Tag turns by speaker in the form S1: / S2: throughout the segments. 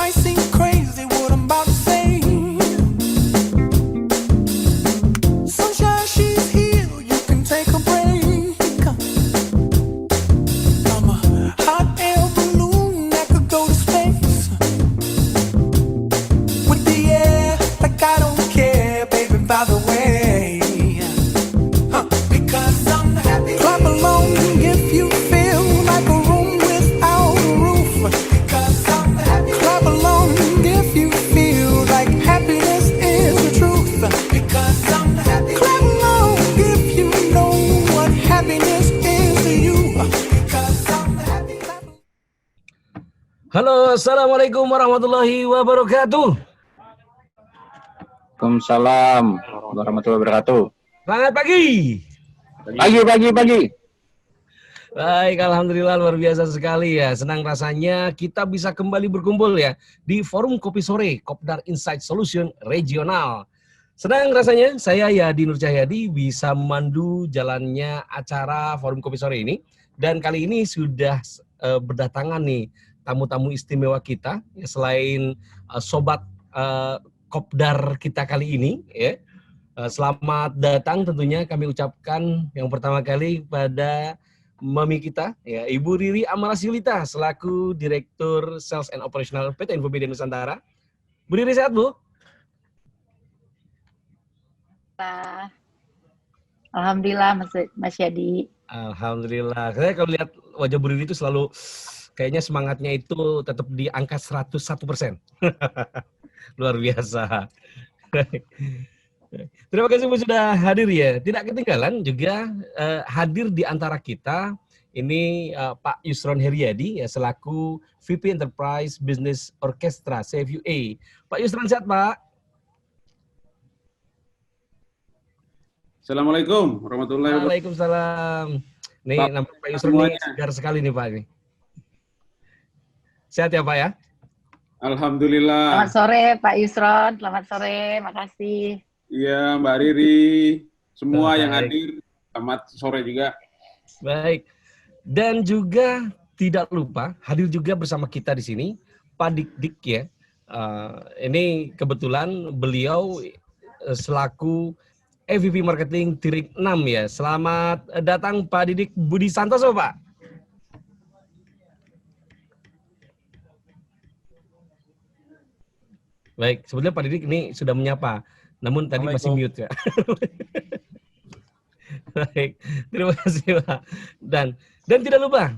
S1: might seem crazy what I'm about to say. Sunshine, she's here, you can take a break. I'm a hot air balloon that could go to space. With the air, like I don't care, baby, by the way. Because I'm happy. Clap along if you feel like a room without a roof. Because I'm happy. Clap along if you feel like happiness is the truth. Because I'm happy. Clap along if you know what happiness is to you. Because I'm happy.
S2: Halo, assalamualaikum warahmatullahi wabarakatuh.
S3: Waalaikumsalam warahmatullahi wabarakatuh.
S2: Selamat pagi.
S3: Pagi.
S2: Baik, alhamdulillah luar biasa sekali ya. Senang rasanya kita bisa kembali berkumpul ya di Forum Kopi Sore Kopdar Insight Solution Regional. Senang rasanya saya Yadi Nur Cahyadi bisa memandu jalannya acara Forum Kopi Sore ini. Dan kali ini sudah berdatangan nih tamu-tamu istimewa kita ya, selain sobat Kopdar kita kali ini ya. Selamat datang tentunya kami ucapkan yang pertama kali pada mami kita ya, Ibu Riri Amarasyulita selaku Direktur Sales and Operational PT Infomedia Nusantara. Bu Riri sehat, Bu?
S4: Alhamdulillah Mas Yadi.
S2: Alhamdulillah. Saya kalau lihat wajah Bu Riri itu selalu kayaknya semangatnya itu tetap di angka 101%. Luar biasa. Terima kasih Bu sudah hadir ya. Tidak ketinggalan juga hadir di antara kita ini Pak Yusron Heriadi ya selaku VP Enterprise Business Orchestra CFUA. Pak Yusron sehat, Pak?
S5: Assalamualaikum warahmatullahi wabarakatuh.
S2: Waalaikumsalam. Nih
S5: Pak,
S2: nampak Pak Yusron
S5: semuanya.
S2: nih segar sekali nih Pak ini. Sehat ya Pak ya?
S5: Alhamdulillah.
S4: Selamat sore Pak Yusron, selamat sore, makasih.
S5: Iya Mbak Riri, semua yang
S2: Baik.
S5: hadir, selamat sore juga.
S2: Baik. Dan juga tidak lupa hadir juga bersama kita di sini Pak Dik ya. Ini kebetulan beliau selaku EVP Marketing Tirik 6 ya. Selamat datang Pak Didik Budi Santoso, Pak. Baik, sebetulnya Pak Didik ini sudah menyapa, namun tadi masih mute ya. Baik, terima kasih Pak. Dan tidak lupa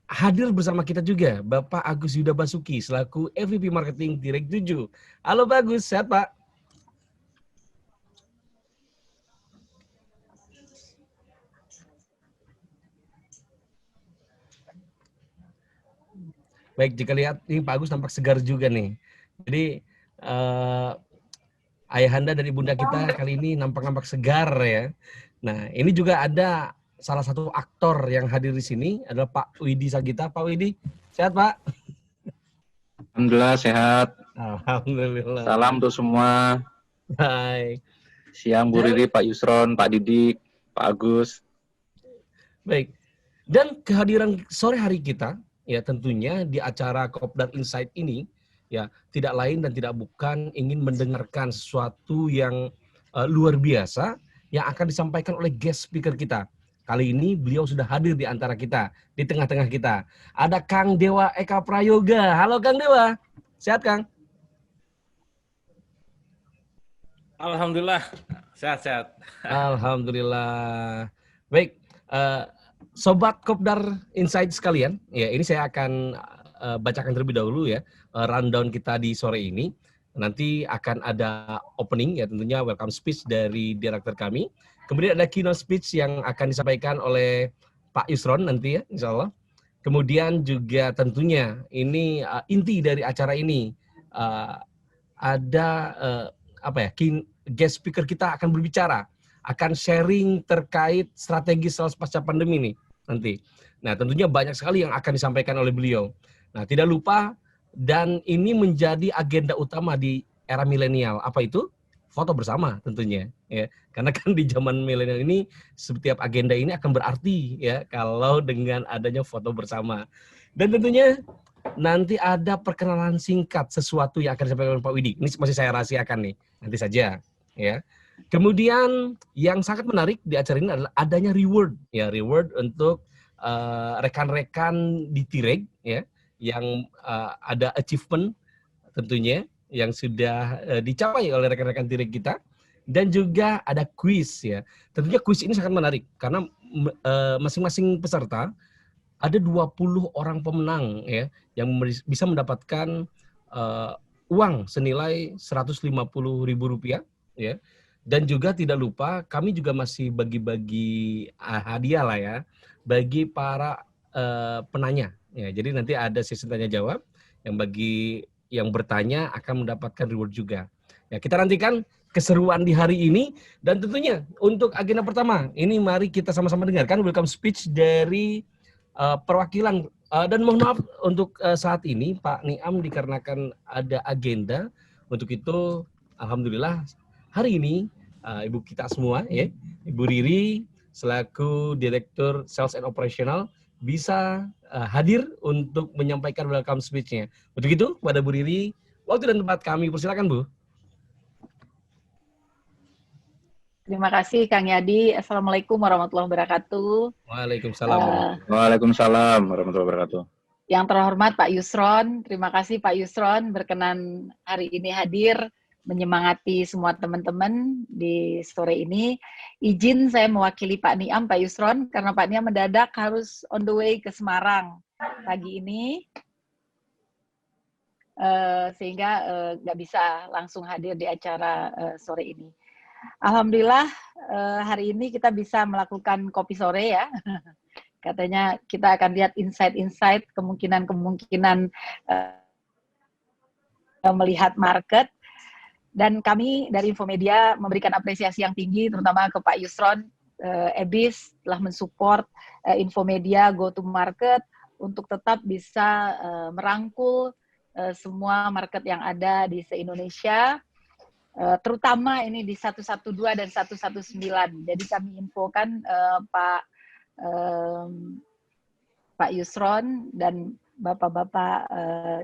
S2: hadir bersama kita juga Bapak Agus Yuda Basuki selaku EVP Marketing Direct 7. Halo Pak Agus, sehat Pak? Baik, jika lihat ini Pak Agus tampak segar juga nih. Jadi ayahanda dan ibunda kita kali ini nampak segar ya. Nah, ini juga ada salah satu aktor yang hadir di sini adalah Pak Widi Sagita. Pak Widi, sehat Pak?
S3: Alhamdulillah sehat.
S2: Alhamdulillah.
S3: Salam untuk semua.
S2: Baik.
S3: Siang Bu Riri, Pak Yusron, Pak Didik, Pak Agus.
S2: Baik. Dan kehadiran sore hari kita ya tentunya di acara Kopdar Insight ini ya tidak lain dan tidak bukan ingin mendengarkan sesuatu yang luar biasa yang akan disampaikan oleh guest speaker kita. Kali ini beliau sudah hadir di antara kita, di tengah-tengah kita. Ada Kang Dewa Eka Prayoga. Halo Kang Dewa. Sehat Kang?
S6: Alhamdulillah, sehat-sehat.
S2: Alhamdulillah. Baik, Sobat Kopdar Insight sekalian, ya ini saya akan bacakan terlebih dahulu ya rundown kita di sore ini. Nanti akan ada opening ya tentunya welcome speech dari direktur kami. Kemudian ada keynote speech yang akan disampaikan oleh Pak Yusron nanti ya insya Allah. Kemudian juga tentunya ini inti dari acara ini ada guest speaker kita akan berbicara, akan sharing terkait strategi sales pasca pandemi nih nanti. Nah tentunya banyak sekali yang akan disampaikan oleh beliau. Nah tidak lupa dan ini menjadi agenda utama di era milenial. Apa itu? Foto bersama tentunya ya. Karena kan di zaman milenial ini setiap agenda ini akan berarti ya kalau dengan adanya foto bersama. Dan tentunya nanti ada perkenalan singkat sesuatu yang akan disampaikan oleh Pak Widi. Ini masih saya rahasiakan nih, nanti saja. Ya. Kemudian yang sangat menarik di acara ini adalah adanya reward, ya reward untuk rekan-rekan di Tireg, ya, yang ada achievement tentunya yang sudah dicapai oleh rekan-rekan Tireg kita. Dan juga ada kuis ya. Tentunya kuis ini sangat menarik karena masing-masing peserta ada 20 orang pemenang ya yang bisa mendapatkan uang senilai Rp150.000 ya. Dan juga tidak lupa kami juga masih bagi-bagi hadiah lah ya bagi para penanya ya. Jadi nanti ada sesi tanya jawab yang bagi yang bertanya akan mendapatkan reward juga. Ya, kita nantikan keseruan di hari ini dan tentunya untuk agenda pertama ini mari kita sama-sama dengarkan welcome speech dari perwakilan dan mohon maaf untuk saat ini Pak Niam dikarenakan ada agenda. Untuk itu alhamdulillah hari ini ibu kita semua ya Ibu Riri selaku Direktur Sales and Operational bisa hadir untuk menyampaikan welcome speech-nya. Untuk itu pada Bu Riri waktu dan tempat kami persilakan Bu.
S4: Terima kasih Kang Yadi. Assalamualaikum warahmatullahi wabarakatuh.
S2: Waalaikumsalam.
S3: Waalaikumsalam warahmatullahi wabarakatuh.
S4: Yang terhormat Pak Yusron, terima kasih Pak Yusron berkenan hari ini hadir menyemangati semua teman-teman di sore ini. Izin saya mewakili Pak Niam, Pak Yusron, karena Pak Niam mendadak harus on the way ke Semarang pagi ini, sehingga nggak bisa langsung hadir di acara sore ini. Alhamdulillah hari ini kita bisa melakukan kopi sore ya. Katanya kita akan lihat insight-insight, kemungkinan-kemungkinan melihat market. Dan kami dari Infomedia memberikan apresiasi yang tinggi terutama ke Pak Yusron, EBIS telah mensupport Infomedia go to market untuk tetap bisa merangkul semua market yang ada di se-Indonesia. Terutama ini di 112 dan 119. Jadi kami infokan Pak Yusron dan Bapak-Bapak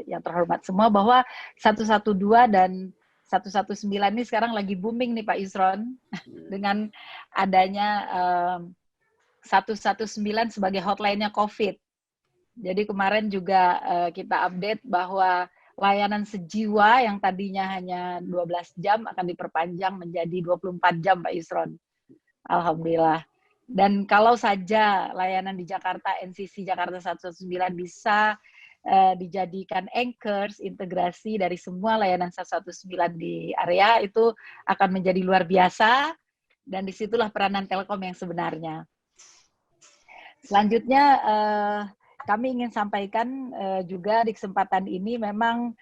S4: yang terhormat semua bahwa 112 dan 119 ini sekarang lagi booming nih Pak Yusron dengan adanya 119 sebagai hotline-nya COVID. Jadi kemarin juga kita update bahwa layanan sejiwa yang tadinya hanya 12 jam akan diperpanjang menjadi 24 jam Pak Yusron. Alhamdulillah. Dan kalau saja layanan di Jakarta, NCC Jakarta 119 bisa dijadikan anchors, integrasi dari semua layanan 119 di area, itu akan menjadi luar biasa. Dan disitulah peranan Telkom yang sebenarnya. Selanjutnya, kami ingin sampaikan juga di kesempatan ini memang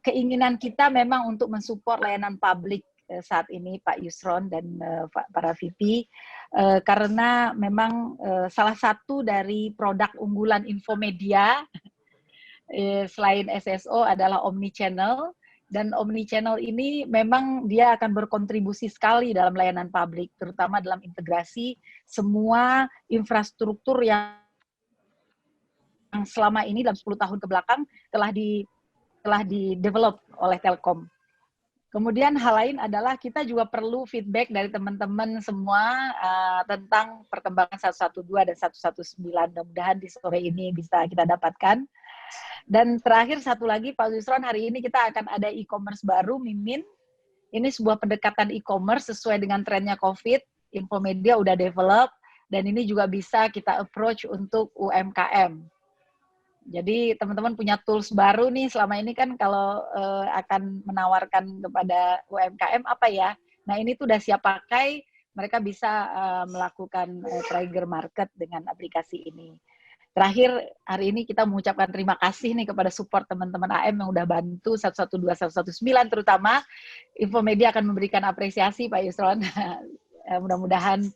S4: keinginan kita memang untuk mensupport layanan publik saat ini Pak Yusron dan para VP karena memang salah satu dari produk unggulan Infomedia selain SSO adalah omnichannel dan omnichannel ini memang dia akan berkontribusi sekali dalam layanan publik terutama dalam integrasi semua infrastruktur yang selama ini dalam 10 tahun ke belakang telah di-develop oleh Telkom. Kemudian hal lain adalah kita juga perlu feedback dari teman-teman semua tentang perkembangan 112 dan 119. Mudah-mudahan di sore ini bisa kita dapatkan. Dan terakhir satu lagi Pak Yusron, hari ini kita akan ada e-commerce baru, Mimin. Ini sebuah pendekatan e-commerce sesuai dengan trennya COVID. Infomedia udah develop dan ini juga bisa kita approach untuk UMKM. Jadi teman-teman punya tools baru nih, selama ini kan kalau akan menawarkan kepada UMKM apa ya, nah ini tuh udah siap pakai, mereka bisa melakukan trigger market dengan aplikasi ini. Terakhir, hari ini kita mengucapkan terima kasih nih kepada support teman-teman AM yang udah bantu 112, 119 terutama. Infomedia akan memberikan apresiasi Pak Yusron, mudah-mudahan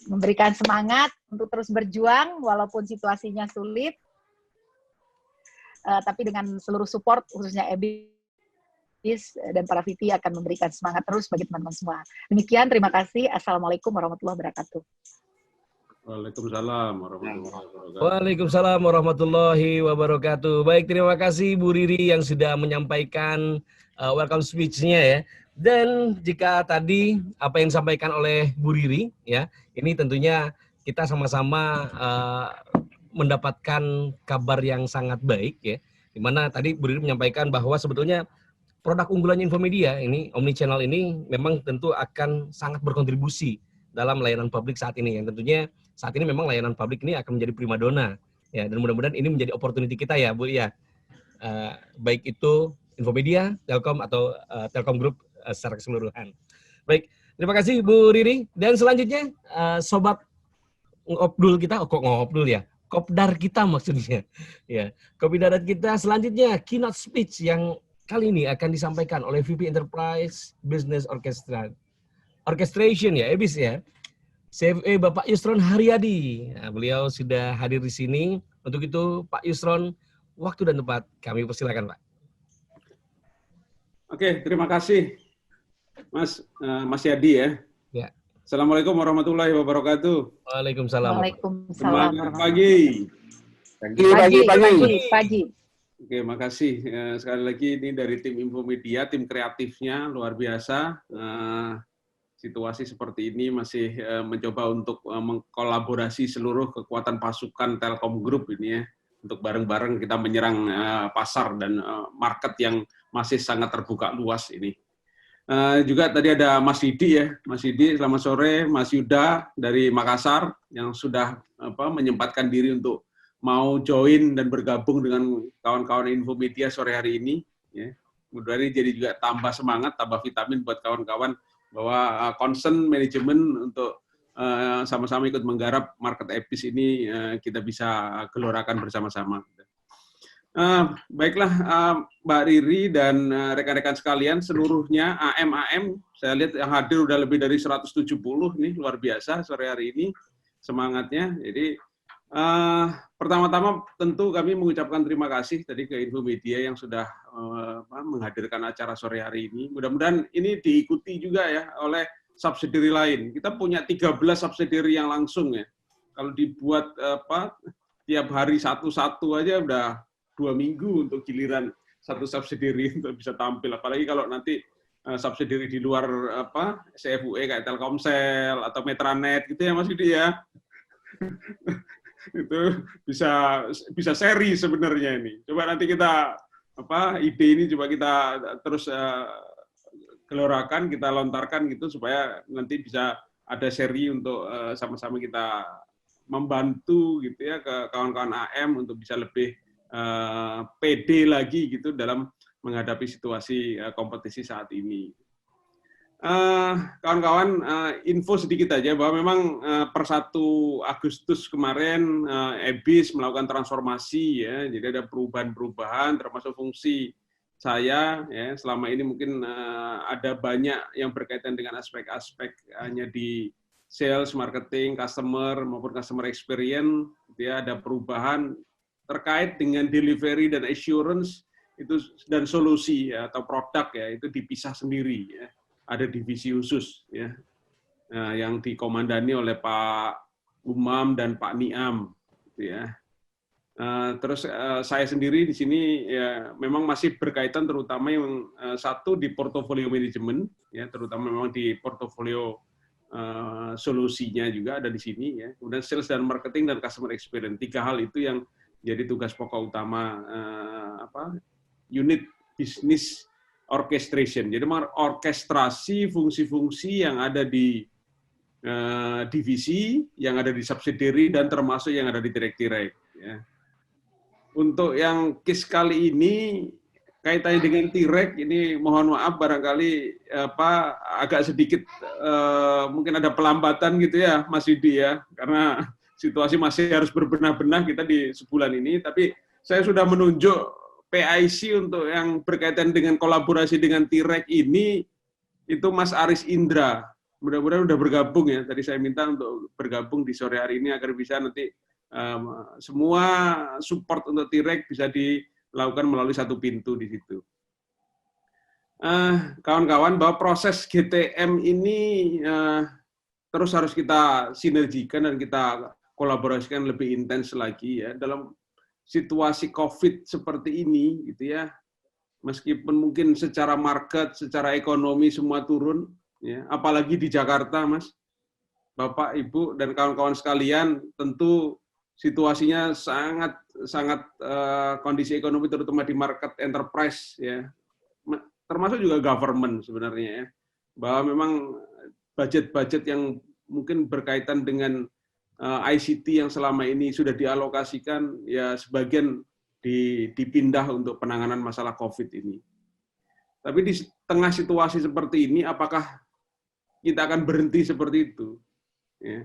S4: memberikan semangat untuk terus berjuang walaupun situasinya sulit. Tapi dengan seluruh support, khususnya EBIS dan para VP akan memberikan semangat terus bagi teman-teman semua. Demikian, terima kasih. Assalamualaikum warahmatullahi wabarakatuh.
S5: Waalaikumsalam warahmatullahi wabarakatuh.
S2: Waalaikumsalam warahmatullahi wabarakatuh. Baik, terima kasih Bu Riri yang sudah menyampaikan welcome speech-nya ya. Dan jika tadi apa yang disampaikan oleh Bu Riri ya, ini tentunya kita sama-sama mendapatkan kabar yang sangat baik ya. Di mana tadi Bu Riri menyampaikan bahwa sebetulnya produk unggulannya Infomedia ini omnichannel ini memang tentu akan sangat berkontribusi dalam layanan publik saat ini yang tentunya saat ini memang layanan publik ini akan menjadi primadona ya, dan mudah-mudahan ini menjadi opportunity kita ya Bu ya, baik itu Infomedia, Telkom atau Telkom Group secara keseluruhan. Baik, terima kasih Bu Riri, dan selanjutnya sobat ngobdul kita, kok ngobdul ya, kopdar kita maksudnya ya, kopdar kita selanjutnya keynote speech yang kali ini akan disampaikan oleh VP Enterprise Business Orchestration ya, EBIS ya, CFA Bapak Yusron Haryadi. Nah, beliau sudah hadir di sini. Untuk itu Pak Yusron, waktu dan tempat kami persilakan Pak.
S5: Oke, terima kasih Mas Yadi ya.
S2: Ya.
S5: Assalamualaikum warahmatullahi wabarakatuh.
S2: Waalaikumsalam.
S4: Waalaikumsalam.
S5: Semangat pagi.
S4: Pagi.
S5: Oke, makasih. Sekali lagi ini dari tim Infomedia, tim kreatifnya luar biasa. Situasi seperti ini masih mencoba untuk mengkolaborasi seluruh kekuatan pasukan Telkom Group ini ya, untuk bareng-bareng kita menyerang pasar dan market yang masih sangat terbuka luas ini. Juga tadi ada Mas Didi ya, Mas Didi, selamat sore. Mas Yuda dari Makassar yang sudah menyempatkan diri untuk mau join dan bergabung dengan kawan-kawan Infomedia sore hari ini. Ya. Mudah-mudahan jadi juga tambah semangat, tambah vitamin buat kawan-kawan bahwa concern manajemen untuk sama-sama ikut menggarap market EBIS ini kita bisa gelorakan bersama-sama. Baiklah Mbak Riri dan rekan-rekan sekalian seluruhnya, AM, saya lihat yang hadir udah lebih dari 170 nih, luar biasa sore hari ini semangatnya. Jadi pertama-tama tentu kami mengucapkan terima kasih tadi ke Infomedia yang sudah menghadirkan acara sore hari ini. Mudah-mudahan ini diikuti juga ya oleh subsidiary lain. Kita punya 13 subsidiary yang langsung ya. Kalau dibuat tiap hari satu-satu aja udah 2 minggu untuk giliran satu subsidiary untuk bisa tampil. Apalagi kalau nanti subsidiary di luar CFUE kayak Telkomsel atau Metranet gitu ya Mas Yudi ya. Itu bisa seri sebenarnya ini. Coba nanti kita ide ini coba kita terus gelorakan, kita lontarkan gitu supaya nanti bisa ada seri untuk sama-sama kita membantu gitu ya ke kawan-kawan AM untuk bisa lebih pede lagi gitu dalam menghadapi situasi kompetisi saat ini. Kawan-kawan, info sedikit aja bahwa memang per 1 Agustus kemarin EBIS melakukan transformasi ya, jadi ada perubahan-perubahan termasuk fungsi saya ya, selama ini mungkin ada banyak yang berkaitan dengan aspek-aspek hanya di sales, marketing, customer maupun customer experience gitu ya, ada perubahan terkait dengan delivery dan assurance itu dan solusi ya, atau produk ya, itu dipisah sendiri ya. Ada divisi khusus ya, yang dikomandani oleh Pak Umam dan Pak Niam, gitu ya. Terus saya sendiri di sini ya memang masih berkaitan terutama yang satu di portofolio manajemen ya, terutama memang di portofolio solusinya juga ada di sini ya. Kemudian sales dan marketing dan customer experience, 3 hal itu yang jadi tugas pokok utama unit bisnis orchestration. Jadi orkestrasi fungsi-fungsi yang ada di divisi, yang ada di subsidiary, dan termasuk yang ada di direct. Ya. Untuk yang case kali ini, kaitannya dengan T-Rec, ini mohon maaf barangkali agak sedikit mungkin ada pelambatan gitu ya Mas Yudi ya, karena situasi masih harus berbenah-benah kita di sebulan ini, tapi saya sudah menunjuk PIC untuk yang berkaitan dengan kolaborasi dengan T-Rec ini, itu Mas Aris Indra. Mudah-mudahan sudah bergabung ya. Tadi saya minta untuk bergabung di sore hari ini agar bisa nanti semua support untuk T-Rec bisa dilakukan melalui satu pintu di situ. Kawan-kawan, bahwa proses GTM ini terus harus kita sinergikan dan kita kolaborasikan lebih intens lagi ya dalam situasi COVID seperti ini gitu ya. Meskipun mungkin secara market, secara ekonomi semua turun ya, apalagi di Jakarta, Mas. Bapak, Ibu dan kawan-kawan sekalian, tentu situasinya sangat kondisi ekonomi terutama di market enterprise ya. Termasuk juga government sebenarnya ya. Bahwa memang budget-budget yang mungkin berkaitan dengan ICT yang selama ini sudah dialokasikan, ya sebagian dipindah untuk penanganan masalah COVID ini. Tapi di tengah situasi seperti ini, apakah kita akan berhenti seperti itu? Ya.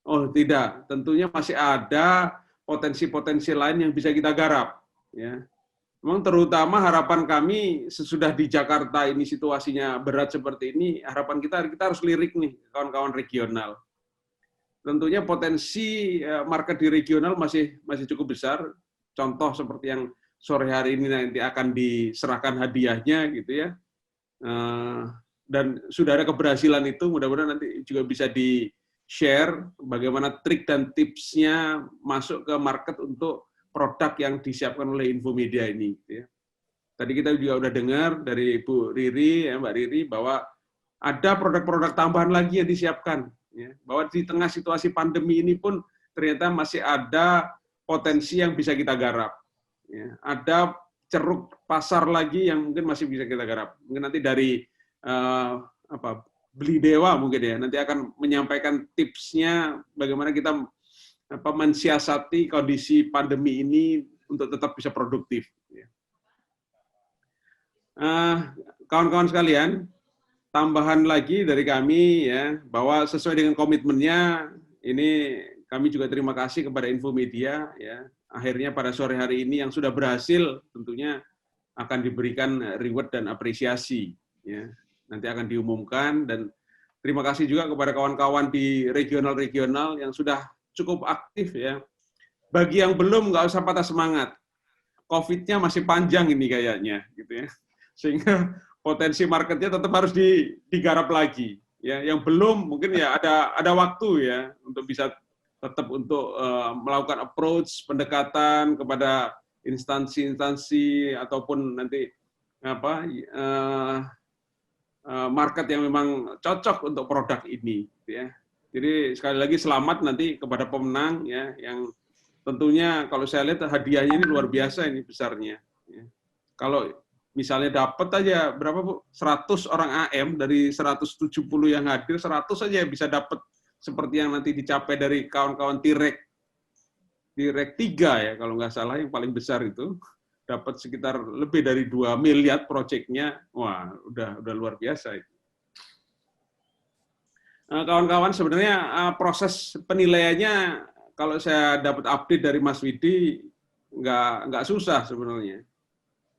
S5: Oh tidak, tentunya masih ada potensi-potensi lain yang bisa kita garap. Ya. Memang terutama harapan kami sesudah di Jakarta ini situasinya berat seperti ini, harapan kita harus lirik nih kawan-kawan regional. Tentunya potensi market di regional masih cukup besar. Contoh seperti yang sore hari ini nanti akan diserahkan hadiahnya gitu ya. Dan sudah ada keberhasilan itu, mudah-mudahan nanti juga bisa di-share bagaimana trik dan tipsnya masuk ke market untuk produk yang disiapkan oleh Infomedia ini. Gitu ya. Tadi kita juga udah dengar dari Bu Riri, ya, Mbak Riri, bahwa ada produk-produk tambahan lagi yang disiapkan. Ya, bahwa di tengah situasi pandemi ini pun ternyata masih ada potensi yang bisa kita garap. Ya, ada ceruk pasar lagi yang mungkin masih bisa kita garap. Mungkin nanti dari Beli Dewa mungkin ya, nanti akan menyampaikan tipsnya bagaimana kita mensiasati kondisi pandemi ini untuk tetap bisa produktif. Kawan-kawan sekalian, tambahan lagi dari kami ya, bahwa sesuai dengan komitmennya, ini kami juga terima kasih kepada Infomedia ya. Akhirnya pada sore hari ini yang sudah berhasil tentunya akan diberikan reward dan apresiasi ya. Nanti akan diumumkan, dan terima kasih juga kepada kawan-kawan di regional-regional yang sudah cukup aktif ya. Bagi yang belum, nggak usah patah semangat. COVID-nya masih panjang ini kayaknya, gitu ya. Sehingga potensi marketnya tetap harus digarap lagi. Ya, yang belum mungkin ya ada waktu ya untuk bisa tetap untuk melakukan approach, pendekatan kepada instansi-instansi ataupun nanti market yang memang cocok untuk produk ini. Gitu ya. Jadi sekali lagi selamat nanti kepada pemenang ya, yang tentunya kalau saya lihat hadiahnya ini luar biasa ini besarnya. Ya. Kalau misalnya dapat aja berapa Bu? 100 orang AM dari 170 yang hadir, 100 aja bisa dapat seperti yang nanti dicapai dari kawan-kawan Tirek 3 ya kalau nggak salah yang paling besar itu. Dapat sekitar lebih dari 2 miliar proyeknya. Wah, udah luar biasa itu. Kawan-kawan, sebenarnya proses penilaiannya kalau saya dapat update dari Mas Widi nggak susah sebenarnya.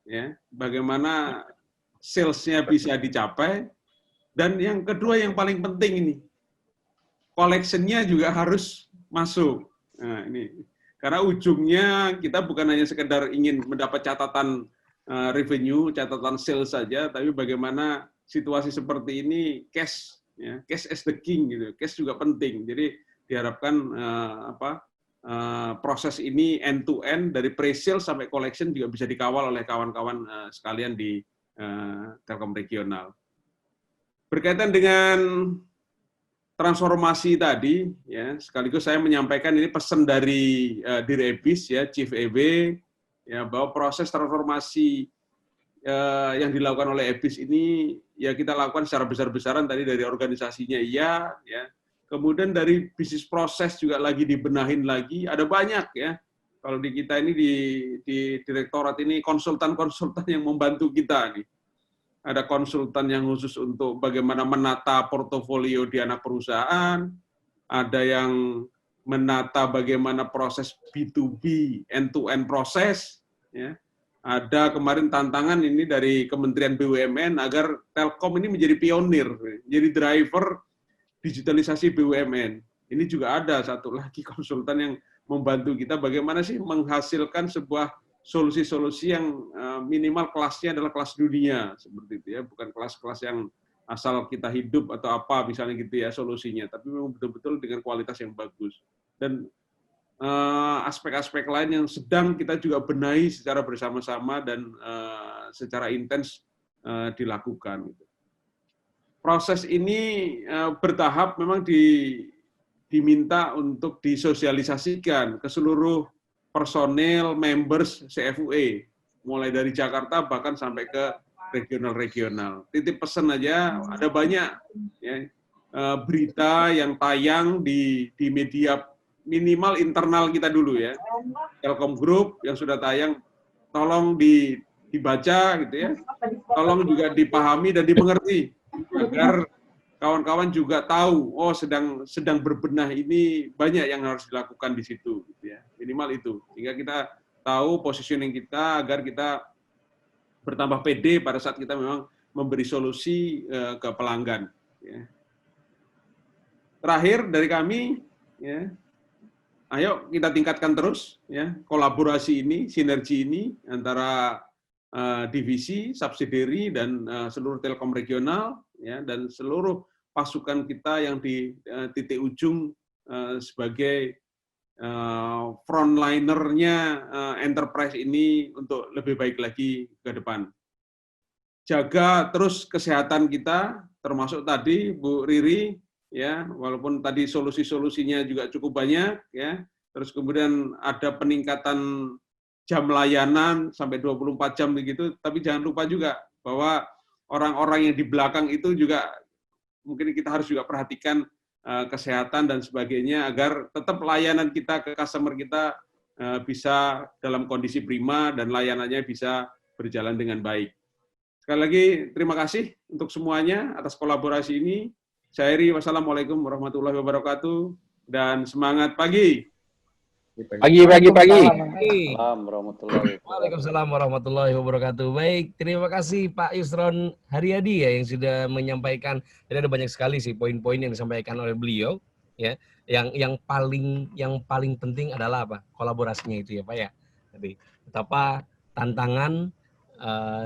S5: Ya, bagaimana sales-nya bisa dicapai, dan yang kedua yang paling penting ini, collection-nya juga harus masuk. Nah, ini karena ujungnya kita bukan hanya sekedar ingin mendapat catatan revenue, catatan sales saja, tapi bagaimana situasi seperti ini cash. Ya, cash is the king gitu. Cash juga penting. Jadi diharapkan proses ini end to end dari pre-sales sampai collection juga bisa dikawal oleh kawan-kawan sekalian di Telkom Regional. Berkaitan dengan transformasi tadi, ya sekaligus saya menyampaikan ini pesan dari Dir Ebis ya, Chief EB, ya bahwa proses transformasi yang dilakukan oleh Ebis ini ya kita lakukan secara besar-besaran tadi dari organisasinya ya, kemudian dari bisnis proses juga lagi dibenahin lagi, ada banyak ya. Kalau di kita ini di direktorat ini konsultan-konsultan yang membantu kita nih. Ada konsultan yang khusus untuk bagaimana menata portofolio di anak perusahaan, ada yang menata bagaimana proses B2B end-to-end proses, ya. Ada kemarin tantangan ini dari Kementerian BUMN agar Telkom ini menjadi pionir, jadi driver digitalisasi BUMN. Ini juga ada satu lagi konsultan yang membantu kita bagaimana sih menghasilkan sebuah solusi-solusi yang minimal kelasnya adalah kelas dunia seperti itu ya, bukan kelas-kelas yang asal kita hidup atau apa misalnya gitu ya solusinya, tapi memang betul-betul dengan kualitas yang bagus. Dan aspek-aspek lain yang sedang kita juga benahi secara bersama-sama dan secara intens dilakukan. Proses ini bertahap memang diminta untuk disosialisasikan ke seluruh personel members CFUE, mulai dari Jakarta bahkan sampai ke regional-regional. Titip pesan aja, ada banyak ya, berita yang tayang di media minimal internal kita dulu ya. Telkom Group yang sudah tayang, tolong dibaca gitu ya, tolong juga dipahami dan dimengerti agar kawan-kawan juga tahu, oh sedang berbenah ini banyak yang harus dilakukan di situ, gitu ya. Minimal itu, sehingga kita tahu positioning kita agar kita bertambah pede pada saat kita memang memberi solusi ke pelanggan. Ya. Terakhir dari kami, ya, ayo kita tingkatkan terus, ya, kolaborasi ini, sinergi ini antara divisi, subsidiary dan seluruh Telkom regional, ya, dan seluruh pasukan kita yang di titik ujung sebagai frontlinernya enterprise ini untuk lebih baik lagi ke depan. Jaga terus kesehatan kita, termasuk tadi Bu Riri, ya, walaupun tadi solusi-solusinya juga cukup banyak, ya, terus kemudian ada peningkatan jam layanan sampai 24 jam begitu, tapi jangan lupa juga bahwa orang-orang yang di belakang itu juga mungkin kita harus juga perhatikan kesehatan dan sebagainya agar tetap layanan kita ke customer kita bisa dalam kondisi prima dan layanannya bisa berjalan dengan baik. Sekali lagi terima kasih untuk semuanya atas kolaborasi ini. Saya Heri, wassalamualaikum warahmatullahi wabarakatuh dan semangat pagi.
S3: Pagi.
S2: Waalaikumsalam warahmatullahi wabarakatuh. Baik, terima kasih Pak Yusron Haryadi ya yang sudah menyampaikan. Jadi ada banyak sekali sih poin-poin yang disampaikan oleh beliau ya. Yang paling penting adalah apa? Kolaborasinya itu ya Pak ya. Jadi betapa tantangan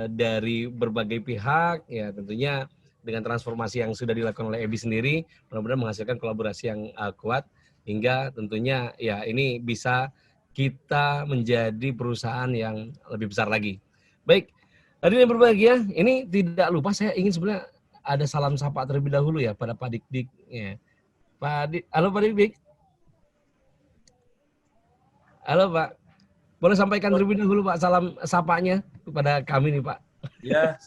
S2: dari berbagai pihak ya tentunya dengan transformasi yang sudah dilakukan oleh EBI sendiri mudah-mudahan menghasilkan kolaborasi yang kuat. Hingga tentunya ya ini bisa kita menjadi perusahaan yang lebih besar lagi. Baik, hadirin yang berbahagia, ini tidak lupa saya ingin sebenarnya ada salam sapa terlebih dahulu ya pada Pak Dik-Dik. Ya. Halo Pak Dik-Dik. Halo Pak. Boleh sampaikan terlebih dahulu Pak salam sapanya kepada kami nih Pak.
S7: Ya,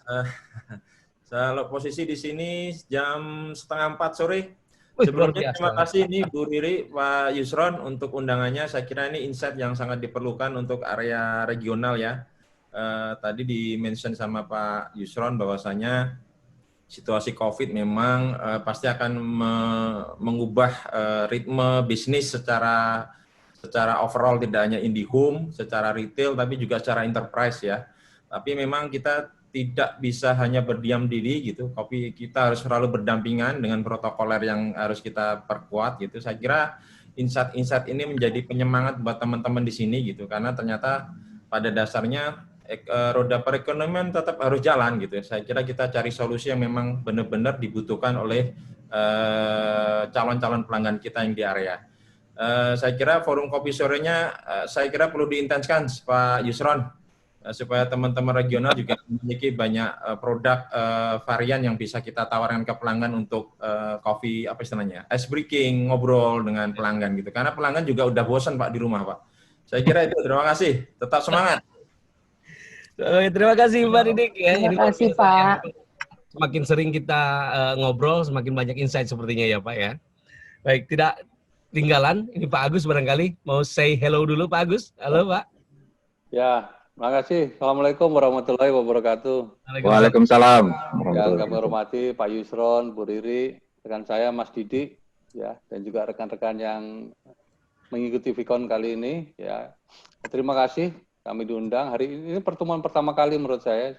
S7: saya posisi di sini jam 3:30 sore. Sebelumnya terima kasih nih Bu Riri, Pak Yusron untuk undangannya. Saya kira ini insight yang sangat diperlukan untuk area regional ya. Tadi di-mention sama Pak Yusron bahwasanya situasi COVID memang pasti akan mengubah ritme bisnis secara overall, tidak hanya IndiHome, secara retail tapi juga secara enterprise ya. Tapi memang kita tidak bisa hanya berdiam diri gitu, tapi kita harus selalu berdampingan dengan protokoler yang harus kita perkuat gitu. Saya kira insight ini menjadi penyemangat buat teman-teman di sini gitu, karena ternyata pada dasarnya roda perekonomian tetap harus jalan gitu. Saya kira kita cari solusi yang memang benar-benar dibutuhkan oleh calon-calon pelanggan kita yang di area. Saya kira forum kopi sorenya saya kira perlu diintenskan Pak Yusron, supaya teman-teman regional juga memiliki banyak produk varian yang bisa kita tawarkan ke pelanggan untuk kopi apa istilahnya ice breaking, ngobrol dengan pelanggan gitu, karena pelanggan juga udah bosan Pak di rumah Pak. Saya kira itu. Terima kasih, tetap semangat.
S2: Terima kasih Pak Didik ya.
S4: Terima kasih Pak.
S2: Semakin sering kita ngobrol semakin banyak insight sepertinya ya Pak ya. Baik, tidak tinggalan ini Pak Agus barangkali mau say hello dulu Pak Agus. Halo Pak.
S8: Ya, terima kasih. Assalamualaikum warahmatullahi wabarakatuh.
S3: Waalaikumsalam.
S8: Yang kami hormati Pak Yusron, Bu Riri, rekan saya Mas Didi, ya, dan juga rekan-rekan yang mengikuti Vicon kali ini. Ya, terima kasih kami diundang. Hari ini pertemuan pertama kali menurut saya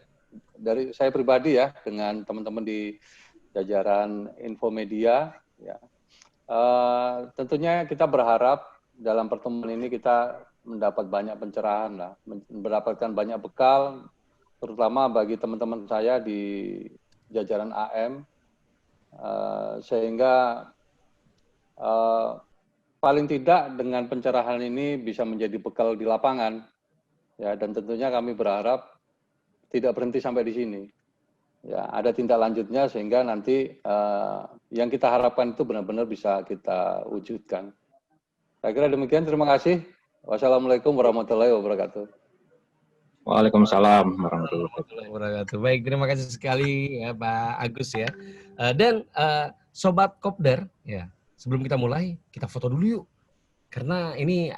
S8: dari saya pribadi ya dengan teman-teman di jajaran Infomedia. Ya, tentunya kita berharap dalam pertemuan ini kita mendapat banyak pencerahan lah, mendapatkan banyak bekal, terutama bagi teman-teman saya di jajaran AM sehingga paling tidak dengan pencerahan ini bisa menjadi bekal di lapangan, ya, dan tentunya kami berharap tidak berhenti sampai di sini. Ya, ada tindak lanjutnya sehingga nanti yang kita harapkan itu benar-benar bisa kita wujudkan. Saya kira demikian, terima kasih. Wassalamualaikum warahmatullahi wabarakatuh.
S3: Waalaikumsalam warahmatullahi
S2: wabarakatuh. Baik, terima kasih sekali ya Pak Agus ya. Dan Sobat Kopdar, ya, sebelum kita mulai, kita foto dulu yuk. Karena ini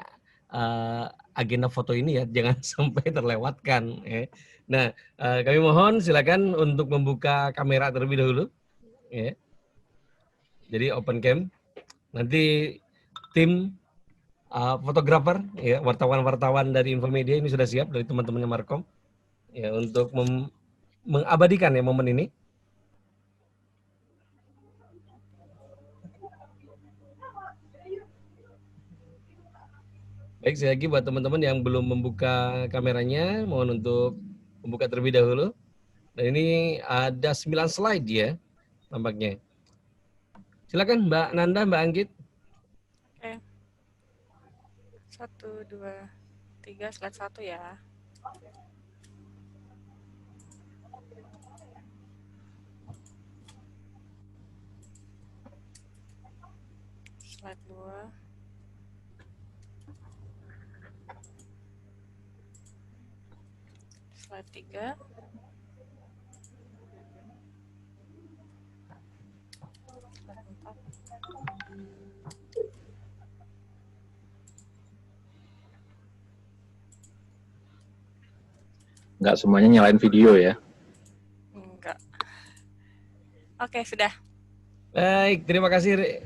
S2: agenda foto ini ya, jangan sampai terlewatkan. Ya. Nah, kami mohon silakan untuk membuka kamera terlebih dahulu. Ya. Jadi open cam. Nanti tim fotografer, ya, wartawan-wartawan dari Infomedia ini sudah siap dari teman-temannya Markom, ya, untuk mengabadikan ya momen ini. Baik, sekali lagi buat teman-teman yang belum membuka kameranya, mohon untuk membuka terlebih dahulu. Dan ini ada 9 slide ya, nampaknya. Silakan Mbak Nanda, Mbak Anggit.
S9: Oke. 1, 2, 3, slide 1 ya. Slide 2. Slide 3. Slide 4.
S3: Nggak semuanya nyalain video ya.
S9: Enggak. Oke, sudah.
S2: Baik, terima kasih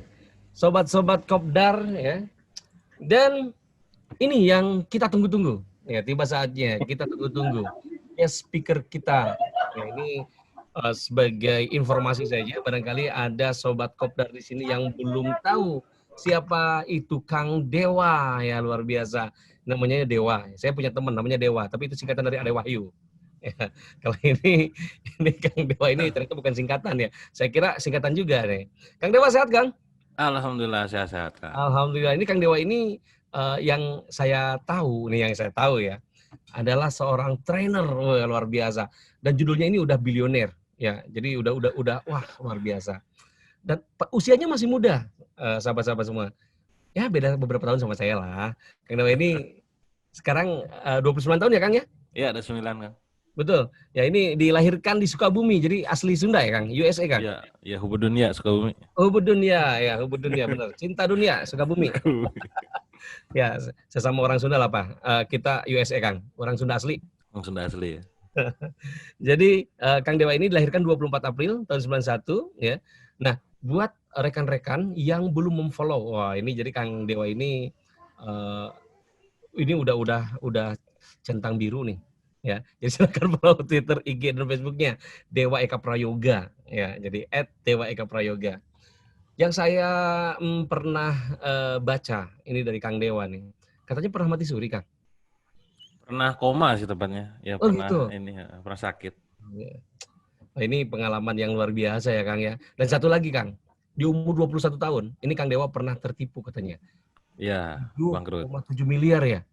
S2: sobat-sobat Kopdar ya. Dan ini yang kita tunggu-tunggu. Ya, tiba saatnya kita tunggu-tunggu. Guest speaker kita. Ya, ini sebagai informasi saja, barangkali ada sobat Kopdar di sini yang belum tahu siapa itu Kang Dewa, ya, luar biasa. Namanya Dewa. Saya punya teman namanya Dewa, tapi itu singkatan dari Ade Wahyu. Ya, kalau ini Kang Dewa ini ternyata bukan singkatan ya. Saya kira singkatan juga nih. Kang Dewa sehat, Kang?
S6: Alhamdulillah sehat-sehat, Kang.
S2: Alhamdulillah. Ini Kang Dewa ini yang saya tahu ya, adalah seorang trainer luar biasa. Dan judulnya ini udah bilioner ya. Jadi udah wah, luar biasa. Dan usianya masih muda, sahabat-sahabat semua. Ya beda beberapa tahun sama saya lah. Kang Dewa ini sekarang 29 tahun ya Kang ya?
S6: Iya, ada 9 Kang.
S2: Betul. Ya ini dilahirkan di Sukabumi, jadi asli Sunda ya Kang? USA Kang?
S6: Iya, ya Hubud Dunia Sukabumi.
S2: Hubud Dunia, ya Hubud Dunia benar. Cinta Dunia Sukabumi. Ya, sesama orang Sunda lah Pak. Kita USA Kang, orang Sunda asli.
S6: Orang Sunda asli ya.
S2: Jadi Kang Dewa ini dilahirkan 24 April tahun 91 ya. Nah, buat rekan-rekan yang belum memfollow, wah ini jadi Kang Dewa ini udah centang biru nih. Ya, jadi silakan follow Twitter, IG dan Facebooknya Dewa Eka Prayoga. Ya, jadi @dewaekaprayoga. Yang saya pernah baca ini dari Kang Dewa nih, katanya pernah mati suri Kang.
S6: Pernah koma sih tepatnya. Ya
S2: Oh,
S6: pernah
S2: gitu.
S6: ini ya, pernah sakit.
S2: Nah, ini pengalaman yang luar biasa ya Kang ya. Dan satu lagi Kang, di umur 21 tahun, ini Kang Dewa pernah tertipu katanya.
S6: Iya, bangkrut.
S2: 2,7 miliar ya.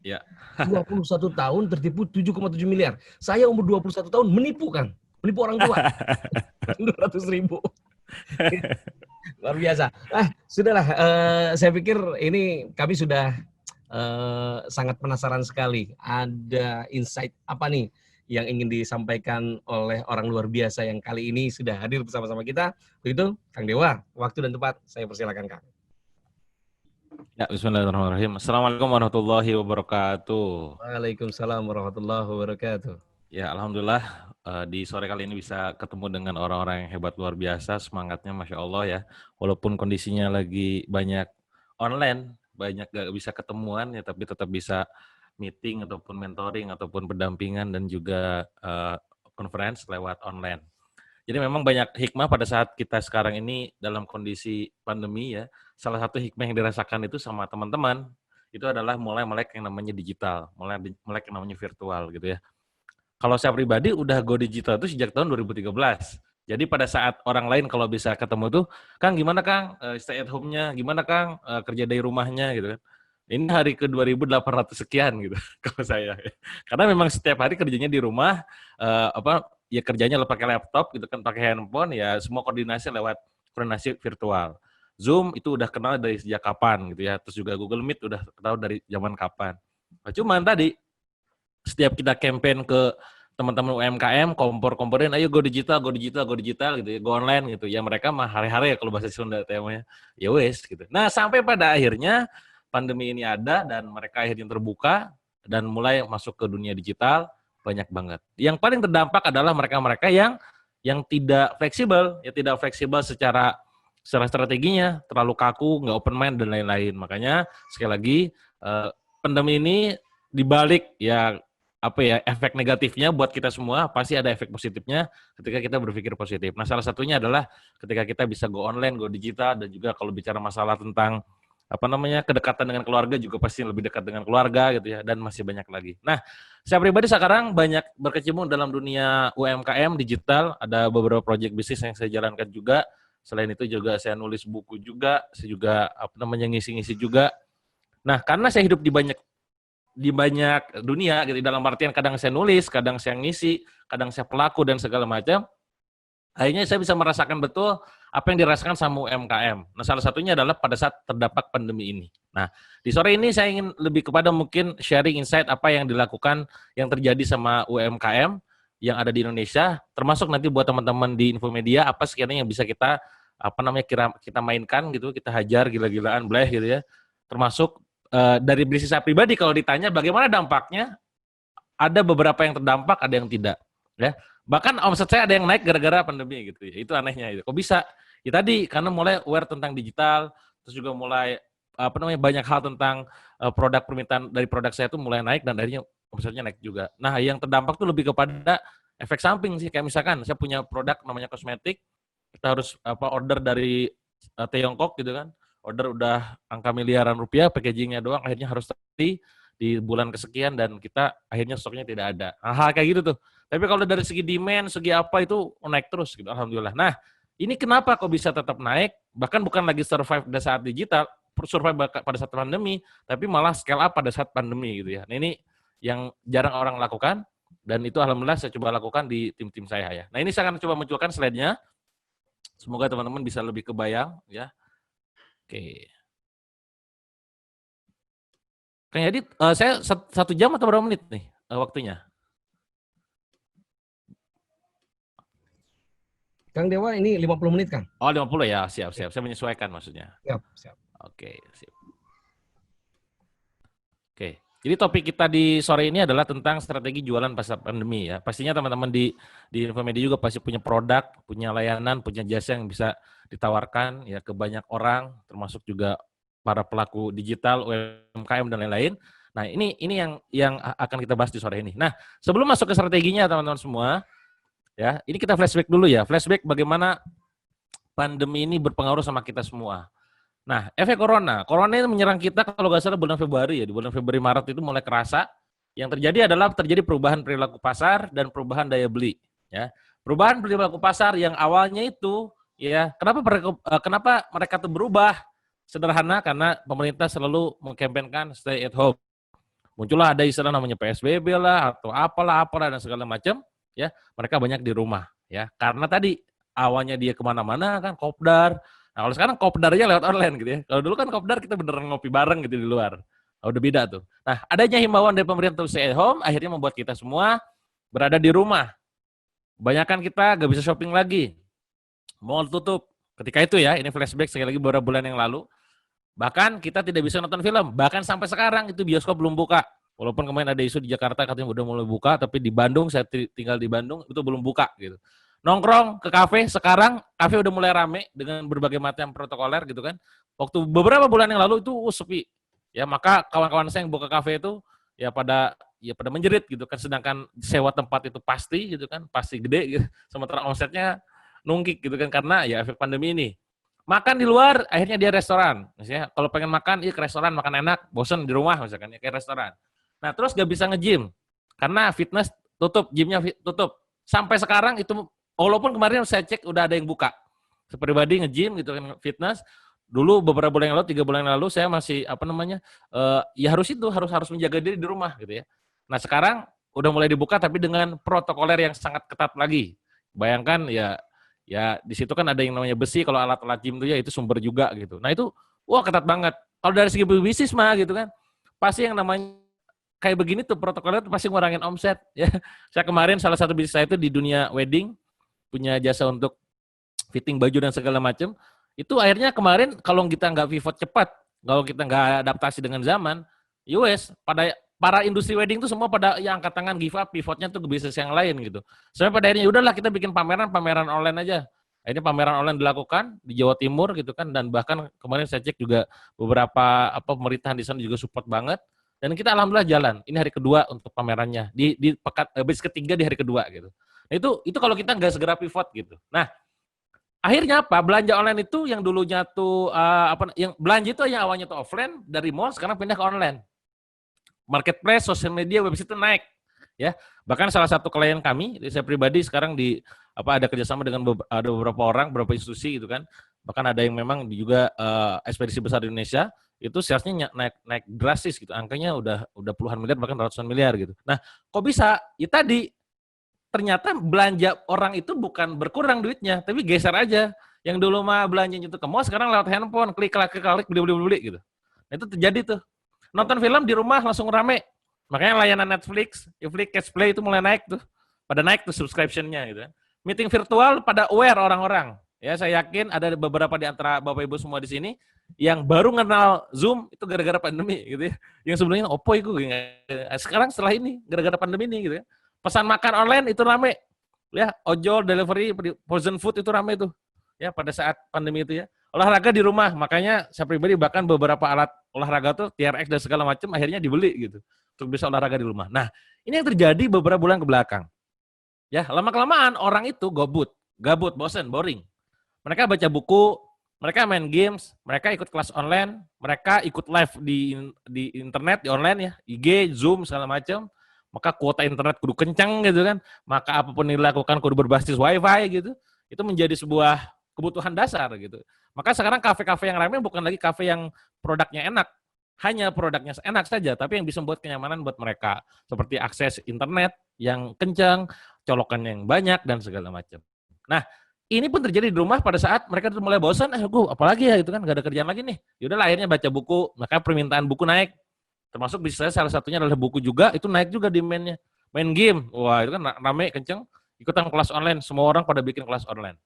S6: Ya.
S2: 21 tahun tertipu 7,7 miliar. Saya umur 21 tahun menipu Kang. Menipu orang tua. 200.000. Luar biasa. Sudahlah. Saya pikir ini kami sudah sangat penasaran sekali. Ada insight apa nih yang ingin disampaikan oleh orang luar biasa yang kali ini sudah hadir bersama-sama kita. Begitu, Kang Dewa, waktu dan tempat saya persilakan Kang.
S6: Ya, bismillahirrahmanirrahim. Assalamualaikum warahmatullahi wabarakatuh.
S2: Waalaikumsalam warahmatullahi wabarakatuh.
S6: Ya, alhamdulillah di sore kali ini bisa ketemu dengan orang-orang yang hebat luar biasa, semangatnya Masya Allah ya. Walaupun kondisinya lagi banyak online, banyak gak bisa ketemuan ya, tapi tetap bisa meeting ataupun mentoring ataupun pendampingan dan juga conference lewat online. Jadi memang banyak hikmah pada saat kita sekarang ini dalam kondisi pandemi ya. Salah satu hikmah yang dirasakan itu sama teman-teman itu adalah mulai melek yang namanya digital, mulai melek yang namanya virtual gitu ya. Kalau saya pribadi udah go digital itu sejak tahun 2013. Jadi pada saat orang lain kalau bisa ketemu tuh, Kang gimana Kang stay at home-nya, gimana Kang kerja dari rumahnya gitu kan. Ini hari ke 2.800 sekian gitu kalau saya. Karena memang setiap hari kerjanya di rumah, ya kerjanya pakai laptop gitu kan, pakai handphone, ya semua koordinasi lewat koordinasi virtual. Zoom itu udah kenal dari sejak kapan gitu ya. Terus juga Google Meet udah kenal dari zaman kapan. Nah, cuman tadi setiap kita campaign ke teman-teman UMKM, kompor-komporin, ayo go digital gitu ya, go online gitu. Ya mereka mah hari-hari ya kalau bahasa Sunda temanya. Ya wes gitu. Nah, sampai pada akhirnya pandemi ini ada dan mereka akhirnya terbuka dan mulai masuk ke dunia digital banyak banget. Yang paling terdampak adalah mereka-mereka yang tidak fleksibel, ya tidak fleksibel secara strateginya, terlalu kaku, nggak open mind dan lain-lain. Makanya sekali lagi pandemi ini dibalik ya efek negatifnya buat kita semua, pasti ada efek positifnya ketika kita berpikir positif. Nah, salah satunya adalah ketika kita bisa go online, go digital, dan juga kalau bicara masalah tentang kedekatan dengan keluarga juga pasti lebih dekat dengan keluarga gitu ya, dan masih banyak lagi. Nah, saya pribadi sekarang banyak berkecimpung dalam dunia UMKM digital, ada beberapa proyek bisnis yang saya jalankan juga. Selain itu juga saya nulis buku juga, saya juga ngisi-ngisi juga. Nah, karena saya hidup di banyak dunia gitu, dalam artian kadang saya nulis, kadang saya ngisi, kadang saya pelaku dan segala macam. Akhirnya saya bisa merasakan betul apa yang dirasakan sama UMKM. Nah, salah satunya adalah pada saat terdampak pandemi ini. Nah, di sore ini saya ingin lebih kepada mungkin sharing insight apa yang dilakukan, yang terjadi sama UMKM yang ada di Indonesia, termasuk nanti buat teman-teman di Infomedia, apa sekiranya yang bisa kita kita mainkan gitu, kita hajar gila-gilaan, bleh gitu ya. Termasuk dari bisnis saya pribadi kalau ditanya bagaimana dampaknya, ada beberapa yang terdampak, ada yang tidak. Ya, bahkan omset saya ada yang naik gara-gara pandemi gitu ya. Itu anehnya itu. Kok bisa? Ya tadi karena mulai aware tentang digital, terus juga mulai banyak hal tentang produk permintaan dari produk saya itu mulai naik dan akhirnya omsetnya naik juga. Nah, yang terdampak tuh lebih kepada efek samping sih, kayak misalkan saya punya produk namanya kosmetik, kita harus order dari Tiongkok gitu kan. Order udah angka miliaran rupiah, packagingnya doang akhirnya harus di bulan kesekian dan kita akhirnya stoknya tidak ada. Hal kayak gitu tuh. Tapi kalau dari segi demand, segi apa itu naik terus gitu, alhamdulillah. Nah, ini kenapa kok bisa tetap naik? Bahkan bukan lagi survive pada saat digital, survive pada saat pandemi, tapi malah scale up pada saat pandemi gitu ya. Nah, ini yang jarang orang lakukan dan itu alhamdulillah saya coba lakukan di tim-tim saya ya. Nah, ini saya akan coba munculkan slide-nya. Semoga teman-teman bisa lebih kebayang ya. Oke. Kang Yadi, saya 1 jam atau berapa menit nih waktunya?
S2: Kang Dewa ini 50 menit, Kang.
S6: Oh, 50 ya, siap. Saya menyesuaikan maksudnya.
S2: Siap.
S6: Oke, siap. Oke, jadi topik kita di sore ini adalah tentang strategi jualan pasca pandemi ya. Pastinya teman-teman di Infomedia juga pasti punya produk, punya layanan, punya jasa yang bisa ditawarkan ya ke banyak orang, termasuk juga para pelaku digital, UMKM dan lain-lain. Nah, ini yang akan kita bahas di sore ini. Nah, sebelum masuk ke strateginya teman-teman semua, ya, ini kita flashback dulu ya. Flashback bagaimana pandemi ini berpengaruh sama kita semua. Nah, efek corona ini menyerang kita kalau nggak salah bulan Februari ya. Di bulan Februari Maret itu mulai kerasa. Yang terjadi adalah terjadi perubahan perilaku pasar dan perubahan daya beli. Ya, perubahan perilaku pasar yang awalnya itu ya, kenapa mereka tuh berubah? Sederhana karena pemerintah selalu mengkampanyekan stay at home. Muncullah ada istilah namanya PSBB lah atau apalah dan segala macam. Ya, mereka banyak di rumah ya karena tadi awalnya dia kemana-mana kan kopdar. Nah, kalau sekarang kopdarnya lewat online gitu ya. Kalau dulu kan kopdar kita beneran ngopi bareng gitu di luar. Nah, udah beda tuh. Nah, adanya himbauan dari pemerintah stay at home akhirnya membuat kita semua berada di rumah. Kebanyakan kita gak bisa shopping lagi. Mall tutup. Ketika itu ya, ini flashback sekali lagi beberapa bulan yang lalu. Bahkan kita tidak bisa nonton film. Bahkan sampai sekarang itu bioskop belum buka. Walaupun kemarin ada isu di Jakarta katanya udah mulai buka, tapi di Bandung, saya tinggal di Bandung, itu belum buka gitu. Nongkrong ke kafe, sekarang kafe udah mulai rame dengan berbagai macam protokoler gitu kan. Waktu beberapa bulan yang lalu itu sepi. Ya, maka kawan-kawan saya yang buka kafe itu ya pada menjerit gitu kan, sedangkan sewa tempat itu pasti gitu kan, pasti gede gitu. Sementara omsetnya nunggik gitu kan karena ya efek pandemi ini. Makan di luar, akhirnya dia restoran. Misalnya kalau pengen makan, ke restoran makan enak, bosen di rumah misalkan ya kayak restoran. Nah, terus gak bisa nge-gym karena fitness tutup, gymnya tutup. Sampai sekarang itu Walaupun kemarin saya cek udah ada yang buka. Sepribadi nge-gym gitu kan, fitness. Dulu beberapa bulan yang lalu, 3 bulan yang lalu saya masih ya harus menjaga diri di rumah gitu ya. Nah sekarang udah mulai dibuka tapi dengan protokoler yang sangat ketat lagi. Bayangkan ya di situ kan ada yang namanya besi, kalau alat-alat gym itu sumber juga gitu. Nah itu wah ketat banget. Kalau dari segi bisnis mah gitu kan, pasti yang namanya kayak begini tuh protokolnya tuh pasti ngurangin omset ya. Saya kemarin salah satu bisnis saya itu di dunia wedding, punya jasa untuk fitting baju dan segala macam. Itu akhirnya kemarin kalau kita nggak pivot cepat, kalau kita nggak adaptasi dengan zaman, pada para industri wedding itu semua pada yang angkat tangan give up, pivotnya tuh ke bisnis yang lain gitu. Sampai pada akhirnya udahlah kita bikin pameran online aja. Ini pameran online dilakukan di Jawa Timur gitu kan, dan bahkan kemarin saya cek juga beberapa pemerintahan di sana juga support banget. Dan kita alhamdulillah jalan. Ini hari kedua untuk pamerannya di bis ketiga di hari kedua gitu. Nah, itu kalau kita nggak segera pivot gitu. Nah, akhirnya apa? Belanja online itu yang dulunya tuh yang belanja itu yang awalnya tuh offline dari mall sekarang pindah ke online. Marketplace, sosial media, website itu naik ya. Bahkan salah satu klien kami, saya pribadi sekarang ada kerjasama dengan ada beberapa orang, beberapa institusi gitu kan. Bahkan ada yang memang juga ekspedisi besar di Indonesia, itu salesnya naik drastis gitu. Angkanya udah puluhan miliar bahkan ratusan miliar gitu. Nah, kok bisa? Ya tadi ternyata belanja orang itu bukan berkurang duitnya, tapi geser aja. Yang dulu mah belanjanya itu ke mall, sekarang lewat handphone, klik, beli gitu. Nah, itu terjadi tuh. Nonton film di rumah langsung rame. Makanya layanan Netflix, Catch Play itu mulai naik tuh. Pada naik tuh subscription-nya gitu. Meeting virtual pada aware orang-orang. Ya, saya yakin ada beberapa di antara Bapak Ibu semua di sini yang baru kenal Zoom itu gara-gara pandemi gitu ya. Yang sebelumnya Oppo itu sekarang setelah ini gara-gara pandemi ini gitu ya. Pesan makan online itu rame. Ya, ojol, delivery, frozen food itu rame tuh. Ya, pada saat pandemi itu ya. Olahraga di rumah, makanya saya pribadi bahkan beberapa alat olahraga tuh TRX dan segala macam akhirnya dibeli gitu untuk bisa olahraga di rumah. Nah, ini yang terjadi beberapa bulan ke belakang. Ya, lama-kelamaan orang itu gabut, bosen, boring. Mereka baca buku, mereka main games, mereka ikut kelas online, mereka ikut live di internet, di online ya, IG, Zoom segala macam. Maka kuota internet kudu kencang gitu kan. Maka apapun yang dilakukan kudu berbasis WiFi gitu. Itu menjadi sebuah kebutuhan dasar gitu. Maka sekarang kafe-kafe yang ramai bukan lagi kafe yang produknya enak, hanya produknya enak saja, tapi yang bisa membuat kenyamanan buat mereka, seperti akses internet yang kencang, colokan yang banyak dan segala macam. Nah, ini pun terjadi di rumah pada saat mereka mulai bosan, gue apalagi ya itu kan gak ada kerjaan lagi nih. Yaudahlah akhirnya baca buku, maka permintaan buku naik. Termasuk bisnis saya salah satunya adalah buku juga, itu naik juga demand-nya. Main game, wah itu kan rame kenceng, ikutan kelas online, semua orang pada bikin kelas online.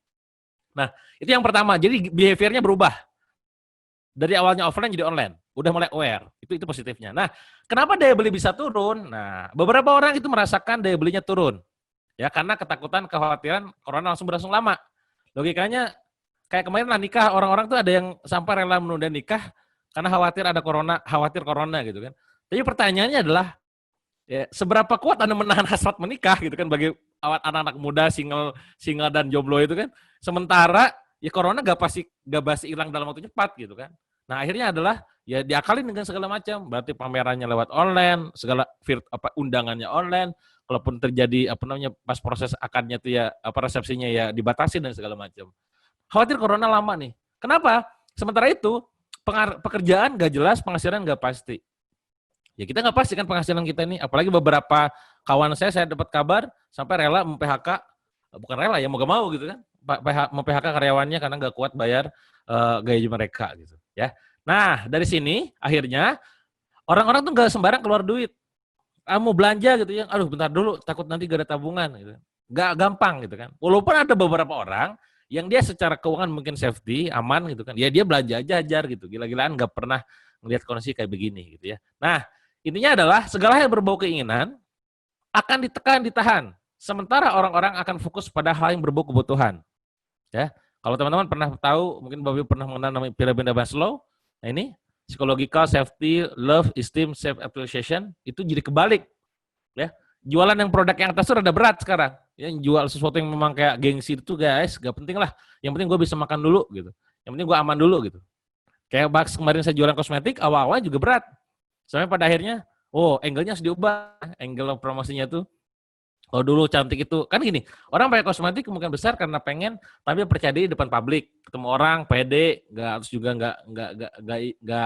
S6: Nah, itu yang pertama. Jadi behavior-nya berubah. Dari awalnya offline jadi online. Udah mulai aware. Itu positifnya. Nah, kenapa daya beli bisa turun? Nah, beberapa orang itu merasakan daya belinya turun. Ya, karena ketakutan, kekhawatiran corona langsung berlangsung lama. Logikanya kayak kemarin lah nikah, orang-orang tuh ada yang sampai rela menunda nikah karena khawatir corona gitu kan. Tapi pertanyaannya adalah ya, seberapa kuat Anda menahan hasrat menikah gitu kan bagi anak-anak muda single dan jomblo itu kan. Sementara ya corona gak pasti hilang dalam waktu cepat gitu kan. Nah, akhirnya adalah ya diakalin dengan segala macam. Berarti pamerannya lewat online, segala undangannya online. Kalaupun terjadi pas proses akadnya tuh ya resepsinya ya dibatasi dan segala macam. Khawatir corona lama nih. Kenapa? Sementara itu pekerjaan gak jelas, penghasilan gak pasti. Ya kita nggak pasti kan penghasilan kita ini, apalagi beberapa kawan saya dapat kabar sampai rela mem-PHK, bukan rela ya mau gak mau gitu kan, mem-PHK karyawannya karena nggak kuat bayar gaji mereka gitu ya. Nah dari sini akhirnya orang-orang tuh nggak sembarang keluar duit, mau belanja gitu ya, aduh bentar dulu takut nanti gak ada tabungan gitu, nggak gampang gitu kan. Walaupun ada beberapa orang yang dia secara keuangan mungkin safety, aman gitu kan, ya dia belanja aja ajar gitu, gila-gilaan nggak pernah melihat kondisi kayak begini gitu ya. Nah intinya adalah segala yang berbau keinginan akan ditahan. Sementara orang-orang akan fokus pada hal yang berbau kebutuhan. Ya, kalau teman-teman pernah tahu, mungkin Bapak pernah mengenal namanya piramida Maslow. Nah ini psychological safety, love, esteem, self-appreciation itu jadi kebalik. Ya, jualan yang produk yang atas itu rada berat sekarang. Ya, jual sesuatu yang memang kayak gengsi itu guys, gak penting lah. Yang penting gue bisa makan dulu gitu. Yang penting gue aman dulu gitu. Kayak kemarin saya jualan kosmetik, awal-awal juga berat. Sampai pada akhirnya, angle-nya harus diubah. Angle promosinya tuh Kalau dulu cantik itu kan gini, orang pakai kosmetik kemungkinan besar karena pengen, tapi percaya diri depan publik, ketemu orang, pede, terus juga nggak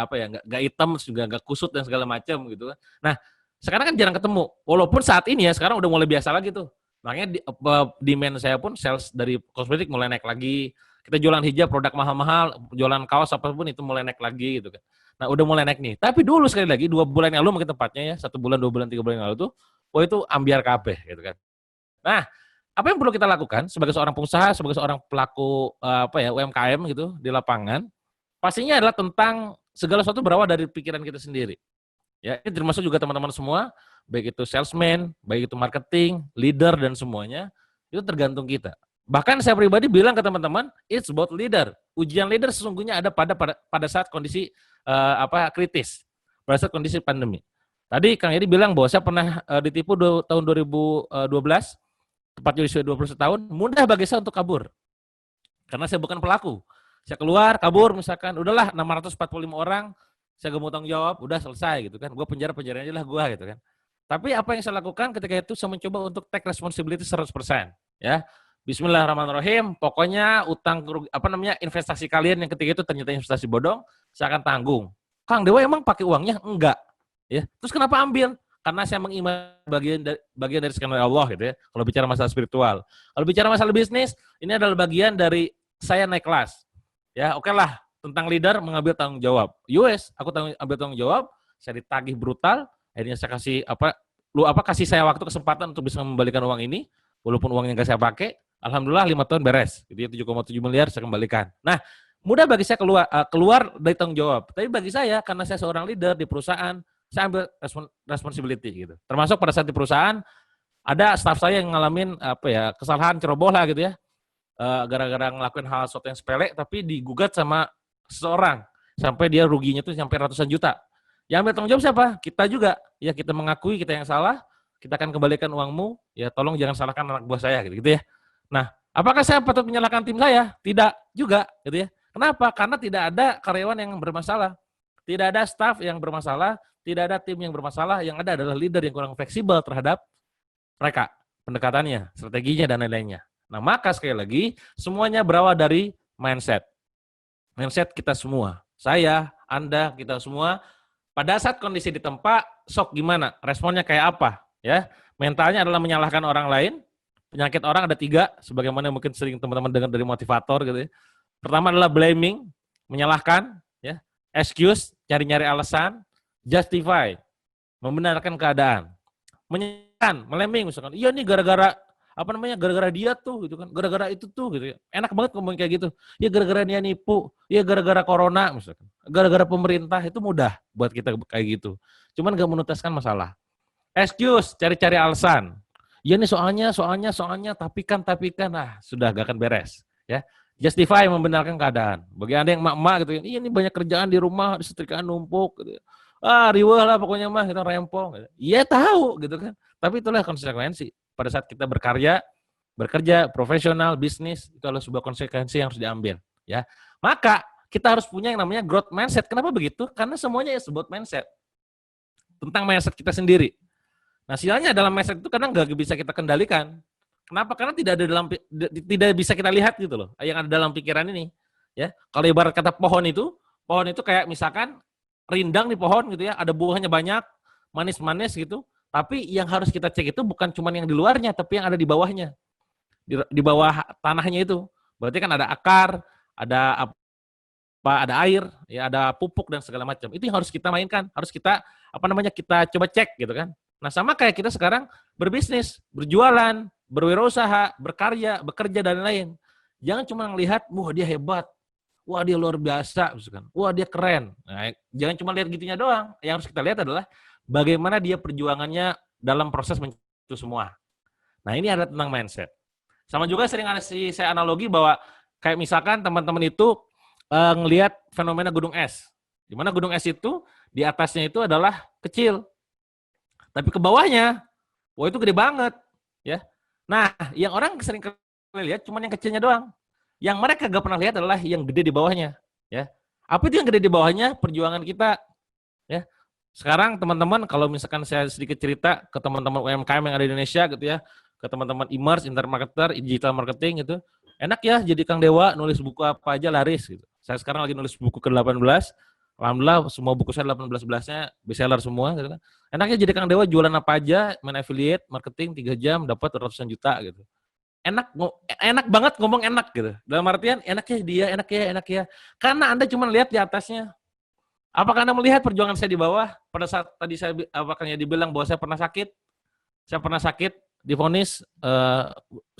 S6: apa ya, nggak hitam, terus juga nggak kusut dan segala macam gitu kan. Nah, sekarang kan jarang ketemu. Walaupun saat ini ya sekarang udah mulai biasa lagi tuh. Makanya demand saya pun sales dari kosmetik mulai naik lagi. Kita jualan hijab, produk mahal-mahal, jualan kaos apapun itu mulai naik lagi gitu kan. Nah, udah mulai naik nih. Tapi dulu sekali lagi 2 bulan yang lalu mungkin tepatnya ya, 1 bulan, 2 bulan, 3 bulan yang lalu tuh, wah itu ambiar kabeh gitu kan. Nah, apa yang perlu kita lakukan sebagai seorang pengusaha, sebagai seorang pelaku UMKM gitu di lapangan, pastinya adalah tentang segala sesuatu berawal dari pikiran kita sendiri. Ya, ini termasuk juga teman-teman semua, baik itu salesman, baik itu marketing, leader dan semuanya, itu tergantung kita. Bahkan saya pribadi bilang ke teman-teman, it's about leader. Ujian leader sesungguhnya ada pada saat kondisi kritis, pada saat kondisi pandemi. Tadi Kang Edi bilang bahwa saya pernah ditipu tahun 2012, tepatnya usia 21 tahun, mudah bagi saya untuk kabur. Karena saya bukan pelaku. Saya keluar, kabur misalkan, udahlah 645 orang, saya gak mau tanggung jawab, udah selesai gitu kan. Gue penjara-penjara aja lah gue gitu kan. Tapi apa yang saya lakukan ketika itu, saya mencoba untuk take responsibility 100%. Ya, Bismillahirrahmanirrahim, pokoknya investasi kalian yang ketika itu ternyata investasi bodong, saya akan tanggung. Kang Dewa emang pakai uangnya? Enggak. Ya, terus kenapa ambil? Karena saya mengimani bagian dari skenario Allah gitu ya. Kalau bicara masalah spiritual, kalau bicara masalah bisnis, ini adalah bagian dari saya naik kelas. Ya, oke lah, tentang leader mengambil tanggung jawab. Aku ambil tanggung jawab, saya ditagih brutal, akhirnya saya kasih saya waktu kesempatan untuk bisa mengembalikan uang ini, walaupun uangnya nggak saya pakai. Alhamdulillah 5 tahun beres. Jadi 7,7 miliar saya kembalikan. Nah, mudah bagi saya keluar dari tanggung jawab. Tapi bagi saya, karena saya seorang leader di perusahaan, saya ambil responsibility gitu. Termasuk pada saat di perusahaan ada staf saya yang ngalamin kesalahan ceroboh lah gitu ya. Gara-gara ngelakuin hal sesuatu yang sepele tapi digugat sama seseorang sampai dia ruginya tuh sampai ratusan juta. Yang ambil tanggung jawab siapa? Kita juga. Ya kita mengakui kita yang salah, kita akan kembalikan uangmu, ya tolong jangan salahkan anak buah saya gitu ya. Nah, apakah saya patut menyalahkan tim saya? Tidak juga gitu ya. Kenapa? Karena tidak ada karyawan yang bermasalah. Tidak ada staf yang bermasalah, tidak ada tim yang bermasalah, yang ada adalah leader yang kurang fleksibel terhadap mereka, pendekatannya, strateginya, dan lain-lainnya. Nah, maka sekali lagi, semuanya berawal dari mindset. Mindset kita semua. Saya, Anda, kita semua, pada saat kondisi ditempa, sok gimana? Responnya kayak apa? Ya, mentalnya adalah menyalahkan orang lain. Penyakit orang ada 3, sebagaimana mungkin sering teman-teman dengar dari motivator gitu ya. Pertama adalah blaming, menyalahkan, ya. Excuse, cari-nyari alasan. Justify, membenarkan keadaan. Menyalahkan, melemping misalkan. Iya nih gara-gara gara-gara dia tuh gitu kan. Gara-gara itu tuh gitu ya. Enak banget ngomong kayak gitu. Ya gara-gara dia nipu, ya gara-gara corona misalkan. Gara-gara pemerintah, itu mudah buat kita kayak gitu. Cuman gak menuntaskan masalah. Excuse, cari-cari alasan. Ya nih soalnya, tapi kan, sudah gak akan beres. Ya, justify, membenarkan keadaan. Bagi Anda yang emak-emak gitu, iya ini banyak kerjaan di rumah, setrikaan numpuk. Gitu. Riweh lah pokoknya mah, kita rempong. Iya tahu gitu kan. Tapi itulah konsekuensi. Pada saat kita bekerja, profesional, bisnis, itu adalah sebuah konsekuensi yang harus diambil. Ya, maka kita harus punya yang namanya growth mindset. Kenapa begitu? Karena semuanya ya sebut mindset. Tentang mindset kita sendiri. Nah, sialnya dalam mindset itu kadang nggak bisa kita kendalikan. Kenapa? Karena tidak bisa kita lihat gitu loh, yang ada dalam pikiran ini. Ya, kalau ibarat kata pohon itu kayak misalkan rindang di pohon gitu ya, ada buahnya banyak, manis-manis gitu. Tapi yang harus kita cek itu bukan cuma yang di luarnya, tapi yang ada di bawahnya, di bawah tanahnya itu. Berarti kan ada akar, ada air, ya ada pupuk dan segala macam. Itu yang harus kita mainkan, harus kita kita coba cek gitu kan. Nah, sama kayak kita sekarang berbisnis, berjualan, berwirausaha, berkarya, bekerja dan lain. Jangan cuma melihat, wah dia hebat, wah dia luar biasa, misalkan, wah dia keren. Nah, jangan cuma lihat gitunya doang. Yang harus kita lihat adalah bagaimana dia perjuangannya dalam proses itu semua. Nah, ini ada tentang mindset. Sama juga sering saya analogi bahwa kayak misalkan teman-teman itu ngelihat fenomena gunung es. Di mana gunung es itu di atasnya itu adalah kecil. Tapi ke bawahnya, wah itu gede banget, ya. Nah, yang orang sering lihat cuma yang kecilnya doang. Yang mereka gak pernah lihat adalah yang gede di bawahnya, ya. Apa itu yang gede di bawahnya? Perjuangan kita, ya. Sekarang teman-teman, kalau misalkan saya sedikit cerita ke teman-teman UMKM yang ada di Indonesia gitu ya, ke teman-teman e-commerce, internet marketer, digital marketing gitu. Enak ya jadi Kang Dewa, nulis buku apa aja laris gitu. Saya sekarang lagi nulis buku ke-18. Alhamdulillah semua buku saya 18-11-nya bestseller semua gitu kan. Enaknya jadi Kang Dewa jualan apa aja, main affiliate, marketing 3 jam dapat ratusan juta gitu. Enak banget ngomong enak gitu. Dalam artian enak ya. Karena Anda cuma lihat di atasnya. Apakah Anda melihat perjuangan saya di bawah? Pada saat tadi saya apakah dibilang bahwa saya pernah sakit, divonis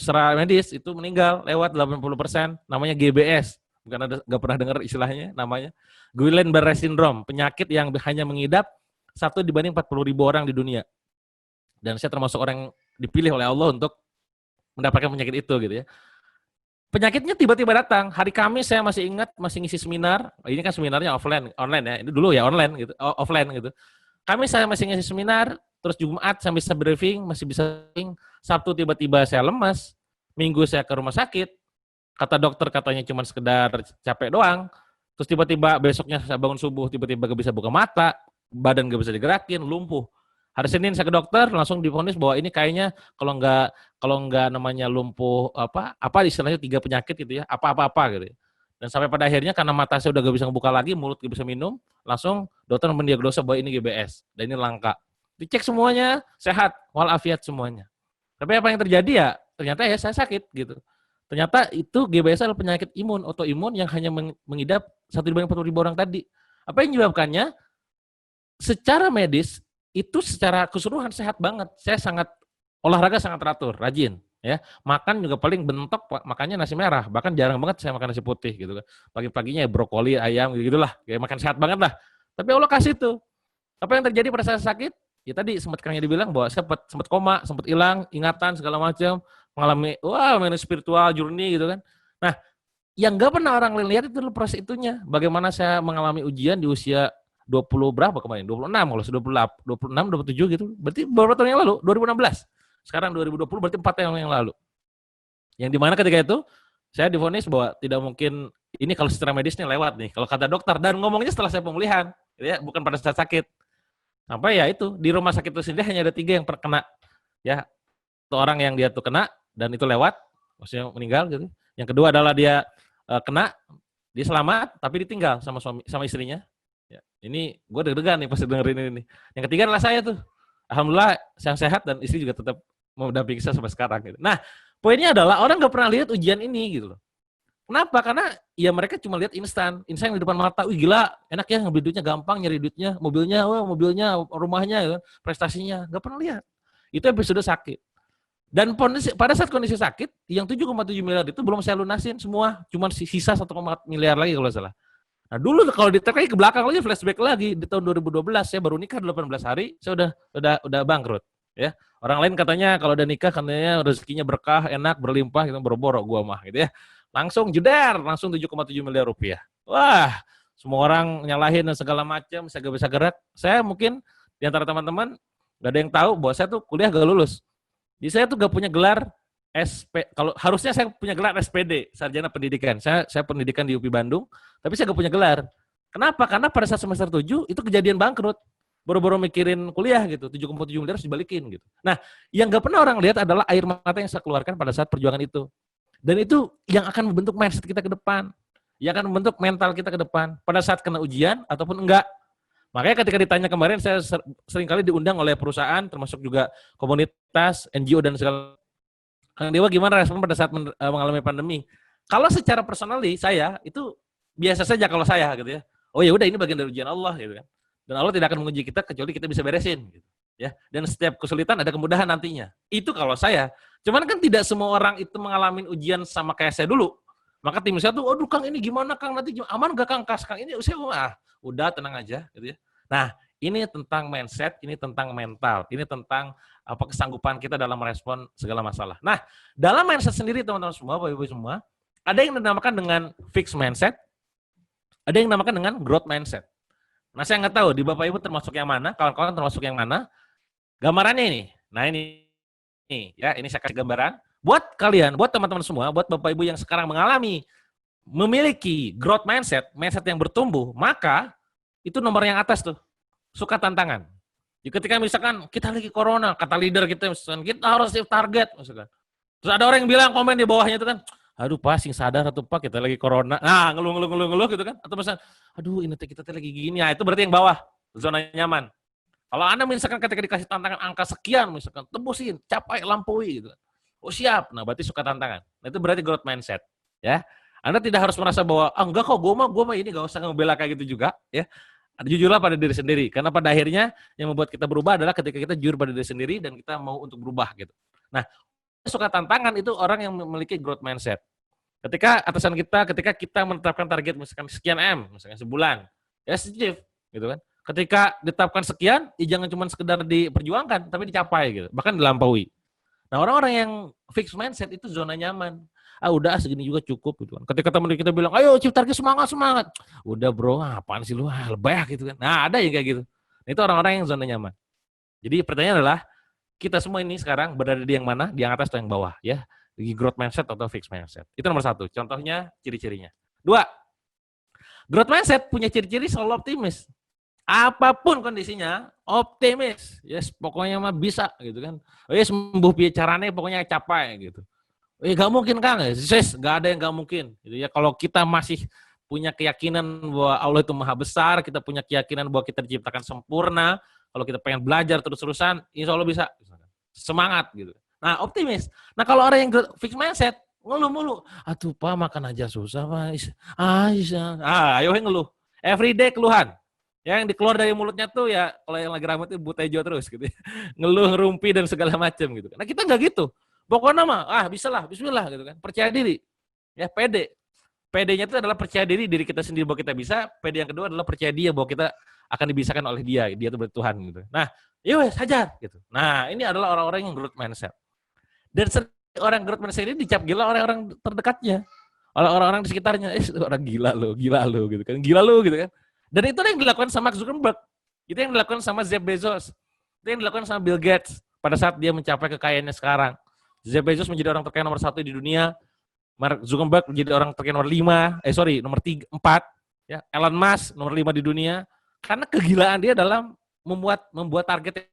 S6: secara medis itu meninggal lewat 80%, namanya GBS. Bukan ada nggak pernah dengar istilahnya namanya Guillain-Barré syndrome, penyakit yang hanya mengidap 1 dibanding 40.000 orang di dunia. Dan saya termasuk orang yang dipilih oleh Allah untuk mendapatkan penyakit itu gitu ya. Penyakitnya tiba-tiba datang. Hari Kamis saya masih ingat, masih ngisi seminar. Ini kan seminarnya online ya. Ini dulu ya online gitu, offline gitu. Kamis saya masih ngisi seminar, terus Jumat saya bisa briefing, masih bisa briefing. Sabtu tiba-tiba saya lemas. Minggu saya ke rumah sakit. Kata dokter katanya cuma sekedar capek doang. Terus tiba-tiba besoknya saya bangun subuh, tiba-tiba gak bisa buka mata, badan gak bisa digerakin, lumpuh. Hari Senin saya ke dokter, langsung divonis bahwa ini kayaknya kalau nggak namanya lumpuh apa istilahnya 3 penyakit gitu ya, apa-apa gitu ya. Dan sampai pada akhirnya karena mata saya udah gak bisa buka lagi, mulut gak bisa minum, langsung dokter mendiagnosa bahwa ini GBS dan ini langka. Dicek semuanya sehat, walafiat semuanya. Tapi apa yang terjadi ya? Ternyata ya saya sakit gitu. Ternyata itu GBS adalah penyakit imun, autoimun yang hanya mengidap 1 dibanding 40.000 orang tadi. Apa yang menyebabkannya? Secara medis itu secara keseluruhan sehat banget. Saya olahraga sangat teratur, rajin, ya. Makan juga paling bentok, makannya nasi merah. Bahkan jarang banget saya makan nasi putih gitu kan. Pagi-paginya ya brokoli, ayam gitu-gitulah. Kayak makan sehat banget lah. Tapi Allah kasih tuh. Apa yang terjadi pada saya sakit? Ya tadi sempat Kang dibilang bahwa sempat koma, sempat hilang ingatan segala macam, mengalami spiritual journey gitu kan. Nah, yang nggak pernah orang lihat itu adalah proses itunya. Bagaimana saya mengalami ujian di usia 20 berapa kemarin? 26 kalau 26, 27 gitu. Berarti beberapa tahun yang lalu, 2016. Sekarang 2020 berarti 4 tahun yang lalu. Yang dimana ketika itu saya divonis bahwa tidak mungkin ini kalau secara medisnya lewat nih. Kalau kata dokter dan ngomongnya setelah saya pemulihan, ya bukan pada saat sakit. Sampai ya itu di rumah sakit itu sendiri hanya ada 3 yang terkena. Ya, itu orang yang dia tuh kena dan itu lewat, maksudnya meninggal gitu. Yang kedua adalah dia kena, dia selamat tapi ditinggal sama istrinya. Ya, ini gue deg-degan nih pas dengerin ini. Yang ketiga adalah saya tuh. Alhamdulillah yang sehat dan istri juga tetap mendampingi saya sampai sekarang gitu. Nah, poinnya adalah orang nggak pernah lihat ujian ini gitu loh. Kenapa? Karena ya mereka cuma lihat instan di depan mata. Wih gila, enak ya ngambil duitnya gampang, nyari duitnya, mobilnya, rumahnya, gitu, prestasinya. Nggak pernah lihat. Itu episode sakit. Dan pada saat kondisi sakit, yang 7,7 miliar itu belum saya lunasin semua. Cuma sisa 1,4 miliar lagi kalau salah. Nah dulu kalau ditekan ke belakang lagi, flashback lagi, di tahun 2012 saya baru nikah 18 hari, saya udah bangkrut. Ya. Orang lain katanya kalau udah nikah katanya rezekinya berkah, enak, berlimpah, gitu, boro-boro gua mah gitu ya. Langsung 7,7 miliar rupiah. Wah, semua orang nyalahin dan segala macam, saya gak bisa gerak. Saya mungkin di antara teman-teman gak ada yang tahu bahwa saya tuh kuliah gak lulus. Jadi saya tuh gak punya gelar kalau harusnya saya punya gelar SPD, sarjana pendidikan. Saya pendidikan di UPI Bandung, tapi saya gak punya gelar. Kenapa? Karena pada saat semester 7 itu kejadian bangkrut. Boro-boro mikirin kuliah gitu, 7,7 miliar harus dibalikin gitu. Nah, yang gak pernah orang lihat adalah air mata yang saya keluarkan pada saat perjuangan itu. Dan itu yang akan membentuk mindset kita ke depan. Yang akan membentuk mental kita ke depan. Pada saat kena ujian ataupun enggak. Makanya ketika ditanya kemarin, saya seringkali diundang oleh perusahaan, termasuk juga komunitas, NGO, dan segala. Kang Dewa gimana respon pada saat mengalami pandemi? Kalau secara personally, saya itu biasa saja kalau saya gitu ya. Oh ya udah ini bagian dari ujian Allah gitu kan. Dan Allah tidak akan menguji kita kecuali kita bisa beresin gitu. Ya, dan setiap kesulitan ada kemudahan nantinya. Itu kalau saya. Cuman kan tidak semua orang itu mengalami ujian sama kayak saya dulu. Maka tim saya tuh, aduh Kang ini gimana Kang, nanti aman gak Kang? Kang ini saya udah tenang aja gitu ya. Nah, ini tentang mindset, ini tentang mental, ini tentang apa kesanggupan kita dalam merespon segala masalah. Nah, dalam mindset sendiri teman-teman semua, Bapak Ibu semua, ada yang dinamakan dengan fixed mindset, ada yang dinamakan dengan growth mindset. Nah, saya nggak tahu di Bapak Ibu termasuk yang mana, kawan-kawan termasuk yang mana. Gambarannya ini. Nah, ini ya, ini saya kasih gambaran. Buat kalian, buat teman-teman semua, buat Bapak Ibu yang sekarang memiliki growth mindset, mindset yang bertumbuh, maka itu nomor yang atas tuh, suka tantangan. Jadi ketika misalkan kita lagi corona, kata leader kita misalkan, kita harus save target misalkan. Terus ada orang yang bilang komen di bawahnya itu kan, aduh Pak, sing sadar atau Pak kita lagi corona. Nah, ngeluh gitu kan. Atau misalkan, aduh ini kita lagi gini. Nah, itu berarti yang bawah, zona nyaman. Kalau Anda misalkan ketika dikasih tantangan angka sekian misalkan, tembusin, capai, lampaui gitu. Oh siap, nah berarti suka tantangan. Nah, itu berarti growth mindset. Ya, Anda tidak harus merasa bahwa, enggak kok gue mah ini gak usah ngebela kayak gitu juga. Ya, jujurlah pada diri sendiri. Karena pada akhirnya yang membuat kita berubah adalah ketika kita jujur pada diri sendiri dan kita mau untuk berubah gitu. Nah, suka tantangan itu orang yang memiliki growth mindset. Ketika atasan ketika kita menetapkan target misalkan sekian M, misalkan sebulan, ya achieve, gitu kan. Ketika ditetapkan sekian, ya jangan cuma sekedar diperjuangkan, tapi dicapai gitu, bahkan dilampaui. Nah, orang-orang yang fixed mindset itu zona nyaman. Ah udah segini juga cukup gitu kan. Ketika teman kita bilang, ayo achieve target semangat. Udah bro, apaan sih lu? Lebah gitu kan. Nah, ada yang kayak gitu. Nah, itu orang-orang yang zona nyaman. Jadi pertanyaannya adalah, kita semua ini sekarang berada di yang mana? Di yang atas atau yang bawah ya? Di growth mindset atau fixed mindset. Itu nomor 1. Contohnya, ciri-cirinya. 2. Growth mindset punya ciri-ciri selalu optimis. Apapun kondisinya, optimis. Yes, pokoknya mah bisa gitu kan. Yes, sembuh caranya pokoknya capai gitu. Gak mungkin Kang, yes, gak ada yang gak mungkin. Gitu ya. Kalau kita masih punya keyakinan bahwa Allah itu maha besar, kita punya keyakinan bahwa kita diciptakan sempurna, kalau kita pengen belajar terus-terusan, insya Allah bisa. Semangat gitu. Nah, optimis. Nah, kalau orang yang fixed mindset, ngeluh mulu. Aduh, Pak, makan aja susah, Pak. Ayo ngeluh. Everyday keluhan. Yang dikeluar dari mulutnya tuh ya, kalau yang lagi rambut itu butejo terus gitu. Ngeluh, ngerumpi, dan segala macam gitu. Nah, kita nggak gitu. Pokoknya mah, bisalah, bismillah gitu kan. Percaya diri. Ya, pede. PD-nya itu adalah percaya diri kita sendiri bahwa kita bisa. PD yang kedua adalah percaya dia bahwa kita akan dibisakan oleh dia itu berarti Tuhan gitu. Nah, yowes hajar gitu. Nah, ini adalah orang-orang yang growth mindset. Dan orang growth mindset ini dicap gila orang-orang terdekatnya. Oleh orang-orang di sekitarnya, orang gila lo gitu kan. Gila lo gitu kan. Dan itu yang dilakukan sama Mark Zuckerberg. Itu yang dilakukan sama Jeff Bezos. Itu yang dilakukan sama Bill Gates pada saat dia mencapai kekayaannya sekarang. Jeff Bezos menjadi orang terkaya nomor 1 di dunia. Mark Zuckerberg menjadi orang terkaya nomor 4 ya. Elon Musk nomor 5 di dunia. Karena kegilaan dia dalam membuat target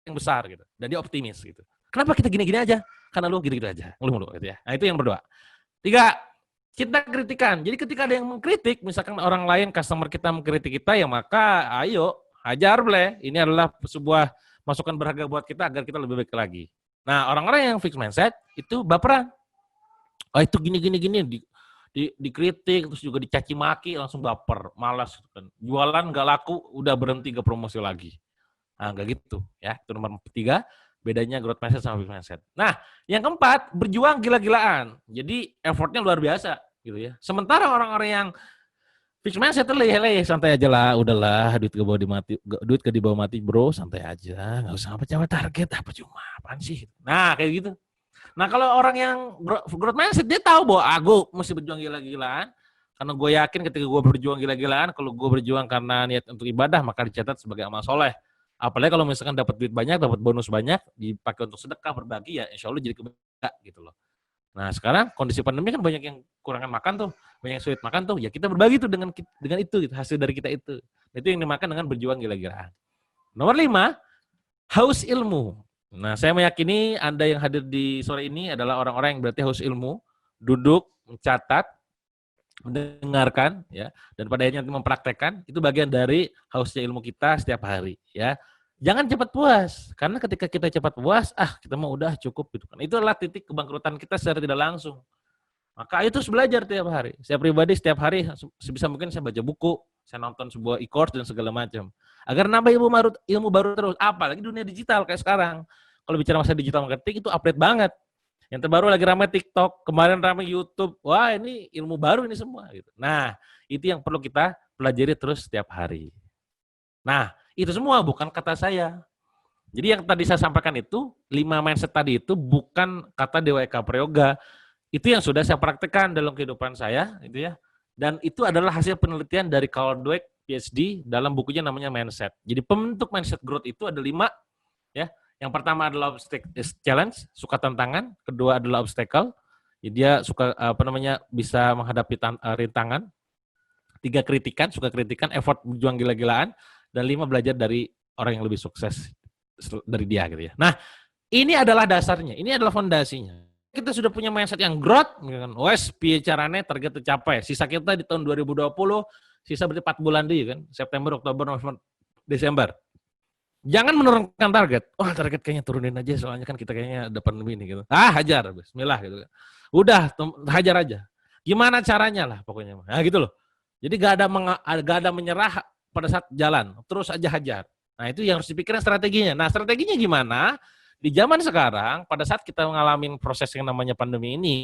S6: yang besar gitu. Dan dia optimis gitu. Kenapa kita gini-gini aja? Karena lu gitu-gitu aja. Ngeluh gitu ya. Nah, itu yang berdua. 3, kita kritikan. Jadi ketika ada yang mengkritik, misalkan orang lain, customer kita mengkritik kita, ya maka ayo hajar boleh. Ini adalah sebuah masukan berharga buat kita agar kita lebih baik lagi. Nah, orang-orang yang fixed mindset itu baperan. Oh, itu gini dikritik, terus juga dicaci maki, langsung baper, malas kan. Jualan nggak laku, udah berhenti, nggak promosi lagi. Nah, nggak gitu ya. Itu nomor 3, bedanya growth mindset sama fixed mindset. Nah, yang keempat, berjuang gila-gilaan. Jadi effortnya luar biasa gitu ya. Sementara orang-orang yang fixed mindset itu leleh, santai aja lah, udahlah, duit ke dibawa mati bro, santai aja, nggak usah capai target, apa cuma apaan sih. Nah, kayak gitu. Nah, kalau orang yang growth mindset, dia tahu bahwa gue mesti berjuang gila-gilaan, karena gue yakin ketika gue berjuang gila-gilaan, kalau gue berjuang karena niat untuk ibadah, maka dicatat sebagai amal soleh. Apalagi kalau misalkan dapat duit banyak, dapat bonus banyak, dipakai untuk sedekah, berbagi, ya insya Allah jadi keberkah gitu loh. Nah, sekarang kondisi pandemi kan banyak yang kurangan makan tuh, banyak yang sulit makan tuh, ya kita berbagi tuh dengan itu, gitu, hasil dari kita itu. Nah, itu yang dimakan dengan berjuang gila-gilaan. Nomor 5, haus ilmu. Nah, saya meyakini Anda yang hadir di sore ini adalah orang-orang yang berarti haus ilmu, duduk, mencatat, mendengarkan, ya, dan pada akhirnya mempraktekkan. Itu bagian dari hausnya ilmu kita setiap hari, ya. Jangan cepat puas, karena ketika kita cepat puas, kita mau udah cukup gitu kan. Itu adalah titik kebangkrutan kita secara tidak langsung. Maka itu terus belajar tiap hari. Saya pribadi setiap hari sebisa mungkin saya baca buku, saya nonton sebuah e-course dan segala macam. Agar nambah ilmu baru terus. Apalagi dunia digital kayak sekarang. Kalau bicara masa digital marketing itu update banget. Yang terbaru lagi ramai TikTok, kemarin ramai YouTube. Wah, ini ilmu baru ini semua gitu. Nah, itu yang perlu kita pelajari terus setiap hari. Nah, itu semua bukan kata saya. Jadi yang tadi saya sampaikan itu, 5 mindset tadi itu bukan kata Dewa Eka Prayoga. Itu yang sudah saya praktekkan dalam kehidupan saya, gitu ya. Dan itu adalah hasil penelitian dari Carol Dweck, PhD, dalam bukunya namanya Mindset. Jadi pembentuk mindset growth itu ada 5, ya. Yang pertama adalah challenge, suka tantangan. Kedua adalah obstacle, jadi dia suka bisa menghadapi rintangan. 3 kritikan, suka kritikan, effort berjuang gila-gilaan. Dan 5 belajar dari orang yang lebih sukses dari dia gitu ya. Nah, ini adalah dasarnya, ini adalah fondasinya. Kita sudah punya mindset yang growth, wes piye carane target tercapai. Sisa kita di tahun 2020, sisa berarti 4 bulan deh kan, September, Oktober, November, Desember. Jangan menurunkan target. Wah, target kayaknya turunin aja soalnya kan kita kayaknya ada pandemi ini gitu. Hajar, bismillah gitu kan. Udah, hajar aja. Gimana caranya lah pokoknya. Nah gitu loh. Jadi gak ada menyerah pada saat jalan. Terus aja hajar. Nah itu yang harus dipikirin strateginya. Nah strateginya gimana? Di zaman sekarang, pada saat kita mengalami proses yang namanya pandemi ini,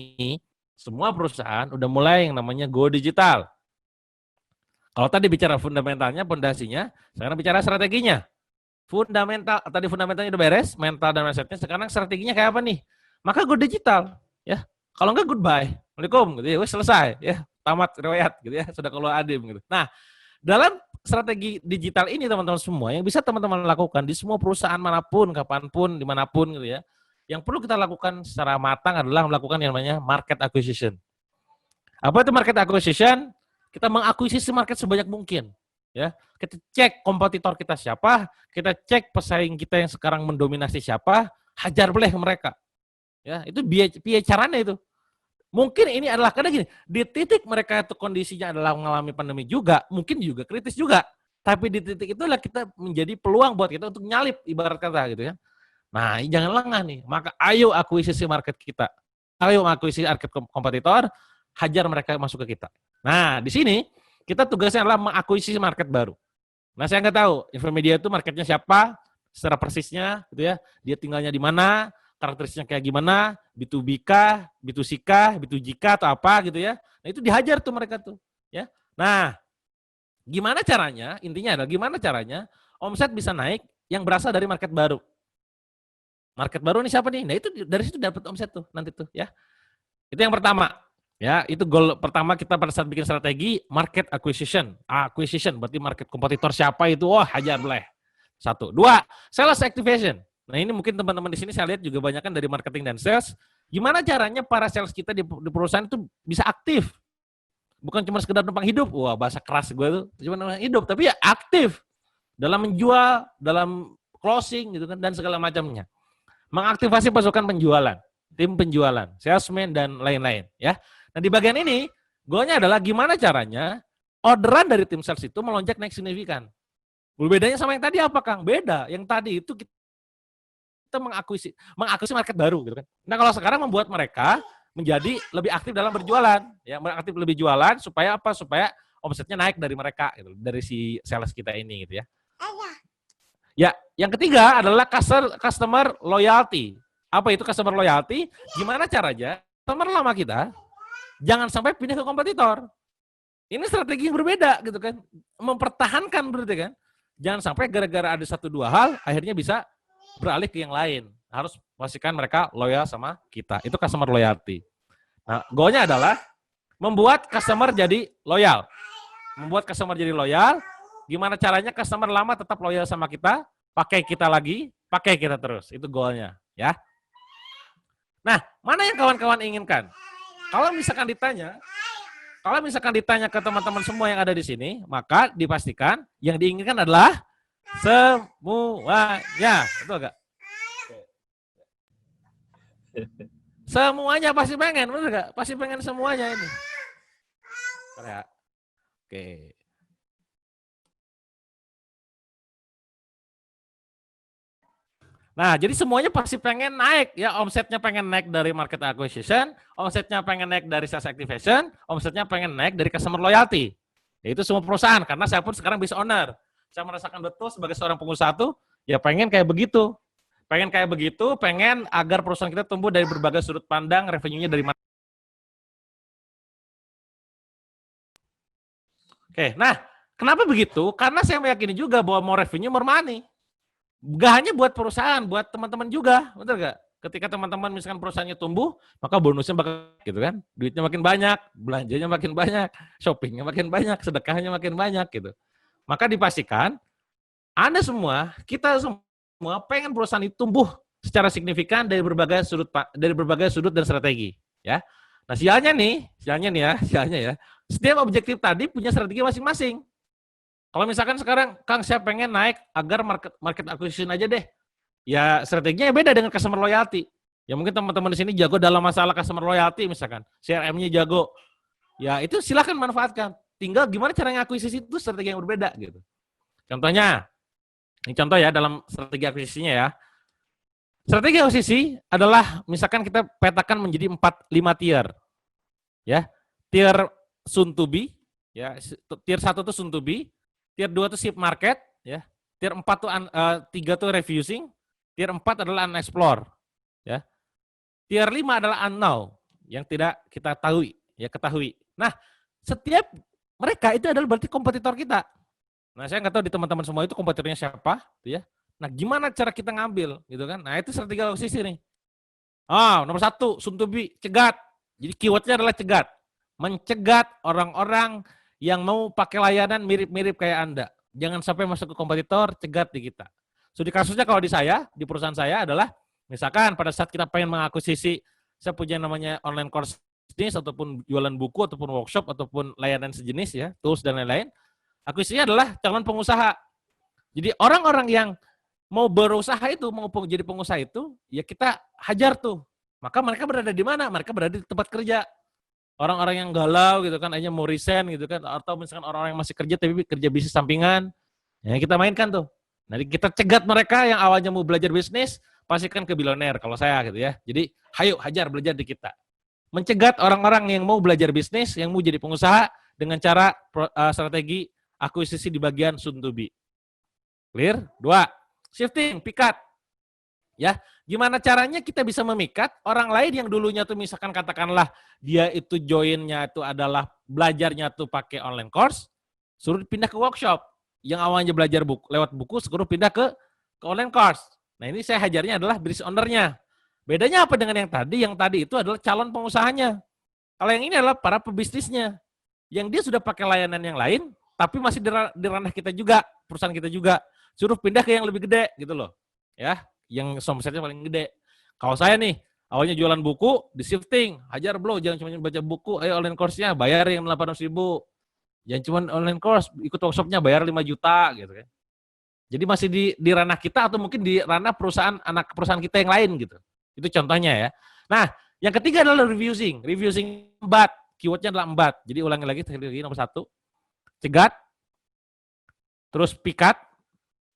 S6: semua perusahaan udah mulai yang namanya go digital. Kalau tadi bicara fundamentalnya, fondasinya, sekarang bicara strateginya. Fundamentalnya udah beres, mental dan mindsetnya, sekarang strateginya kayak apa nih? Maka go digital, ya. Kalau enggak goodbye, Assalamualaikum, gitu ya, selesai, ya, tamat riwayat, gitu ya, sudah keluar adim, gitu. Nah, dalam strategi digital ini teman-teman semua, yang bisa teman-teman lakukan di semua perusahaan manapun, kapanpun, dimanapun, gitu ya, yang perlu kita lakukan secara matang adalah melakukan yang namanya market acquisition. Apa itu market acquisition? Kita mengakuisisi market sebanyak mungkin. Ya, kita cek kompetitor kita siapa, kita cek pesaing kita yang sekarang mendominasi siapa, hajar boleh mereka. Ya, itu biaya caranya itu. Mungkin ini adalah karena gini, di titik mereka itu kondisinya adalah mengalami pandemi juga, mungkin juga kritis juga. Tapi di titik itulah kita menjadi peluang buat kita untuk nyalip ibarat kata gitu ya. Nah, jangan lengah nih. Maka ayo akuisisi market kita. Ayo akuisisi market kompetitor, hajar mereka masuk ke kita. Nah, di sini kita tugasnya adalah mengakuisisi market baru. Nah, saya nggak tahu Infomedia itu marketnya siapa, secara persisnya, gitu ya. Dia tinggalnya di mana, karakteristiknya kayak gimana, B2B kah, B2C kah, B2G kah, atau apa gitu ya. Nah, itu dihajar tuh mereka tuh. Ya. Nah, gimana caranya? Intinya adalah gimana caranya omset bisa naik yang berasal dari market baru. Market baru ini siapa nih? Nah, itu dari situ dapat omset tuh nanti tuh ya. Itu yang pertama. Ya, itu goal pertama kita pada saat bikin strategi market acquisition. Acquisition berarti market kompetitor siapa itu? Wah, hajar boleh. 1. 2, sales activation. Nah, ini mungkin teman-teman di sini saya lihat juga banyak kan dari marketing dan sales. Gimana caranya para sales kita di perusahaan itu bisa aktif? Bukan cuma sekedar numpang hidup. Wah, bahasa keras gue tuh. Cuma numpang hidup, tapi ya aktif dalam menjual, dalam closing gitu kan dan segala macamnya. Mengaktifasi pasukan penjualan, tim penjualan, salesman dan lain-lain ya. Nah, di bagian ini, goalnya adalah gimana caranya orderan dari tim sales itu melonjak naik signifikan. Bedanya sama yang tadi apa, Kang? Beda. Yang tadi itu kita mengakuisisi market baru gitu kan. Nah, kalau sekarang membuat mereka menjadi lebih aktif dalam berjualan, ya, aktif lebih jualan supaya apa? Supaya omsetnya naik dari mereka gitu, dari si sales kita ini gitu ya. Ya, yang ketiga adalah customer loyalty. Apa itu customer loyalty? Gimana caranya customer lama kita jangan sampai pindah ke kompetitor. Ini strategi yang berbeda gitu kan. Mempertahankan berarti kan. Jangan sampai gara-gara ada 1-2 hal akhirnya bisa beralih ke yang lain. Harus pastikan mereka loyal sama kita. Itu customer loyalty. Nah, goalnya adalah membuat customer jadi loyal. Membuat customer jadi loyal. Gimana caranya customer lama tetap loyal sama kita, pakai kita lagi, pakai kita terus. Itu goalnya ya. Nah, mana yang kawan-kawan inginkan? Kalau misalkan ditanya ke teman-teman semua yang ada di sini, maka dipastikan yang diinginkan adalah semuanya. Betul enggak? Semuanya pasti pengen, betul enggak? Pasti pengen semuanya ini. Ya. Oke. Nah, jadi semuanya pasti pengen naik ya, omsetnya pengen naik dari market acquisition, omsetnya pengen naik dari sales activation, omsetnya pengen naik dari customer loyalty. Ya, itu semua perusahaan karena saya pun sekarang business owner. Saya merasakan betul sebagai seorang pengusaha tuh ya pengen kayak begitu. Pengen agar perusahaan kita tumbuh dari berbagai sudut pandang, revenue-nya dari mana. Oke, nah, kenapa begitu? Karena saya meyakini juga bahwa more revenue, more money. Gak hanya buat perusahaan, buat teman-teman juga, betul gak? Ketika teman-teman misalkan perusahaannya tumbuh, maka bonusnya bakal gitu kan, duitnya makin banyak, belanjanya makin banyak, shoppingnya makin banyak, sedekahnya makin banyak gitu. Maka dipastikan, Anda semua, kita semua pengen perusahaan itu tumbuh secara signifikan dari berbagai sudut dan strategi, ya. Nah, sialnya ya, setiap objektif tadi punya strategi masing-masing. Kalau misalkan sekarang, Kang, saya pengen naik agar market acquisition aja deh. Ya strateginya beda dengan customer loyalty. Ya mungkin teman-teman di sini jago dalam masalah customer loyalty misalkan, CRM-nya jago. Ya itu silahkan manfaatkan. Tinggal gimana cara ngakuisisi itu strategi yang berbeda gitu. Contohnya, ini contoh ya dalam strategi akuisisinya ya. Strategi akuisisi adalah misalkan kita petakan menjadi 4-5 tier. Ya. Tier soon to be, ya. Tier 1 itu soon to be, tier 2 itu ship market, ya. Tier 4 tuh 3 tuh refusing, tier 4 adalah unexplored, ya. Tier 5 adalah unknown, yang tidak kita ketahui. Nah, setiap mereka itu adalah berarti kompetitor kita. Nah, saya nggak tahu di teman-teman semua itu kompetitornya siapa, ya. Nah, gimana cara kita ngambil, gitu kan? Nah, itu strategi akuisisi nih. Nomor 1, soon to be, cegat. Jadi keywordnya adalah cegat. Mencegat orang-orang yang mau pakai layanan mirip-mirip kayak Anda. Jangan sampai masuk ke kompetitor, cegat di kita. Studi kasusnya kalau di saya, di perusahaan saya adalah, misalkan pada saat kita pengen mengakuisisi, saya punya namanya online course bisnis, ataupun jualan buku, ataupun workshop, ataupun layanan sejenis ya, tools dan lain-lain. Akuisisinya adalah calon pengusaha. Jadi orang-orang yang mau berusaha itu, mau jadi pengusaha itu, ya kita hajar tuh. Maka mereka berada di mana? Mereka berada di tempat kerja. Orang-orang yang galau gitu kan, hanya mau resign gitu kan, atau misalkan orang-orang yang masih kerja tapi kerja bisnis sampingan, ya kita mainkan tuh. Nanti kita cegat mereka yang awalnya mau belajar bisnis, pastikan ke bilioner kalau saya gitu ya. Jadi, hayo hajar belajar di kita. Mencegat orang-orang yang mau belajar bisnis, yang mau jadi pengusaha dengan cara strategi akuisisi di bagian soon to be. Clear? 2. Shifting, pikat. Ya, gimana caranya kita bisa memikat orang lain yang dulunya tuh misalkan katakanlah dia itu joinnya itu adalah belajarnya tuh pakai online course, suruh pindah ke workshop. Yang awalnya belajar lewat buku, suruh pindah ke online course. Nah, ini saya hajarnya adalah business owner-nya. Bedanya apa dengan yang tadi? Yang tadi itu adalah calon pengusahanya. Kalau yang ini adalah para pebisnisnya. Yang dia sudah pakai layanan yang lain, tapi masih di ranah kita juga, perusahaan kita juga. Suruh pindah ke yang lebih gede gitu loh. Ya, yang omsetnya paling gede. Kalau saya nih, awalnya jualan buku, di shifting, hajar bro, jangan cuma baca buku, ayo online course-nya, bayar yang 800.000. Jangan cuma online course, ikut workshop-nya bayar 5 juta gitu kan. Jadi masih di ranah kita atau mungkin di ranah perusahaan, anak perusahaan kita yang lain gitu. Itu contohnya ya. Nah, yang ketiga adalah reviewing. Reviewing embat, keywordnya adalah embat. Jadi ulangi lagi nomor 1. Cegat, terus pikat,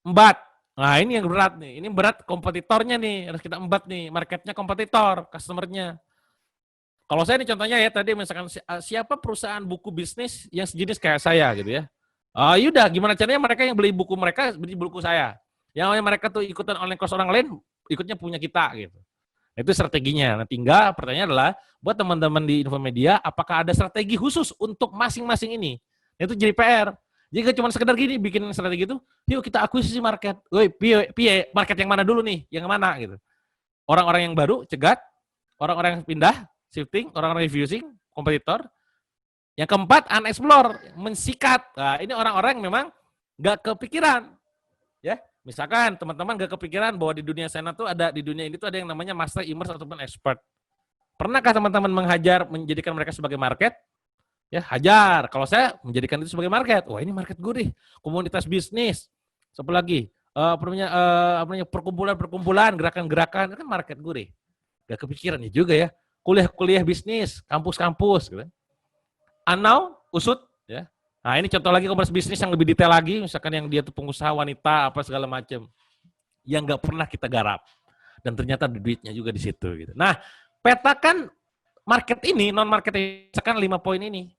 S6: embat. Nah, ini yang berat nih. Ini berat kompetitornya nih. Harus kita embat nih. Marketnya kompetitor, customer-nya. Kalau saya nih contohnya ya, tadi misalkan siapa perusahaan buku bisnis yang sejenis kayak saya gitu ya. Yaudah, gimana caranya mereka yang beli buku mereka, beli buku saya. Yang mereka tuh ikutan online course orang lain, ikutnya punya kita gitu. Nah, itu strateginya. Nah, tinggal pertanyaannya adalah, buat teman-teman di Infomedia, apakah ada strategi khusus untuk masing-masing ini? Nah, itu jadi PR. Jadi cuma sekedar gini bikin strategi itu, yuk kita akuisisi market. Woi, piye market yang mana dulu nih? Yang mana gitu. Orang-orang yang baru cegat, orang-orang yang pindah, shifting, orang-orang refusing, kompetitor. Yang keempat, unexplored, mensikat. Nah, ini orang-orang yang memang nggak kepikiran. Ya, misalkan teman-teman nggak kepikiran bahwa di dunia sana tuh ada, di dunia ini tuh ada yang namanya master, immerse ataupun expert. Pernahkah teman-teman menghajar, menjadikan mereka sebagai market? Ya, hajar. Kalau saya menjadikan itu sebagai market, wah ini market gue nih, komunitas bisnis. Apa lagi? Perkumpulan, gerakan-gerakan, kan market gue nih. Gak kepikiran ya juga ya. Kuliah-kuliah bisnis, kampus-kampus, gitu. Unknown, usut, ya. Nah ini contoh lagi komunitas bisnis yang lebih detail lagi, misalkan yang dia tuh pengusaha wanita apa segala macam, yang nggak pernah kita garap, dan ternyata ada duitnya juga di situ. Gitu. Nah, petakan market ini, non market, misalkan 5 poin ini,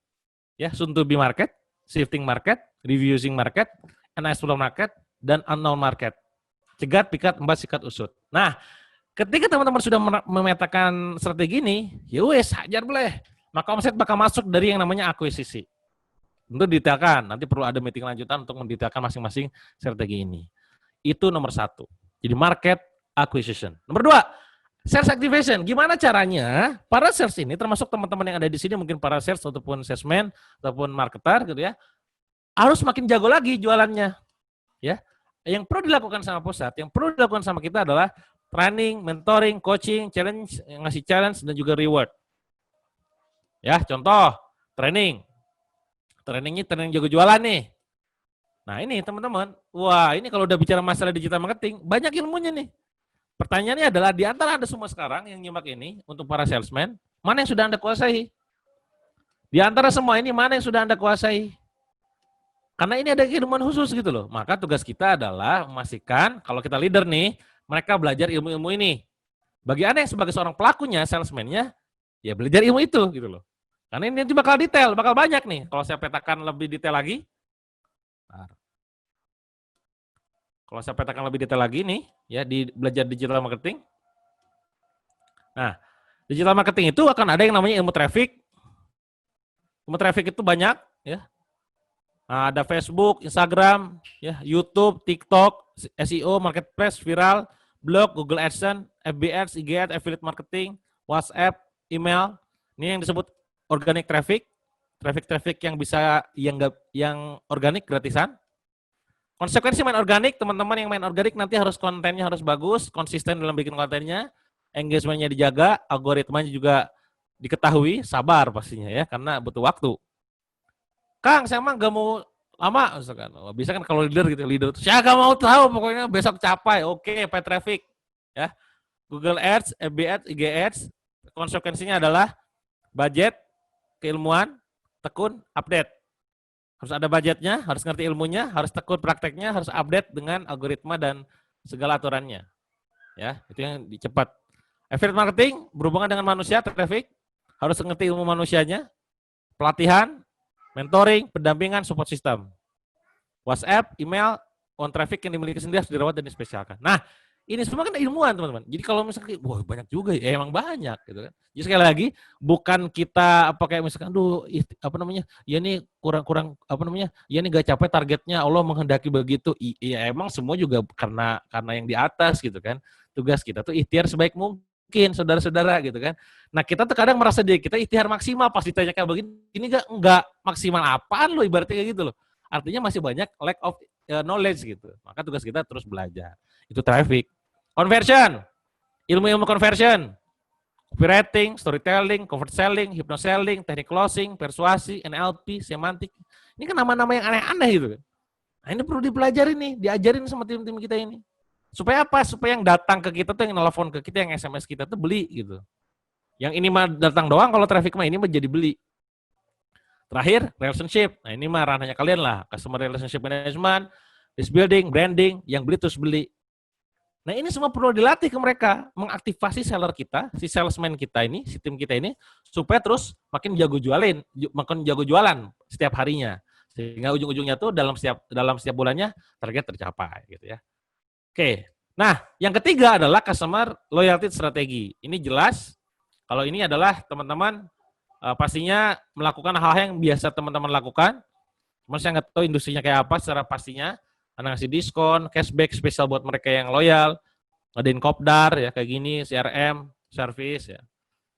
S6: ya, soon to be market, shifting market, reviewing market, unexplored market, dan unknown market. Cegat, pikat, embat, sikat, usut. Nah, ketika teman-teman sudah memetakan strategi ini, ya wes, hajar boleh. Maka omset bakal masuk dari yang namanya akuisisi. Tentu detailkan, nanti perlu ada meeting lanjutan untuk mendetailkan masing-masing strategi ini. Itu nomor 1. Jadi market acquisition. Nomor 2, sales activation. Gimana caranya para sales ini, termasuk teman-teman yang ada di sini, mungkin para sales ataupun salesman ataupun marketer gitu ya, harus makin jago lagi jualannya. Ya, yang perlu dilakukan sama pusat, yang perlu dilakukan sama kita adalah training, mentoring, coaching, challenge, ngasih challenge dan juga reward. Ya, contoh training. Trainingnya training jago jualan nih. Nah ini teman-teman, wah ini kalau udah bicara masalah digital marketing, banyak ilmunya nih. Pertanyaannya adalah di antara Anda semua sekarang yang nyimak ini, untuk para salesman, mana yang sudah Anda kuasai? Di antara semua ini, mana yang sudah Anda kuasai? Karena ini ada keilmuan khusus gitu loh. Maka tugas kita adalah memastikan, kalau kita leader nih, mereka belajar ilmu-ilmu ini. Bagi Anda yang sebagai seorang pelakunya, salesman-nya, ya belajar ilmu itu gitu loh. Karena ini nanti bakal detail, bakal banyak nih. Kalau saya petakan lebih detail lagi, kalau saya petakan lebih detail lagi nih, ya di belajar digital marketing. Nah, digital marketing itu akan ada yang namanya ilmu traffic. Ilmu traffic itu banyak, ya. Nah, ada Facebook, Instagram, ya, YouTube, TikTok, SEO, marketplace, viral, blog, Google AdSense, FB Ads, IG Ads, affiliate marketing, WhatsApp, email. Ini yang disebut organic traffic. Traffic yang bisa yang organik gratisan. Konsekuensi main organik, teman-teman yang main organik nanti harus kontennya harus bagus, konsisten dalam bikin kontennya, engagement-nya dijaga, algoritmanya juga diketahui, sabar pastinya ya, karena butuh waktu. Kang, saya mah gak mau lama, misalkan. Bisa kan kalau leader gitu, leader itu, saya gak mau tahu, pokoknya besok capai, oke, pay traffic. Ya. Google Ads, FB Ads, IG Ads, konsekuensinya adalah budget, keilmuan, tekun, update. Harus ada budgetnya, harus ngerti ilmunya, harus tekun prakteknya, harus update dengan algoritma dan segala aturannya. Ya, itu yang dicepat. Affiliate marketing berhubungan dengan manusia, traffic, harus ngerti ilmu manusianya, pelatihan, mentoring, pendampingan, support system. WhatsApp, email, on traffic yang dimiliki sendiri harus dirawat dan dispesialkan. Nah, ini semua kan ilmuwan, teman-teman. Jadi kalau misalnya, wah banyak juga ya, emang banyak gitu kan. Jadi sekali lagi, bukan kita apa kayak misalkan, aduh, apa namanya, ya ini kurang apa namanya, ya ini gak capai targetnya, Allah menghendaki begitu. Iya emang semua juga karena yang di atas gitu kan. Tugas kita tuh ikhtiar sebaik mungkin, saudara-saudara gitu kan. Nah kita tuh kadang merasa diri kita ikhtiar maksimal, pas ditanya kayak begini, ini enggak maksimal apaan lo ibaratnya kayak gitu loh. Artinya masih banyak lack of knowledge gitu. Maka tugas kita terus belajar. Itu traffic. Conversion, ilmu-ilmu conversion, copywriting, storytelling, convert selling, hypnoselling, teknik closing, persuasi, NLP, semantik. Ini kan nama-nama yang aneh-aneh gitu. Nah ini perlu dipelajari nih, diajarin sama tim-tim kita ini. Supaya apa? Supaya yang datang ke kita tuh, yang nelfon ke kita, yang SMS kita tuh beli gitu. Yang ini mah datang doang, kalau traffic mah ini mah jadi beli. Terakhir, relationship. Nah ini mah ranahnya kalian lah, customer relationship management, list building, branding, yang beli terus beli. Nah ini semua perlu dilatih ke mereka, mengaktifasi seller kita, si salesman kita ini, si tim kita ini, supaya terus makin jago jualan setiap harinya, sehingga ujung-ujungnya tuh dalam setiap bulannya target tercapai gitu ya. Oke, nah yang ketiga adalah customer loyalty strategi. Ini jelas, kalau ini adalah teman-teman pastinya melakukan hal-hal yang biasa teman-teman lakukan, cuma saya nggak tahu industrinya kayak apa secara pastinya. Karena ngasih diskon, cashback spesial buat mereka yang loyal, ngadain kopdar ya kayak gini, CRM, service ya.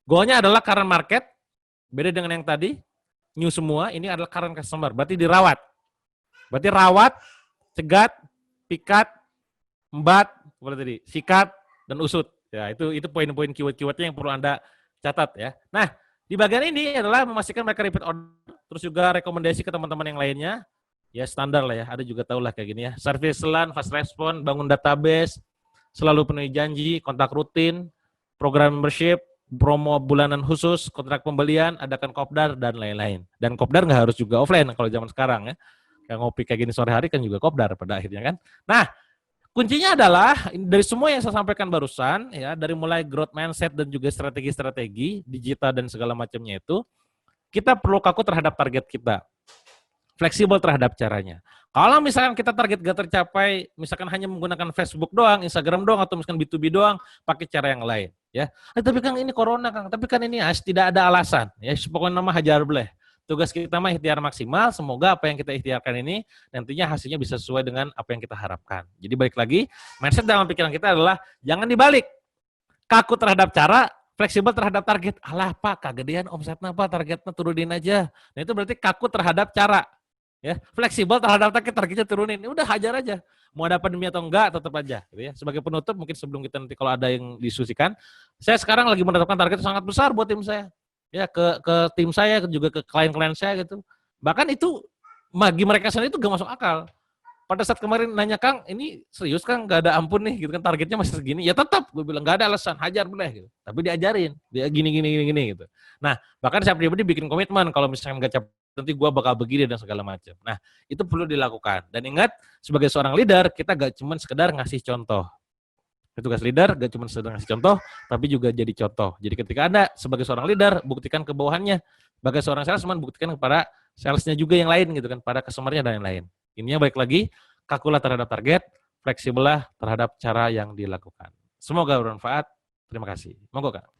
S6: Goalnya adalah current market, beda dengan yang tadi, new semua, ini adalah current customer, berarti dirawat. Berarti rawat, cegat, pikat, embat, tadi, sikat, dan usut. Ya itu poin-poin keyword-keywordnya yang perlu Anda catat ya. Nah, di bagian ini adalah memastikan mereka repeat order, terus juga rekomendasi ke teman-teman yang lainnya. Ya standar lah ya, ada juga tahu lah kayak gini ya. Service selan, fast respon, bangun database, selalu penuhi janji, kontak rutin, program membership, promo bulanan khusus, kontrak pembelian, adakan kopdar, dan lain-lain. Dan kopdar nggak harus juga offline kalau zaman sekarang ya. Kayak ngopi kayak gini sore hari kan juga kopdar pada akhirnya kan. Nah, kuncinya adalah dari semua yang saya sampaikan barusan, ya dari mulai growth mindset dan juga strategi-strategi, digital dan segala macamnya itu, kita perlu kaku terhadap target kita. Fleksibel terhadap caranya. Kalau misalkan kita target gak tercapai, misalkan hanya menggunakan Facebook doang, Instagram doang, atau misalkan B2B doang, pakai cara yang lain. Ya, tapi Kang ini corona Kang, tapi kan ini tidak ada alasan. Ya, pokoknya nama hajar bleh. Tugas kita mah ikhtiar maksimal, semoga apa yang kita ikhtiarkan ini nantinya hasilnya bisa sesuai dengan apa yang kita harapkan. Jadi balik lagi, mindset dalam pikiran kita adalah jangan dibalik. Kaku terhadap cara, fleksibel terhadap target. Alah Pak, kagedean omsetnya Pak, targetnya turunin aja. Nah itu berarti kaku terhadap cara. Ya, fleksibel terhadap targetnya turunin. Udah hajar aja. Mau ada pandemi atau enggak tetap aja gitu ya. Sebagai penutup mungkin sebelum kita nanti kalau ada yang diskusikan, saya sekarang lagi menetapkan target sangat besar buat tim saya. Ya, ke tim saya juga ke klien-klien saya gitu. Bahkan itu bagi mereka sendiri itu gak masuk akal. pada saat kemarin nanya Kang, ini serius Kang nggak ada ampun nih gitu kan, targetnya masih segini. Ya tetap gue bilang nggak ada alasan, hajar boleh gitu. Tapi diajarin, dia gini gitu. Nah, bahkan saya pribadi bikin komitmen kalau misalkan nggak capai nanti gue bakal begini dan segala macam. Nah, itu perlu dilakukan. Dan ingat, sebagai seorang leader kita gak cuma sekedar ngasih contoh. Tugas leader gak cuma sekedar ngasih contoh, tapi juga jadi contoh. Jadi ketika Anda sebagai seorang leader buktikan ke bawahannya, sebagai seorang salesman buktikan kepada salesnya juga yang lain gitu kan, pada customer-nya dan yang lain. Ininya baik lagi, kakulah terhadap target, fleksibel lah terhadap cara yang dilakukan. Semoga bermanfaat. Terima kasih. Monggo Kak.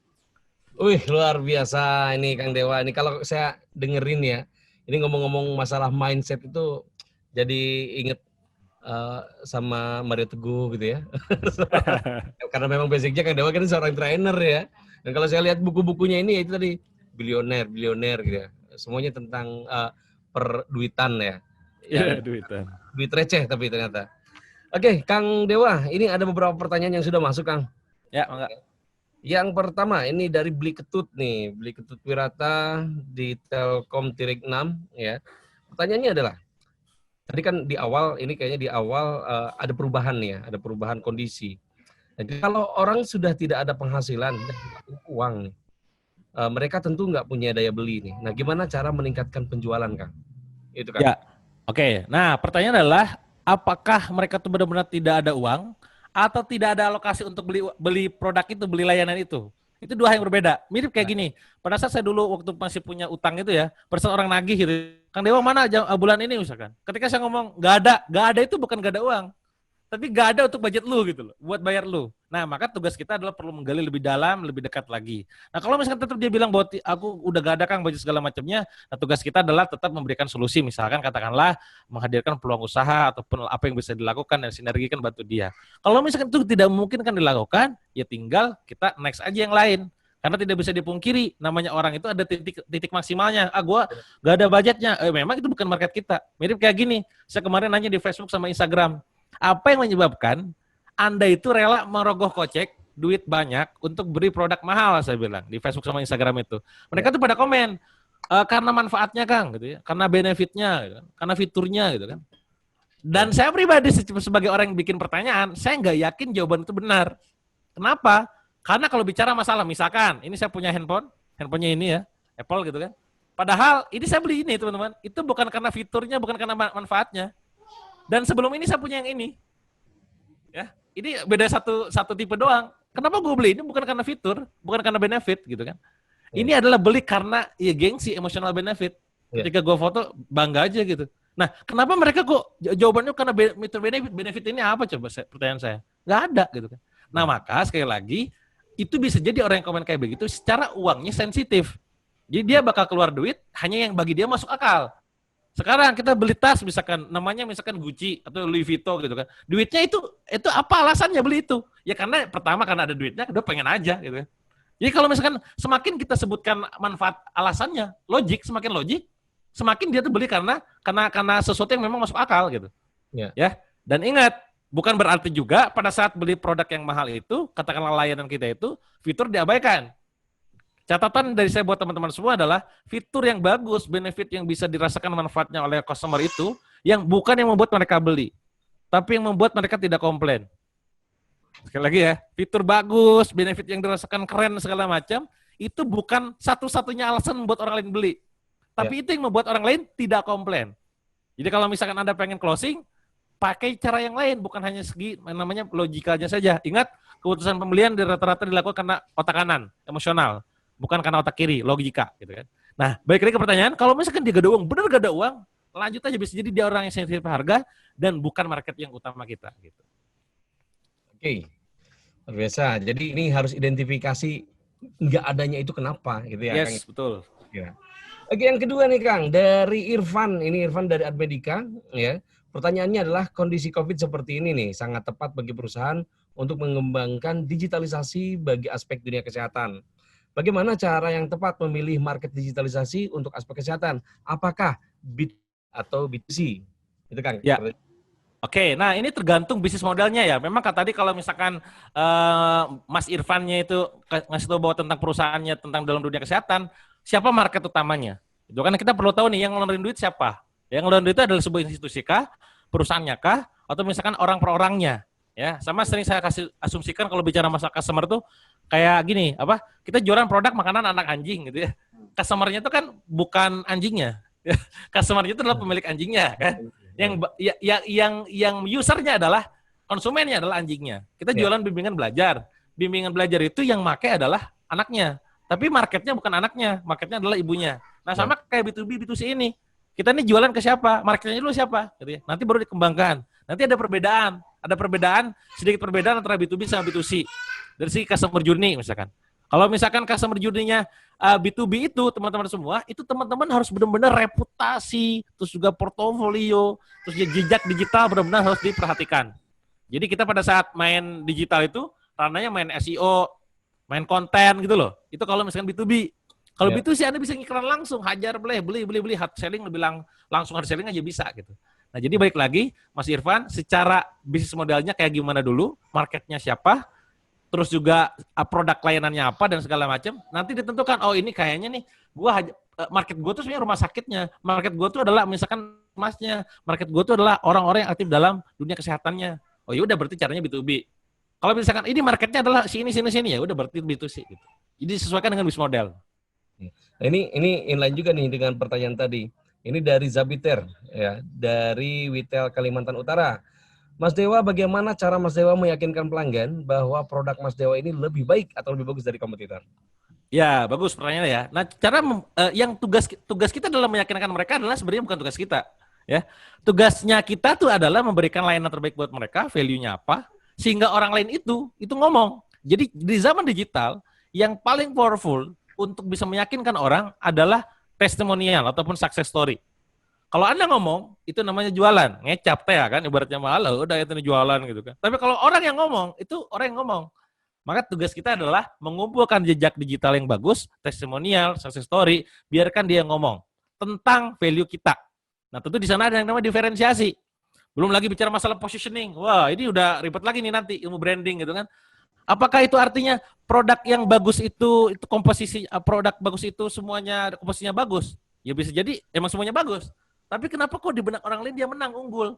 S2: Wih, luar biasa ini Kang Dewa. Ini kalau saya dengerin ya, ini ngomong-ngomong masalah mindset itu jadi inget sama Mario Teguh gitu ya. Karena memang basicnya Kang Dewa kan seorang trainer ya. Dan kalau saya lihat buku-bukunya ini itu tadi bilioner gitu ya. Semuanya tentang perduitan ya.
S6: Iya, duitan.
S2: Duit receh tapi ternyata. Oke, Kang Dewa, ini ada beberapa pertanyaan yang sudah masuk, Kang.
S6: Ya, enggak.
S2: Yang pertama, ini dari Beli Ketut nih. Beli Ketut Wirata di Telkom Tirik 6 ya. Pertanyaannya adalah, tadi kan di awal, ini kayaknya di awal ada perubahan nih ya, ada perubahan kondisi. Jadi kalau orang sudah tidak ada penghasilan, uang nih, mereka tentu nggak punya daya beli nih. Nah, gimana cara meningkatkan penjualan, Kang? Itu kan.
S6: Ya, oke. Nah, pertanyaan adalah, apakah mereka tuh benar-benar tidak ada uang atau tidak ada alokasi untuk beli produk itu, beli layanan itu? Itu dua hal yang berbeda. Mirip kayak gini. Pada saat saya dulu waktu masih punya utang itu ya, pada saat orang nagih gitu, Kang Dewa mana bulan ini misalkan. Ketika saya ngomong nggak ada itu bukan nggak ada uang, tapi nggak ada untuk budget lu gitu loh, buat bayar lu. Nah, maka tugas kita adalah perlu menggali lebih dalam, lebih dekat lagi. Nah, kalau misalkan tetap dia bilang bahwa aku udah gak ada Kang budget segala macamnya, nah tugas kita adalah tetap memberikan solusi. Misalkan katakanlah menghadirkan peluang usaha ataupun apa yang bisa dilakukan dan sinergikan bantu dia. Kalau misalkan itu tidak memungkinkan dilakukan, ya tinggal kita next aja yang lain. Karena tidak bisa dipungkiri, namanya orang itu ada titik maksimalnya. Gua gak ada budgetnya. Memang itu bukan market kita. Mirip kayak gini. Saya kemarin nanya di Facebook sama Instagram. Apa yang menyebabkan Anda itu rela merogoh kocek duit banyak untuk beri produk mahal, saya bilang di Facebook sama Instagram itu. Mereka tuh pada komen karena manfaatnya Kang, gitu ya, karena benefitnya, gitu kan, karena fiturnya, gitu kan. Dan saya pribadi sebagai orang yang bikin pertanyaan, saya nggak yakin jawaban itu benar. Kenapa? Karena kalau bicara masalah, misalkan ini saya punya handphonenya ini ya, Apple gitu kan. Padahal ini saya beli ini teman-teman, itu bukan karena fiturnya, bukan karena manfaatnya. Dan sebelum ini saya punya yang ini. Ya, ini beda satu tipe doang. Kenapa gue beli? Ini bukan karena fitur, bukan karena benefit gitu kan. Ini adalah beli karena ya gengsi, emotional benefit. Ketika gue foto bangga aja gitu. Nah, kenapa mereka kok jawabannya karena benefit ini apa coba pertanyaan saya? Nggak ada gitu kan. Nah, maka sekali lagi itu bisa jadi orang yang komen kayak begitu secara uangnya sensitif. Jadi dia bakal keluar duit hanya yang bagi dia masuk akal. Sekarang kita beli tas misalkan namanya Gucci atau Louis Vuitton gitu kan. Duitnya itu apa alasannya beli itu? Ya karena pertama karena ada duitnya, kedua pengen aja gitu kan. Jadi kalau misalkan semakin kita sebutkan manfaat alasannya, semakin logik, semakin dia tuh beli karena sesuatu yang memang masuk akal gitu. Ya. Dan ingat, bukan berarti juga pada saat beli produk yang mahal itu, katakanlah layanan kita itu, fitur diabaikan. Catatan dari saya buat teman-teman semua adalah fitur yang bagus, benefit yang bisa dirasakan manfaatnya oleh customer itu yang bukan yang membuat mereka beli, tapi yang membuat mereka tidak komplain. Sekali lagi ya, fitur bagus, benefit yang dirasakan keren segala macam, itu bukan satu-satunya alasan membuat orang lain beli. Tapi itu yang membuat orang lain tidak komplain. Jadi kalau misalkan Anda pengen closing, pakai cara yang lain, bukan hanya segi namanya logikanya saja. Ingat, keputusan pembelian rata-rata dilakukan karena otak kanan, emosional. Bukan karena otak kiri, logika gitu kan. Nah, balik lagi ke pertanyaan, kalau misalkan dia gak ada uang, benar gak ada uang, lanjut aja, bisa jadi dia orang yang sensitif harga dan bukan market yang utama kita gitu.
S2: Oke. Luar biasa. Jadi ini harus identifikasi nggak adanya itu kenapa gitu ya.
S6: Yes, Kang. Betul.
S2: Ya. Oke, yang kedua nih Kang, dari Irfan. Ini Irfan dari Admedika ya. Pertanyaannya adalah kondisi Covid seperti ini nih sangat tepat bagi perusahaan untuk mengembangkan digitalisasi bagi aspek dunia kesehatan. Bagaimana cara yang tepat memilih market digitalisasi untuk aspek kesehatan? Apakah B2B atau B2C? Itu Kang.
S6: Ya. Oke, nah ini tergantung bisnis modelnya ya. Memang tadi kalau misalkan Mas Irfannya itu ngasih tahu bahwa tentang perusahaannya, tentang dalam dunia kesehatan, siapa market utamanya? Itu kan kita perlu tahu nih yang ngeluarin duit siapa. Yang ngeluarin duit itu adalah sebuah institusi kah? perusahaannya kah atau misalkan orang per orangnya, ya. Sama sering saya kasih asumsikan kalau bicara masalah customer tuh kayak gini, apa? Kita jualan produk makanan anak anjing gitu ya. Customer-nya itu kan bukan anjingnya. Customer-nya itu adalah pemilik anjingnya kan. Yang usernya adalah konsumennya adalah anjingnya. Kita jualan bimbingan belajar. Bimbingan belajar itu yang make adalah anaknya. Tapi marketnya bukan anaknya, marketnya adalah ibunya. Nah, sama kayak B2B, B2C ini. Kita ini jualan ke siapa? Marketnya dulu siapa? Gitu ya. Nanti baru dikembangkan. Nanti ada perbedaan, sedikit perbedaan antara B2B sama B2C. Dari segi customer journey misalkan. Kalau misalkan customer journey-nya B2B itu, teman-teman semua, itu teman-teman harus benar-benar reputasi, terus juga portofolio, terus jejak digital benar-benar harus diperhatikan. Jadi kita pada saat main digital itu, ranahnya main SEO, main konten gitu loh. Itu kalau misalkan B2B. Kalau B2C Anda bisa ngiklan langsung, hajar beli, hard selling lebih langsung hard selling aja bisa gitu. Nah, jadi balik lagi Mas Irfan, secara bisnis modelnya kayak gimana dulu, marketnya siapa, terus juga produk layanannya apa dan segala macam. Nanti ditentukan, oh ini kayaknya nih market gue tuh sebenarnya rumah sakitnya, market gue tuh adalah misalkan masnya, market gue tuh adalah orang-orang yang aktif dalam dunia kesehatannya. Oh ya udah berarti caranya B2B. Kalau misalkan ini marketnya adalah sini ya udah berarti B2C gitu. Jadi disesuaikan dengan bisnis model.
S2: Nah, ini inline juga nih dengan pertanyaan tadi. Ini dari Zabiter ya, dari Witel Kalimantan Utara. Mas Dewa, bagaimana cara Mas Dewa meyakinkan pelanggan bahwa produk Mas Dewa ini lebih baik atau lebih bagus dari kompetitor?
S6: Ya, bagus pertanyaannya ya. Nah, cara yang tugas kita dalam meyakinkan mereka adalah sebenarnya bukan tugas kita, ya. Tugasnya kita tuh adalah memberikan layanan terbaik buat mereka, value-nya apa, sehingga orang lain itu ngomong. Jadi di zaman digital yang paling powerful untuk bisa meyakinkan orang adalah testimonial ataupun success story. Kalau Anda ngomong, itu namanya jualan. Ngecap teh kan, ibaratnya malah udah itu jualan gitu kan. Tapi kalau orang yang ngomong, itu orang yang ngomong. Maka tugas kita adalah mengumpulkan jejak digital yang bagus, testimonial, success story, biarkan dia ngomong tentang value kita. Nah, tentu di sana ada yang namanya diferensiasi. Belum lagi bicara masalah positioning. Wah, ini udah ribet lagi nih nanti ilmu branding gitu kan. Apakah itu artinya produk yang bagus itu komposisi produk bagus itu semuanya komposisinya bagus? Ya bisa jadi emang semuanya bagus. Tapi kenapa kok di benak orang lain dia menang unggul?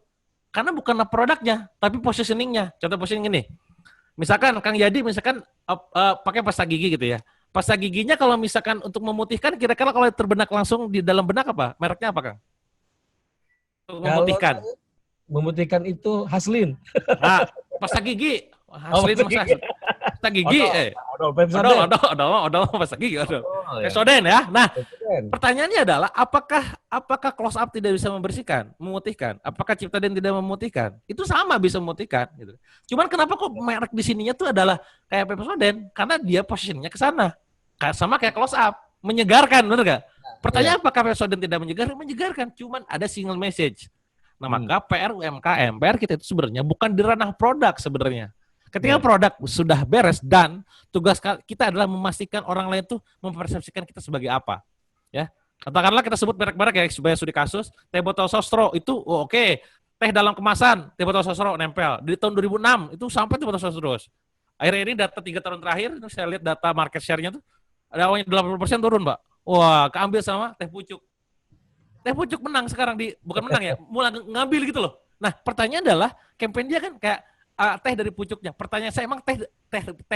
S6: Karena bukanlah produknya, tapi positioningnya. Contoh positioning ini. Misalkan Kang Yadi misalkan pakai pasta gigi gitu ya. Pasta giginya kalau misalkan untuk memutihkan kira-kira kalau terbenak langsung di dalam benak apa? Mereknya apa, Kang? Untuk memutihkan.
S2: Memutihkan itu Haslin.
S6: Nah, pasta gigi. Haslin pasta gigi. Odol, pasta gigi. Soden ya. Nah, pertanyaannya adalah apakah close up tidak bisa membersihkan, memutihkan? Apakah Ciptaden tidak memutihkan? Itu sama bisa memutihkan gitu. Cuman kenapa kok merek di sininya tuh adalah kayak Pepsodent? Karena dia posisinya ke sana. Sama kayak close up, menyegarkan, benar enggak? Pertanyaan apakah Pepsodent tidak menyegarkan? Menyegarkan, cuman ada single message. Nah, maka PR UMKM, PR kita itu sebenarnya bukan di ranah produk sebenarnya. Ketika produk sudah beres dan tugas kita adalah memastikan orang lain tuh mempersepsikan kita sebagai apa. Ya. Katakanlah kita sebut merek-merek ya supaya studi kasus, teh botol sosro itu oke. Teh dalam kemasan, teh botol sosro nempel. Di tahun 2006 itu sampai teh botol sosro terus. Akhirnya ini data 3 tahun terakhir, saya lihat data market share-nya tuh ada awalnya 80% turun, Pak. Wah, keambil sama teh pucuk. Teh pucuk menang sekarang bukan menang ya, mulai ngambil gitu loh. Nah, pertanyaan adalah campaign dia kan kayak teh dari pucuknya. Pertanyaan saya emang teh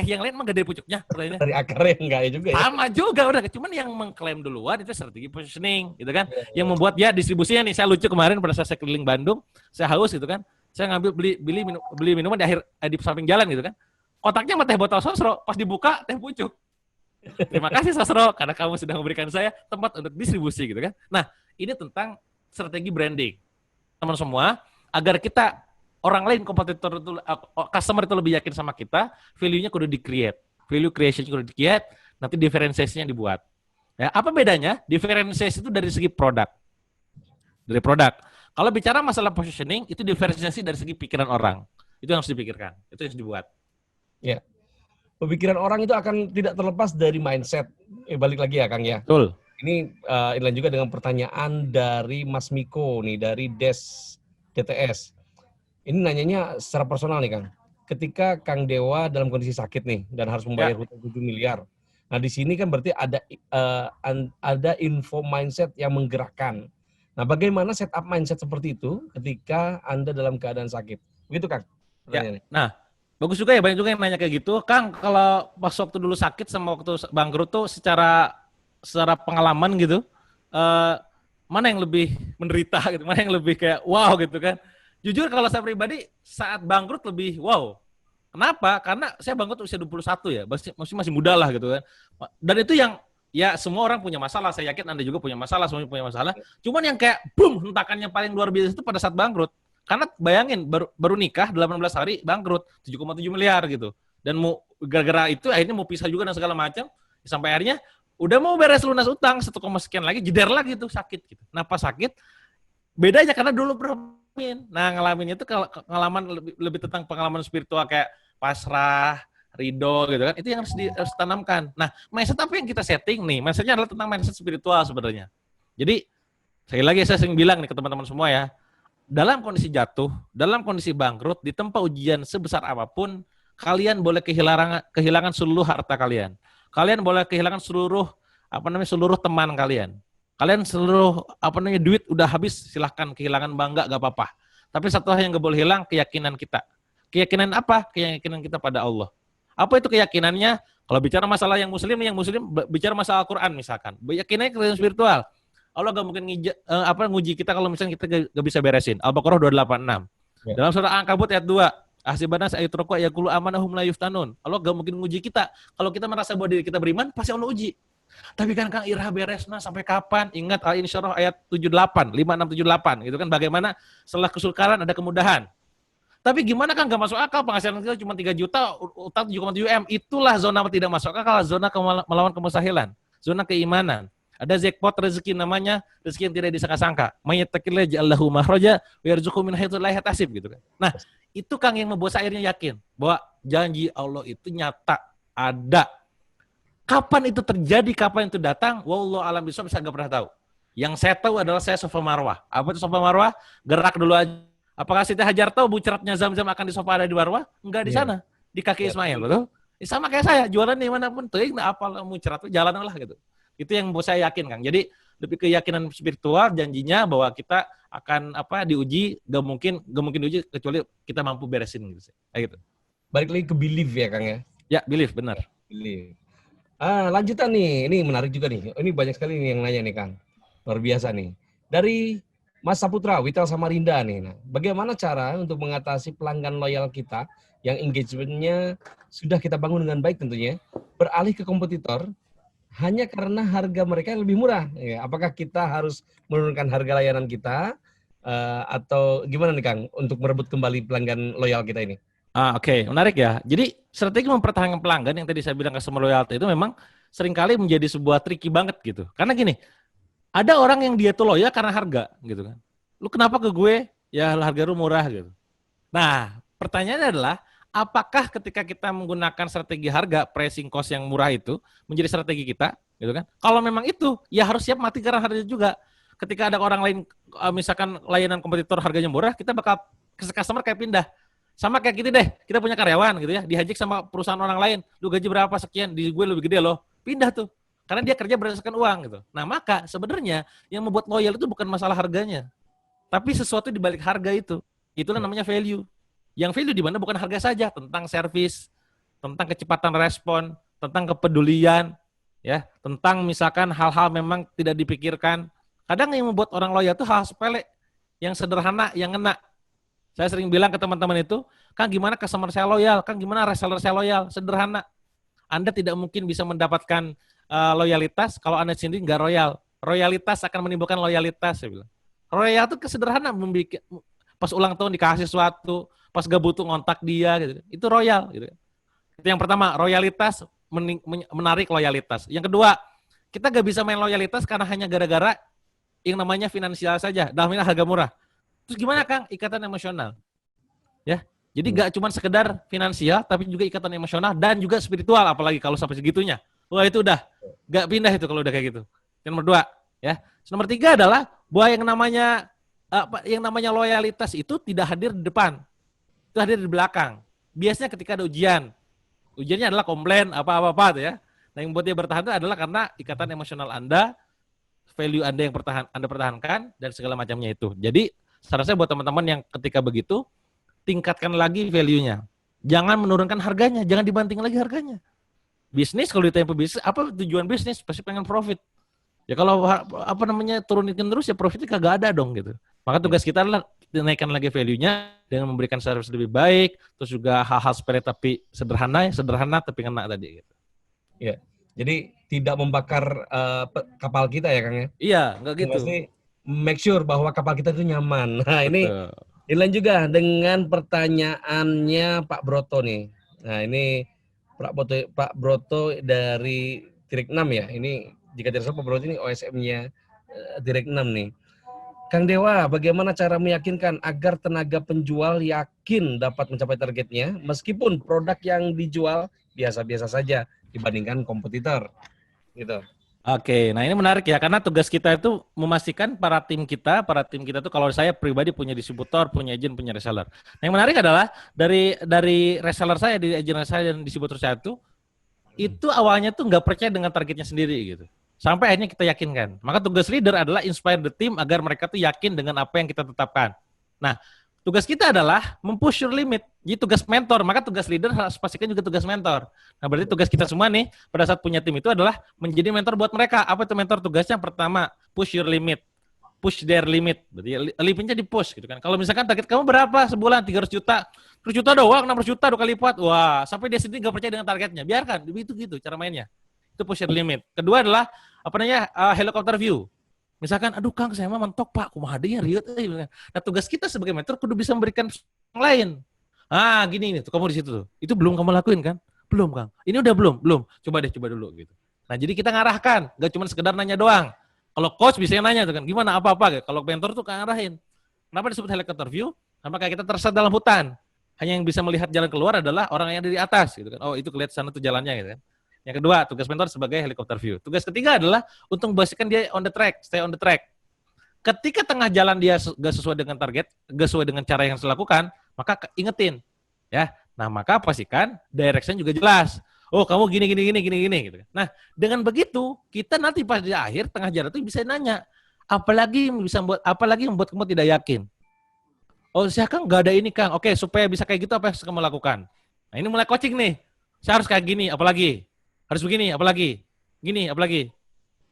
S6: yang lain emang gak dari pucuknya? Pertanyaannya.
S2: Dari akarnya enggak ya juga ya?
S6: Sama juga udah. Cuman yang mengklaim duluan itu strategi positioning gitu kan. Yang membuat dia distribusinya nih. Saya lucu kemarin pada saat saya keliling Bandung, saya haus gitu kan. Saya ngambil beli minuman di samping jalan gitu kan. Kotaknya sama teh botol sosro, pas dibuka teh pucuk. Terima kasih Sosro karena kamu sudah memberikan saya tempat untuk distribusi gitu kan. Nah, ini tentang strategi branding. Teman semua, agar kita orang lain kompetitor itu customer itu lebih yakin sama kita, value-nya kudu di-create. Value creation kudu di-create, nanti diferensiasinya dibuat. Ya, apa bedanya? Diferensiasi itu dari segi produk. Dari produk. Kalau bicara masalah positioning, itu diferensiasi dari segi pikiran orang. Itu yang harus dipikirkan, itu yang harus dibuat.
S2: Ya. Pemikiran orang itu akan tidak terlepas dari mindset. Balik lagi ya, Kang ya.
S6: Betul.
S2: Ini inline juga dengan pertanyaan dari Mas Miko nih, dari Des DTS. Ini nanyanya secara personal nih, Kang. Ketika Kang Dewa dalam kondisi sakit nih dan harus membayar hutang 7 miliar. Nah, di sini kan berarti ada info mindset yang menggerakkan. Nah, bagaimana setup mindset seperti itu ketika Anda dalam keadaan sakit? Begitu, Kang?
S6: Ya. Nah, bagus juga ya, banyak juga yang nanya kayak gitu. Kang, kalau pas waktu dulu sakit sama waktu bangkrut tuh secara pengalaman gitu, mana yang lebih menderita gitu, mana yang lebih kayak wow gitu kan. Jujur kalau saya pribadi saat bangkrut lebih wow. Kenapa? Karena saya bangkrut usia 21 ya, masih muda lah gitu kan. Dan itu yang ya semua orang punya masalah, saya yakin Anda juga punya masalah, semuanya punya masalah. Cuman yang kayak boom, hentakannya paling luar biasa itu pada saat bangkrut. Karena bayangin baru nikah 18 hari bangkrut 7,7 miliar gitu. Dan mau gara-gara itu akhirnya mau pisah juga dan segala macam. Sampai akhirnya udah mau beres lunas utang 1, sekian lagi jeder lagi tuh sakit gitu. Nah, pas sakit bedanya karena dulu bermin. Nah, ngalamin itu pengalaman lebih tentang pengalaman spiritual kayak pasrah, ridho gitu kan. Itu yang harus ditanamkan. Nah, mindset apa yang kita setting nih? Mindsetnya adalah tentang mindset spiritual sebenarnya. Jadi sekali lagi saya sering bilang nih ke teman-teman semua ya, dalam kondisi jatuh, dalam kondisi bangkrut, di tempat ujian sebesar apapun, kalian boleh kehilangan seluruh harta kalian. Kalian boleh kehilangan seluruh teman kalian. Kalian seluruh duit udah habis, silahkan kehilangan bangga gak apa-apa. Tapi satu hal yang gak boleh hilang, keyakinan kita. Keyakinan apa? Keyakinan kita pada Allah. Apa itu keyakinannya? Kalau bicara masalah yang muslim bicara masalah Al-Quran misalkan. Keyakinannya keyakinan spiritual. Allah gak mungkin nguji kita kalau misalnya kita gak bisa beresin. Al-Baqarah 286. Ya. Dalam surah Al-Ankabut ayat 2. Ahsibanas ayutraku yaqulu amanahum la yuftanun. Allah gak mungkin nguji kita. Kalau kita merasa bahwa diri kita beriman, pasti Allah uji. Tapi kan Kang Irha beresna sampai kapan? Ingat Al-Insyirah ayat 78, 5678 gitu kan, bagaimana setelah kesukaran ada kemudahan. Tapi gimana kan gak masuk akal, penghasilan kita cuma 3 juta, utang 7,7 M. Itulah zona tidak masuk akal, zona melawan kemustahilan, zona keimanan. Ada jackpot rezeki namanya rezeki yang tidak disangka-sangka. Mayattaqillah ja'allahu makhraja wa yarzuqhu min haitsu la yahtasib gitu kan. Nah, itu Kang yang membuat saya akhirnya yakin bahwa janji Allah itu nyata, ada. Kapan itu terjadi, kapan itu datang, wallahu alam bisawab, saya nggak pernah tahu. Yang saya tahu adalah saya Safa Marwah. Apa itu Safa Marwah? Gerak dulu aja. Apakah Siti Hajar tahu buceratnya Zam-Zam akan di Safa ada di Marwah? Enggak, di sana, di kaki Ismail, betul? Sama kayak saya, jualan di manapun, tuh apa mucerat jalan lah gitu. Itu yang membuat saya yakin, Kang. Jadi lebih keyakinan spiritual, janjinya bahwa kita akan diuji, gak mungkin diuji kecuali kita mampu beresin gitu. Kayak gitu.
S2: Balik lagi ke belief ya, Kang ya.
S6: Ya, belief benar.
S2: Belief. Lanjutan nih, ini menarik juga nih. Ini banyak sekali nih yang nanya nih, Kang. Luar biasa nih. Dari Mas Saputra, Witel Samarinda nih. Nah, bagaimana cara untuk mengatasi pelanggan loyal kita yang engagement-nya sudah kita bangun dengan baik tentunya, beralih ke kompetitor hanya karena harga mereka lebih murah. Ya, apakah kita harus menurunkan harga layanan kita atau gimana nih Kang untuk merebut kembali pelanggan loyal kita ini?
S6: Oke. Menarik ya. Jadi strategi mempertahankan pelanggan yang tadi saya bilang customer loyalty itu memang seringkali menjadi sebuah tricky banget gitu. Karena gini, ada orang yang dia tuh loyal karena harga gitu kan. Lu kenapa ke gue? Ya harga lu murah gitu. Nah, pertanyaannya adalah apakah ketika kita menggunakan strategi harga, pricing cost yang murah itu menjadi strategi kita, gitu kan? Kalau memang itu, ya harus siap mati karena harga juga. Ketika ada orang lain, misalkan layanan kompetitor harganya murah, kita bakal customer kayak pindah. Sama kayak gitu deh, kita punya karyawan gitu ya, dihajik sama perusahaan orang lain, lu gaji berapa sekian, di gue lebih gede loh, pindah tuh. Karena dia kerja berdasarkan uang gitu. Nah maka sebenarnya yang membuat loyal itu bukan masalah harganya, tapi sesuatu di balik harga itu. Itulah namanya value. Yang value di mana bukan harga saja, tentang servis, tentang kecepatan respon, tentang kepedulian, ya, tentang misalkan hal-hal memang tidak dipikirkan. Kadang yang membuat orang loyal itu hal sepele, yang sederhana, yang ngena. Saya sering bilang ke teman-teman itu, Kang gimana customer saya loyal, Kang gimana reseller saya loyal, sederhana. Anda tidak mungkin bisa mendapatkan loyalitas kalau Anda sendiri nggak royal. Royalitas akan menimbulkan loyalitas, saya bilang. Royal itu kesederhana, pas ulang tahun dikasih sesuatu, pas gak butuh ngontak dia gitu. Itu royal gitu. Itu yang pertama, royalitas menarik loyalitas. Yang kedua, kita gak bisa main loyalitas karena hanya gara-gara yang namanya finansial saja, dalam ini harga murah. Terus gimana Kang? Ikatan emosional. Ya. Jadi gak cuma sekedar finansial tapi juga ikatan emosional dan juga spiritual, apalagi kalau sampai segitunya. Wah, itu udah gak pindah itu kalau udah kayak gitu. Yang nomor 2, ya. Nomor 3 adalah bahwa yang namanya loyalitas itu tidak hadir di depan. Itu hadir di belakang. Biasanya ketika ada ujian. Ujiannya adalah komplain apa-apa tuh ya. Nah, yang membuat dia bertahan itu adalah karena ikatan emosional Anda, value Anda yang Anda pertahankan dan segala macamnya itu. Jadi saran saya buat teman-teman yang ketika begitu, tingkatkan lagi value-nya. Jangan menurunkan harganya, jangan dibanting lagi harganya. Bisnis, kalau ditanya bisnis, apa tujuan bisnis? Pasti pengen profit. Ya kalau turunin terus ya profitnya kagak ada dong gitu. Maka tugas kita adalah naikkan lagi value-nya dengan memberikan service lebih baik, terus juga hal-hal sepele tapi sederhana tapi kena tadi gitu.
S2: Ya. Jadi tidak membakar kapal kita ya Kang ya?
S6: Iya, enggak gitu.
S2: Pasti make sure bahwa kapal kita itu nyaman. Nah ini Dilan juga dengan pertanyaannya Pak Broto nih. Nah ini Pak Broto dari Direk 6 ya. Ini jika tidak salah Pak Broto ini OSM-nya Direk 6 nih. Kang Dewa, bagaimana cara meyakinkan agar tenaga penjual yakin dapat mencapai targetnya meskipun produk yang dijual biasa-biasa saja dibandingkan kompetitor? Gitu.
S6: Oke, nah ini menarik ya, karena tugas kita itu memastikan para tim kita itu kalau saya pribadi punya distributor, punya agent, punya reseller. Nah, yang menarik adalah dari reseller saya, dari agent saya dan distributor saya itu awalnya tuh nggak percaya dengan targetnya sendiri gitu. Sampai akhirnya kita yakinkan. Maka tugas leader adalah inspire the team agar mereka tuh yakin dengan apa yang kita tetapkan. Nah, tugas kita adalah mempush your limit. Jadi tugas mentor, maka tugas leader harus pastikan juga tugas mentor. Nah, berarti tugas kita semua nih pada saat punya tim itu adalah menjadi mentor buat mereka. Apa itu mentor? Tugasnya pertama, push your limit. Push their limit. Berarti limitnya di push gitu kan. Kalau misalkan target kamu berapa sebulan? 300 juta. 300 juta doang, 600 juta 2 kali lipat. Wah, sampai dia sendiri nggak percaya dengan targetnya. Biarkan, itu gitu cara mainnya. Itu push your limit. Kedua adalah helicopter view. Misalkan, aduh Kang, saya mah mentok Pak, kumaha deui rieuh euy. Nah, tugas kita sebagai mentor kudu bisa memberikan yang lain. Ah, gini nih, tuh kamu di situ tuh. Itu belum kamu lakuin kan? Belum, Kang. Ini udah belum. Coba dulu gitu. Nah, jadi kita ngarahkan, enggak cuma sekedar nanya doang. Kalau coach bisa nanya tuh kan, gimana apa-apa gitu. Kalau mentor tuh ngarahin. Kenapa disebut helicopter view? Karena kayak kita tersesat dalam hutan. Hanya yang bisa melihat jalan keluar adalah orang yang ada di atas gitu kan. Oh, itu kelihatan sana tuh jalannya gitu kan. Yang kedua, tugas mentor sebagai helicopter view. Tugas ketiga adalah untuk memastikan dia on the track, stay on the track. Ketika tengah jalan dia gak sesuai dengan target, gak sesuai dengan cara yang saya lakukan, maka ingetin. Ya, nah maka pastikan direction juga jelas. Oh, kamu gini gitu. Nah, dengan begitu, kita nanti pas di akhir tengah jalan itu bisa nanya, apalagi yang membuat kamu tidak yakin. Oh, saya Kang gak ada ini Kang. Oke, supaya bisa kayak gitu apa yang kamu lakukan? Nah, ini mulai coaching nih. Saya harus kayak gini, apalagi? Harus begini, apalagi? Gini, apalagi?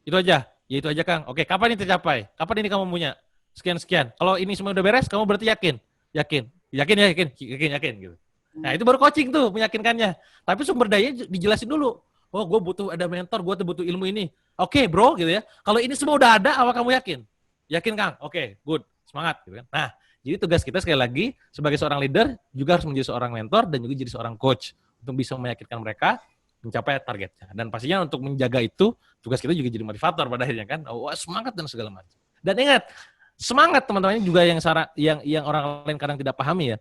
S6: Itu aja. Ya itu aja, Kang. Oke, kapan ini tercapai? Kapan ini kamu punya? Sekian. Kalau ini semua udah beres, kamu berarti yakin. Yakin gitu. Nah, itu baru coaching tuh, meyakinkannya. Tapi sumber daya dijelasin dulu. Oh, gue butuh ada mentor, gue butuh ilmu ini. Oke, bro, gitu ya. Kalau ini semua udah ada, apa kamu yakin? Yakin, Kang? Oke, good. Semangat, gitu kan. Nah, jadi tugas kita sekali lagi, sebagai seorang leader, juga harus menjadi seorang mentor dan juga jadi seorang coach. Untuk bisa meyakinkan mereka, mencapai targetnya. Dan pastinya untuk menjaga itu, tugas kita juga jadi motivator pada akhirnya kan. Oh, semangat dan segala macam. Dan ingat, semangat teman-teman ini juga yang orang lain kadang tidak pahami ya.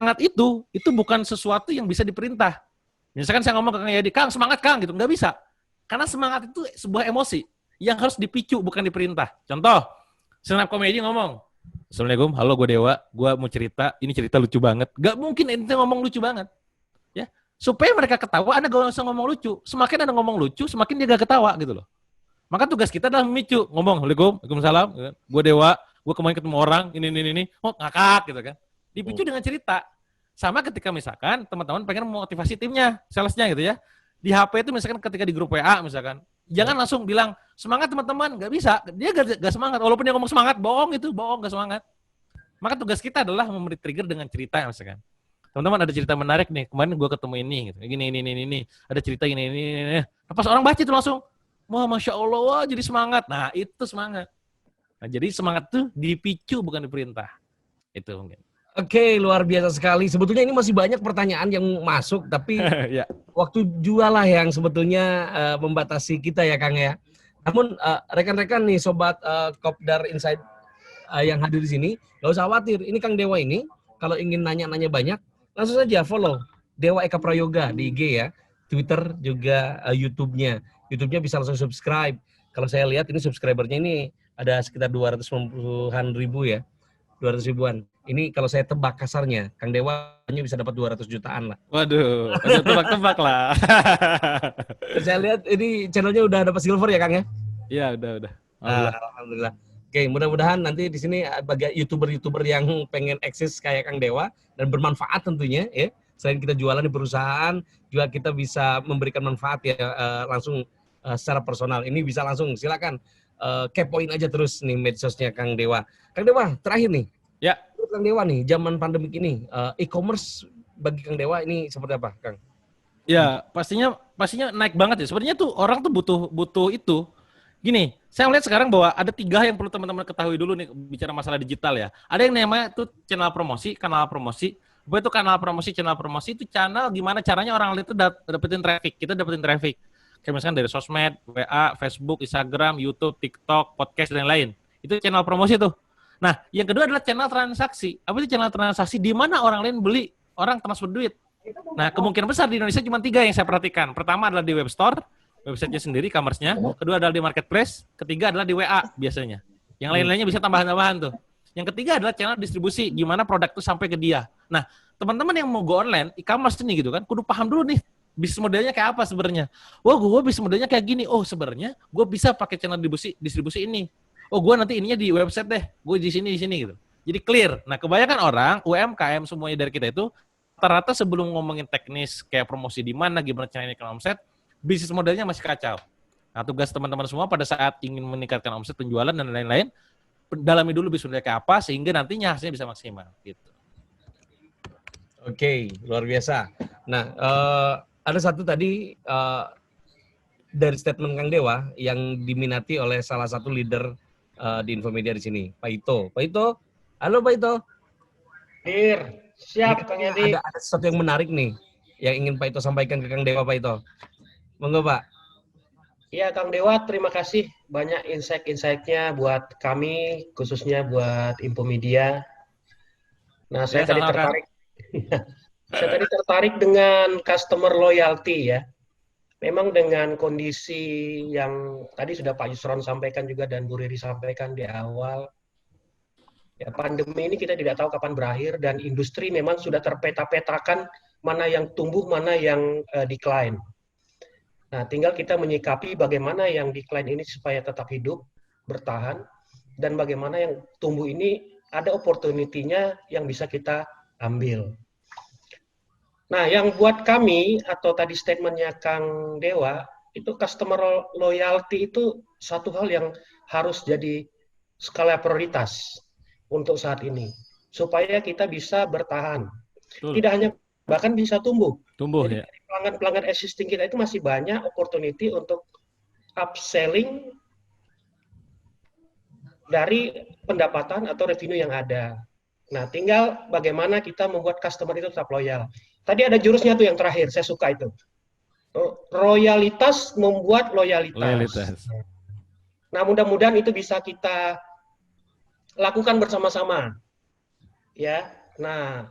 S6: Semangat itu bukan sesuatu yang bisa diperintah. Misalkan saya ngomong ke Kang Yadi, Kang semangat Kang gitu, nggak bisa. Karena semangat itu sebuah emosi yang harus dipicu bukan diperintah. Contoh, stand up comedy ngomong, Assalamualaikum, halo gue Dewa, gue mau cerita, ini cerita lucu banget. Gak mungkin ente ngomong lucu banget. Ya. Supaya mereka ketawa, Anda gak usah ngomong lucu. Semakin Anda ngomong lucu, semakin dia gak ketawa gitu loh. Maka tugas kita adalah memicu. Ngomong, Waalaikumsalam, gue Dewa, gue kemarin ketemu orang, ini. Oh, ngakak gitu kan. Dipicu dengan cerita. Sama ketika misalkan teman-teman pengen memotivasi timnya, salesnya gitu ya. Di HP itu misalkan ketika di grup WA misalkan, jangan langsung bilang, semangat teman-teman, gak bisa. Dia gak semangat. Walaupun dia ngomong semangat, bohong, gak semangat. Maka tugas kita adalah memberi trigger dengan cerita misalkan. Teman-teman ada cerita menarik nih, kemarin gue ketemu ini, gitu. Ini, ada cerita ini. Nah, pas orang baca itu langsung, wah Masya Allah, wah jadi semangat. Nah itu semangat. Nah jadi semangat tuh dipicu bukan diperintah. Itu mungkin.
S2: Oke, luar biasa sekali. Sebetulnya ini masih banyak pertanyaan yang masuk, tapi
S6: ya.
S2: Waktu jual lah yang sebetulnya membatasi kita ya Kang ya. Namun rekan-rekan nih Sobat Kopdar Insight yang hadir di sini, gak usah khawatir. Ini Kang Dewa ini, kalau ingin nanya-nanya banyak, langsung saja follow Dewa Eka Prayoga di IG ya, Twitter juga YouTube-nya. YouTube-nya bisa langsung subscribe. Kalau saya lihat ini subscribernya ini ada sekitar 290-an ribu ya, 200 ribuan. Ini kalau saya tebak kasarnya, Kang Dewa bisa dapat 200 jutaan lah.
S6: Waduh, tebak-tebak lah.
S2: Saya lihat ini channelnya udah dapat silver ya Kang ya?
S6: Iya, udah.
S2: Alhamdulillah. Oke, mudah-mudahan nanti di sini bagi YouTuber-YouTuber yang pengen eksis kayak Kang Dewa dan bermanfaat tentunya ya. Selain kita jualan di perusahaan, juga kita bisa memberikan manfaat ya langsung secara personal. Ini bisa langsung, silakan kepoin aja terus nih medsosnya Kang Dewa. Kang Dewa, terakhir nih.
S6: Ya.
S2: Menurut Kang Dewa nih, zaman pandemik ini, e-commerce bagi Kang Dewa ini seperti apa, Kang?
S6: Ya, pastinya naik banget ya. Sebenarnya tuh orang tuh butuh itu. Gini, saya melihat sekarang bahwa ada 3 yang perlu teman-teman ketahui dulu nih bicara masalah digital ya. Ada yang namanya tuh channel promosi, kanal promosi. Apa itu kanal promosi, channel promosi itu channel gimana caranya orang itu dapetin traffic. Kita dapetin traffic. Kayak misalkan dari sosmed, WA, Facebook, Instagram, YouTube, TikTok, podcast, dan lain-lain. Itu channel promosi tuh. Nah, yang kedua adalah channel transaksi. Apa itu channel transaksi? Di mana orang lain beli, orang transfer duit. Nah, kemungkinan besar di Indonesia cuma 3 yang saya perhatikan. Pertama adalah di web store, websitenya sendiri, e-commerce-nya. Kedua adalah di marketplace. Ketiga adalah di WA biasanya. Yang lain-lainnya bisa tambahan-tambahan tuh. Yang ketiga adalah channel distribusi, gimana produk itu sampai ke dia. Nah, teman-teman yang mau go online, e-commerce ini gitu kan, kudu paham dulu nih bisnis modelnya kayak apa sebenarnya. Wah, gue bisnis modelnya kayak gini. Oh, sebenarnya gue bisa pakai channel distribusi ini. Oh, gue nanti ininya di website deh. Gue di sini gitu. Jadi clear. Nah, kebanyakan orang UMKM semuanya dari kita itu rata-rata sebelum ngomongin teknis kayak promosi di mana, gimana caranya naikkan omset, bisnis modelnya masih kacau. Nah, tugas teman-teman semua pada saat ingin meningkatkan omset, penjualan dan lain-lain, dalami dulu bisnis modelnya kayak apa sehingga nantinya hasilnya bisa maksimal. Gitu.
S2: Oke, luar biasa. Nah, ada satu tadi dari statement Kang Dewa yang diminati oleh salah satu leader di Infomedia di sini, Pak Ito. Pak Ito, halo Pak Ito.
S10: Siap, Kang Edi.
S2: Ada sesuatu yang menarik nih yang ingin Pak Ito sampaikan ke Kang Dewa, Pak Ito. Monggo, Pak.
S10: Iya, Kang Dewa, terima kasih banyak insight-insight-nya buat kami, khususnya buat Infomedia. Nah, saya tadi tertarik. Saya tadi tertarik dengan customer loyalty ya. Memang dengan kondisi yang tadi sudah Pak Yusron sampaikan juga dan Bu Riri sampaikan di awal, ya, pandemi ini kita tidak tahu kapan berakhir dan industri memang sudah terpeta-petakan mana yang tumbuh, mana yang decline. Nah, tinggal kita menyikapi bagaimana yang decline ini supaya tetap hidup, bertahan, dan bagaimana yang tumbuh ini ada opportunity-nya yang bisa kita ambil. Nah, yang buat kami, atau tadi statement-nya Kang Dewa, itu customer loyalty itu satu hal yang harus jadi skala prioritas untuk saat ini, supaya kita bisa bertahan.
S6: Betul.
S10: Tidak hanya, bahkan bisa tumbuh.
S6: Jadi,
S10: ya. Pelanggan-pelanggan existing kita itu masih banyak opportunity untuk upselling dari pendapatan atau revenue yang ada. Nah, tinggal bagaimana kita membuat customer itu tetap loyal. Tadi ada jurusnya tuh yang terakhir, saya suka itu. Royalitas membuat loyalitas. Nah, mudah-mudahan itu bisa kita lakukan bersama-sama. Ya. Nah,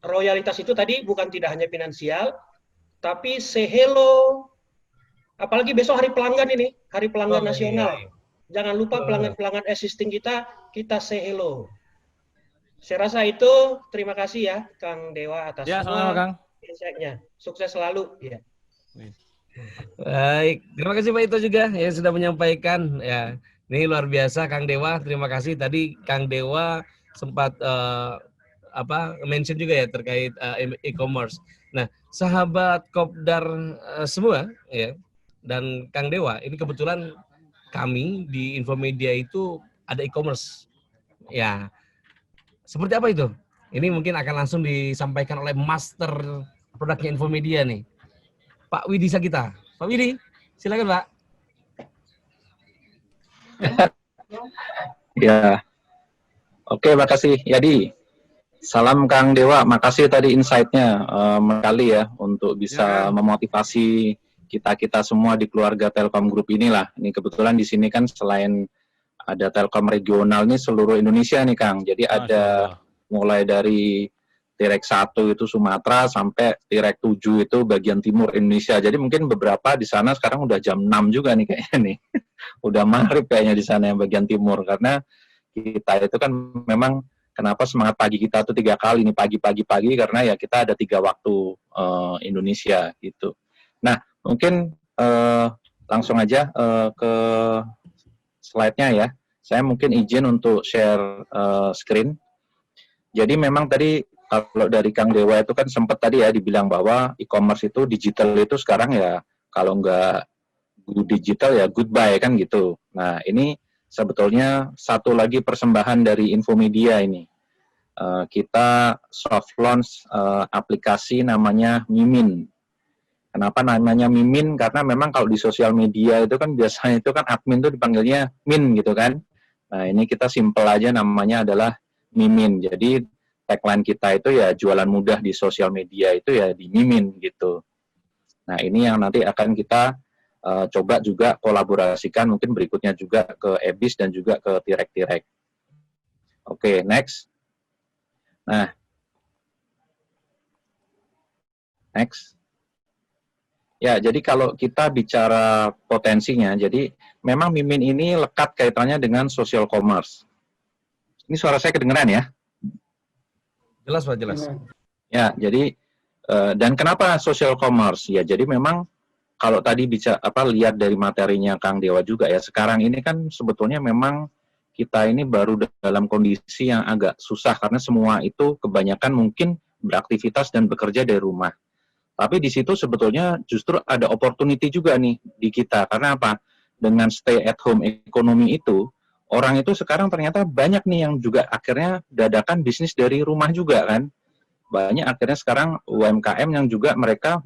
S10: royalitas itu tadi bukan tidak hanya finansial, tapi say hello. Apalagi besok hari pelanggan ini, hari pelanggan nasional. Iya. Jangan lupa pelanggan-pelanggan existing kita say hello. Saya rasa itu, terima kasih ya Kang Dewa atas
S6: semua
S10: insight-nya. Sukses selalu. Ya.
S2: Baik, terima kasih Pak Ito juga yang sudah menyampaikan ya. Ini luar biasa Kang Dewa, terima kasih. Tadi Kang Dewa sempat mention juga ya terkait e-commerce. Nah, sahabat Kopdar semua ya dan Kang Dewa, ini kebetulan kami di Infomedia itu ada e-commerce. Ya. Seperti apa itu? Ini mungkin akan langsung disampaikan oleh master produknya Infomedia nih. Pak Widi Sagita. Pak Widi, silakan Pak.
S3: Ya. Oke, makasih Yadi. Salam Kang Dewa, makasih tadi insight-nya sekali ya untuk bisa memotivasi kita semua di keluarga Telkom Group inilah. Ini kebetulan di sini kan selain ada Telkom regional nih seluruh Indonesia nih Kang. Jadi ada mulai dari Tirek 1 itu Sumatera sampai Tirek 7 itu bagian timur Indonesia. Jadi mungkin beberapa di sana sekarang udah jam 6 juga nih kayaknya nih. Udah maghrib kayaknya di sana yang bagian timur karena kita itu kan memang kenapa semangat pagi kita tuh 3 kali nih pagi karena ya kita ada 3 waktu Indonesia gitu. Nah, mungkin langsung aja ke slide-nya ya. Saya mungkin izin untuk share screen. Jadi memang tadi kalau dari Kang Dewa itu kan sempat tadi ya dibilang bahwa e-commerce itu digital itu sekarang ya kalau nggak good digital ya goodbye kan gitu. Nah ini sebetulnya satu lagi persembahan dari Infomedia ini. Kita soft launch aplikasi namanya Mimin. Kenapa namanya Mimin? Karena memang kalau di sosial media itu kan biasanya itu kan admin tuh dipanggilnya Min gitu kan. Nah ini kita simple aja namanya adalah Mimin. Jadi tagline kita itu ya jualan mudah di sosial media itu ya di Mimin gitu. Nah ini yang nanti akan kita coba juga kolaborasikan mungkin berikutnya juga ke Ebis dan juga ke Tirek-Tirek. Oke, next. Nah, next. Ya, jadi kalau kita bicara potensinya, jadi memang Mimin ini lekat kaitannya dengan social commerce. Ini suara saya kedengeran ya?
S2: Jelas Pak, jelas.
S3: Ya, jadi dan kenapa social commerce? Ya, jadi memang kalau tadi bisa lihat dari materinya Kang Dewa juga ya, sekarang ini kan sebetulnya memang kita ini baru dalam kondisi yang agak susah karena semua itu kebanyakan mungkin beraktivitas dan bekerja dari rumah. Tapi di situ sebetulnya justru ada opportunity juga nih di kita. Karena apa? Dengan stay at home ekonomi itu, orang itu sekarang ternyata banyak nih yang juga akhirnya dadakan bisnis dari rumah juga kan. Banyak akhirnya sekarang UMKM yang juga mereka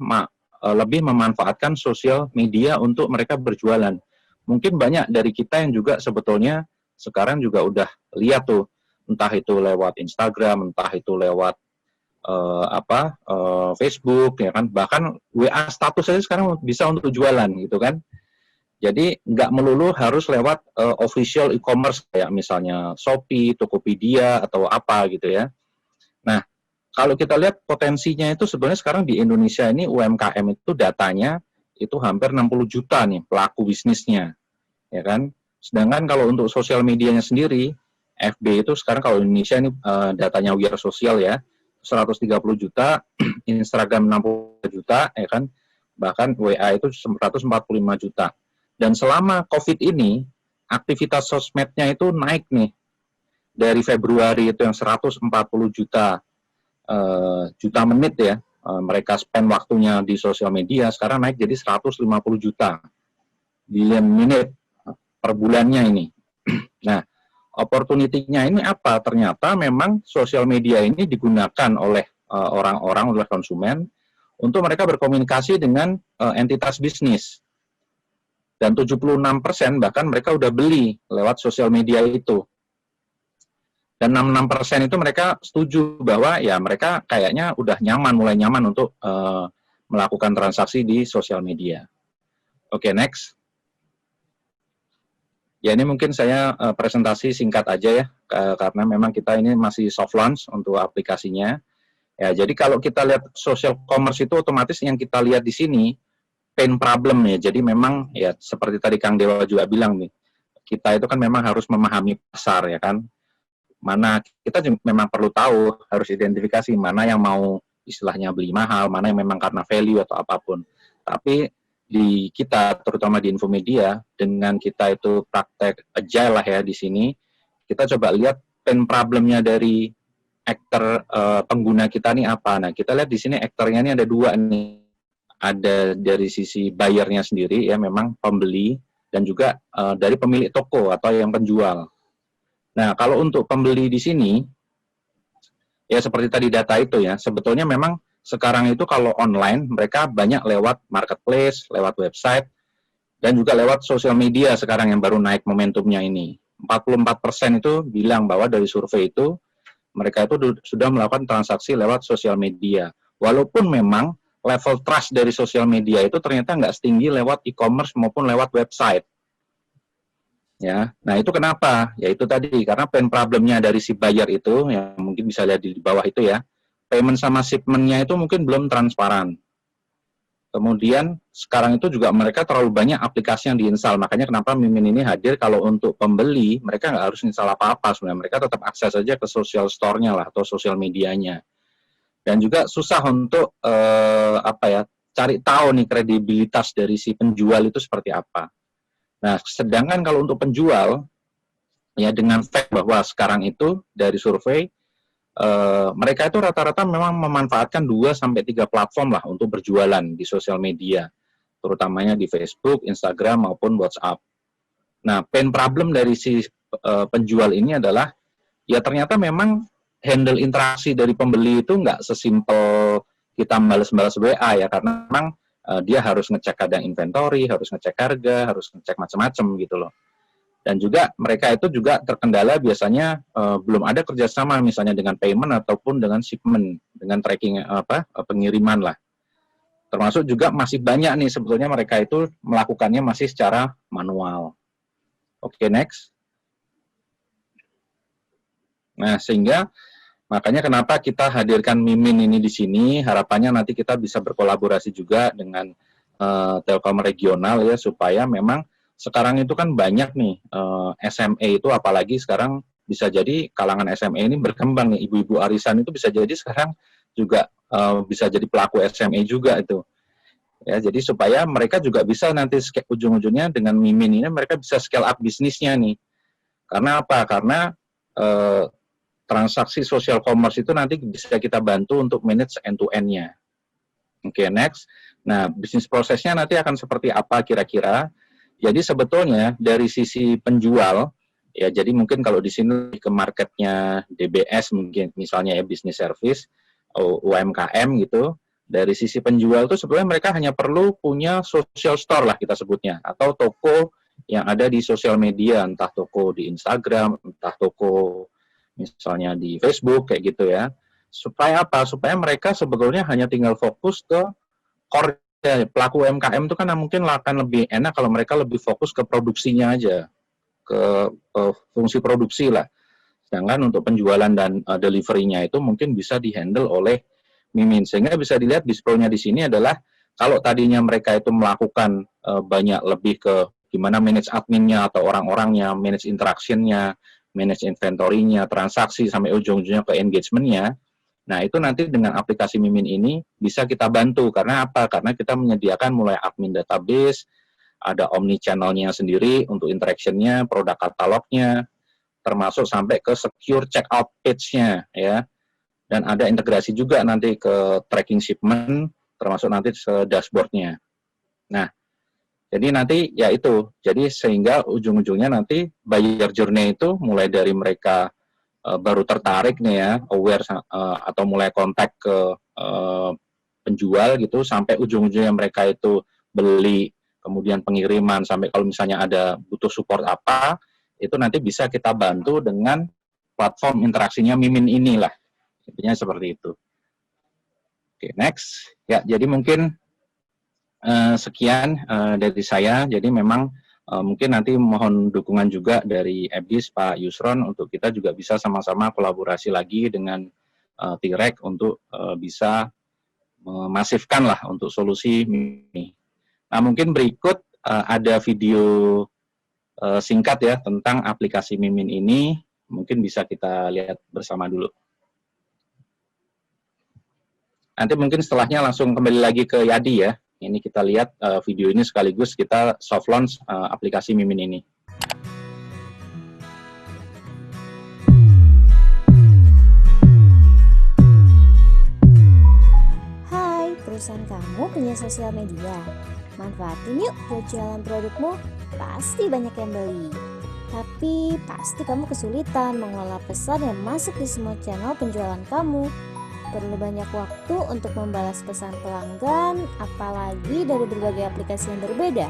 S3: lebih memanfaatkan sosial media untuk mereka berjualan. Mungkin banyak dari kita yang juga sebetulnya sekarang juga udah lihat tuh, entah itu lewat Instagram, entah itu lewat Facebook ya kan, bahkan WA status saja sekarang bisa untuk jualan gitu kan. Jadi nggak melulu harus lewat official e-commerce kayak misalnya Shopee, Tokopedia atau apa gitu ya. Nah, kalau kita lihat potensinya itu sebenarnya sekarang di Indonesia ini UMKM itu datanya itu hampir 60 juta nih pelaku bisnisnya, ya kan. Sedangkan kalau untuk sosial medianya sendiri, FB itu sekarang kalau Indonesia ini datanya Wira Sosial ya, 130 juta, Instagram 60 juta, ya kan, bahkan WA itu 145 juta. Dan selama COVID ini, aktivitas sosmednya itu naik nih. Dari Februari itu yang 140 juta menit ya, mereka spend waktunya di sosial media, sekarang naik jadi 150 juta billion menit per bulannya ini. Nah, opportunity-nya ini apa? Ternyata memang sosial media ini digunakan oleh orang-orang, oleh konsumen, untuk mereka berkomunikasi dengan entitas bisnis. Dan 76% bahkan mereka udah beli lewat sosial media itu. Dan 66% itu mereka setuju bahwa ya mereka kayaknya udah nyaman, mulai nyaman untuk melakukan transaksi di sosial media. Oke, next. Ya ini mungkin saya presentasi singkat aja ya, karena memang kita ini masih soft launch untuk aplikasinya. Ya, jadi kalau kita lihat social commerce itu otomatis yang kita lihat di sini pain problem ya. Jadi memang ya seperti tadi Kang Dewa juga bilang nih, kita itu kan memang harus memahami pasar ya kan. Mana kita memang perlu tahu, harus identifikasi mana yang mau istilahnya beli mahal, mana yang memang karena value atau apapun. Tapi di kita, terutama di Infomedia, dengan kita itu praktek agile lah ya di sini, kita coba lihat pain problemnya dari aktor pengguna kita nih apa. Nah, kita lihat di sini aktornya ini ada dua nih. Ada dari sisi buyernya sendiri, ya memang pembeli, dan juga dari pemilik toko atau yang penjual. Nah, kalau untuk pembeli di sini, ya seperti tadi data itu ya, sebetulnya memang sekarang itu kalau online, mereka banyak lewat marketplace, lewat website, dan juga lewat sosial media sekarang yang baru naik momentumnya ini. 44% itu bilang bahwa dari survei itu, mereka itu sudah melakukan transaksi lewat sosial media. Walaupun memang level trust dari sosial media itu ternyata nggak setinggi lewat e-commerce maupun lewat website. Ya, nah itu kenapa? Ya itu tadi, karena pain problemnya dari si buyer itu, yang mungkin bisa lihat di bawah itu ya, payment sama shipment-nya itu mungkin belum transparan. Kemudian sekarang itu juga mereka terlalu banyak aplikasi yang diinstal, makanya kenapa Mimin ini hadir kalau untuk pembeli, mereka nggak harus install apa-apa sebenarnya, mereka tetap akses saja ke social store-nya lah, atau sosial medianya. Dan juga susah untuk, cari tahu nih kredibilitas dari si penjual itu seperti apa. Nah, sedangkan kalau untuk penjual, ya dengan fact bahwa sekarang itu dari survei, mereka itu rata-rata memang memanfaatkan 2-3 platform lah untuk berjualan di sosial media, terutamanya di Facebook, Instagram, maupun WhatsApp. Nah, pain problem dari si penjual ini adalah, ya ternyata memang handle interaksi dari pembeli itu nggak sesimpel kita balas-balas WA ya, karena memang dia harus ngecek kadang inventory, harus ngecek harga, harus ngecek macam-macam gitu loh. Dan juga mereka itu juga terkendala biasanya belum ada kerjasama misalnya dengan payment ataupun dengan shipment, dengan tracking pengiriman lah. Termasuk juga masih banyak nih sebetulnya mereka itu melakukannya masih secara manual. Oke, next. Nah, sehingga makanya kenapa kita hadirkan Mimin ini di sini, harapannya nanti kita bisa berkolaborasi juga dengan Telkom regional ya, supaya memang sekarang itu kan banyak nih SME itu, apalagi sekarang bisa jadi kalangan SME ini berkembang nih, ibu-ibu arisan itu bisa jadi sekarang juga bisa jadi pelaku SME juga itu. Ya, jadi supaya mereka juga bisa nanti ujung-ujungnya dengan Mimin ini mereka bisa scale up bisnisnya nih. Karena apa? Karena transaksi social commerce itu nanti bisa kita bantu untuk manage end-to-end-nya. Oke, next. Nah, bisnis prosesnya nanti akan seperti apa kira-kira? Jadi sebetulnya dari sisi penjual, ya jadi mungkin kalau di sini ke marketnya DBS mungkin misalnya ya business service, UMKM gitu. Dari sisi penjual itu sebetulnya mereka hanya perlu punya social store lah kita sebutnya, atau toko yang ada di sosial media, entah toko di Instagram, entah toko misalnya di Facebook kayak gitu ya. Supaya apa? Supaya mereka sebetulnya hanya tinggal fokus ke core. Pelaku UMKM itu kan mungkin akan lebih enak kalau mereka lebih fokus ke produksinya aja, ke fungsi produksi lah. Sedangkan untuk penjualan dan delivery-nya itu mungkin bisa dihandle oleh Mimin. Sehingga bisa dilihat Bizpro-nya di sini adalah kalau tadinya mereka itu melakukan banyak lebih ke gimana manage adminnya atau orang-orangnya, manage interaction-nya, manage inventory-nya, transaksi sampai ujung-ujungnya ke engagement-nya. Nah, itu nanti dengan aplikasi Mimin ini bisa kita bantu. Karena apa? Karena kita menyediakan mulai admin database, ada omni-channel-nya sendiri untuk interaction-nya, produk katalognya, termasuk sampai ke secure checkout page-nya, ya. Dan ada integrasi juga nanti ke tracking shipment, termasuk nanti ke dashboard-nya. Nah, jadi nanti ya itu. Jadi sehingga ujung-ujungnya nanti buyer journey itu mulai dari mereka baru tertarik nih ya, aware atau mulai kontak ke penjual gitu, sampai ujung-ujungnya mereka itu beli, kemudian pengiriman, sampai kalau misalnya ada butuh support apa, itu nanti bisa kita bantu dengan platform interaksinya Mimin inilah. Intinya seperti itu. Oke, next. Ya, jadi mungkin sekian dari saya. Jadi memang mungkin nanti mohon dukungan juga dari Ebis, Pak Yusron, untuk kita juga bisa sama-sama kolaborasi lagi dengan T-Rek untuk bisa memasifkan lah untuk solusi ini. Nah, mungkin berikut ada video singkat ya tentang aplikasi Mimin ini, mungkin bisa kita lihat bersama dulu. Nanti mungkin setelahnya langsung kembali lagi ke Yadi ya. Ini kita lihat video ini sekaligus kita soft launch aplikasi Mimin ini.
S11: Hai, perusahaan kamu punya sosial media? Manfaatin yuk buat jualan produkmu, pasti banyak yang beli. Tapi pasti kamu kesulitan mengelola pesan yang masuk di semua channel penjualan kamu. Perlu banyak waktu untuk membalas pesan pelanggan, apalagi dari berbagai aplikasi yang berbeda.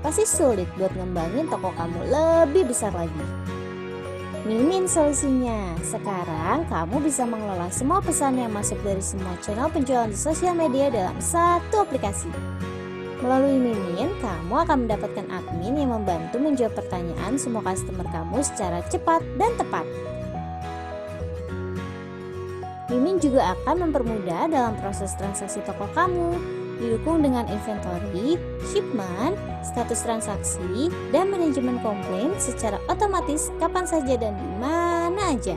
S11: Pasti sulit buat ngembangin toko kamu lebih besar lagi. Mimin solusinya. Sekarang kamu bisa mengelola semua pesan yang masuk dari semua channel penjualan di sosial media dalam satu aplikasi. Melalui Mimin, kamu akan mendapatkan admin yang membantu menjawab pertanyaan semua customer kamu secara cepat dan tepat. Mimin juga akan mempermudah dalam proses transaksi toko kamu, didukung dengan inventory, shipment, status transaksi, dan manajemen komplain secara otomatis kapan saja dan di mana aja.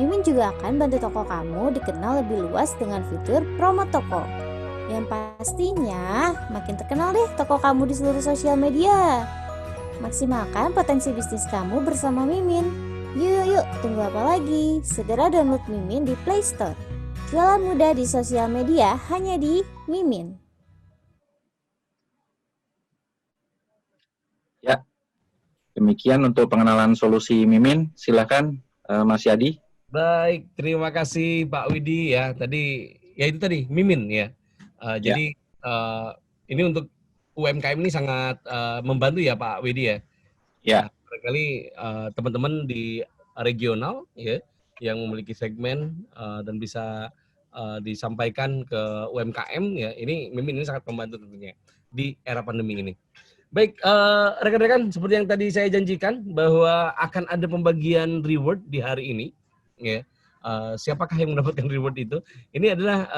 S11: Mimin juga akan bantu toko kamu dikenal lebih luas dengan fitur promo toko. Yang pastinya makin terkenal deh toko kamu di seluruh sosial media. Maksimalkan potensi bisnis kamu bersama Mimin. Yuk, tunggu apa lagi? Segera download Mimin di Play Store. Jualan mudah di sosial media hanya di Mimin.
S3: Ya, demikian untuk pengenalan solusi Mimin. Silakan Mas Yadi.
S2: Baik, terima kasih Pak Widi ya. Tadi ya itu tadi Mimin ya. Jadi ini untuk UMKM ini sangat membantu ya Pak Widi ya.
S3: Ya.
S2: Nah, barangkali teman-teman di regional ya yang memiliki segmen dan bisa disampaikan ke UMKM ya. Ini Mimin ini sangat membantu tentunya di era pandemi ini. Baik, rekan-rekan, seperti yang tadi saya janjikan bahwa akan ada pembagian reward di hari ini, ya. Siapakah yang mendapatkan reward itu? Ini adalah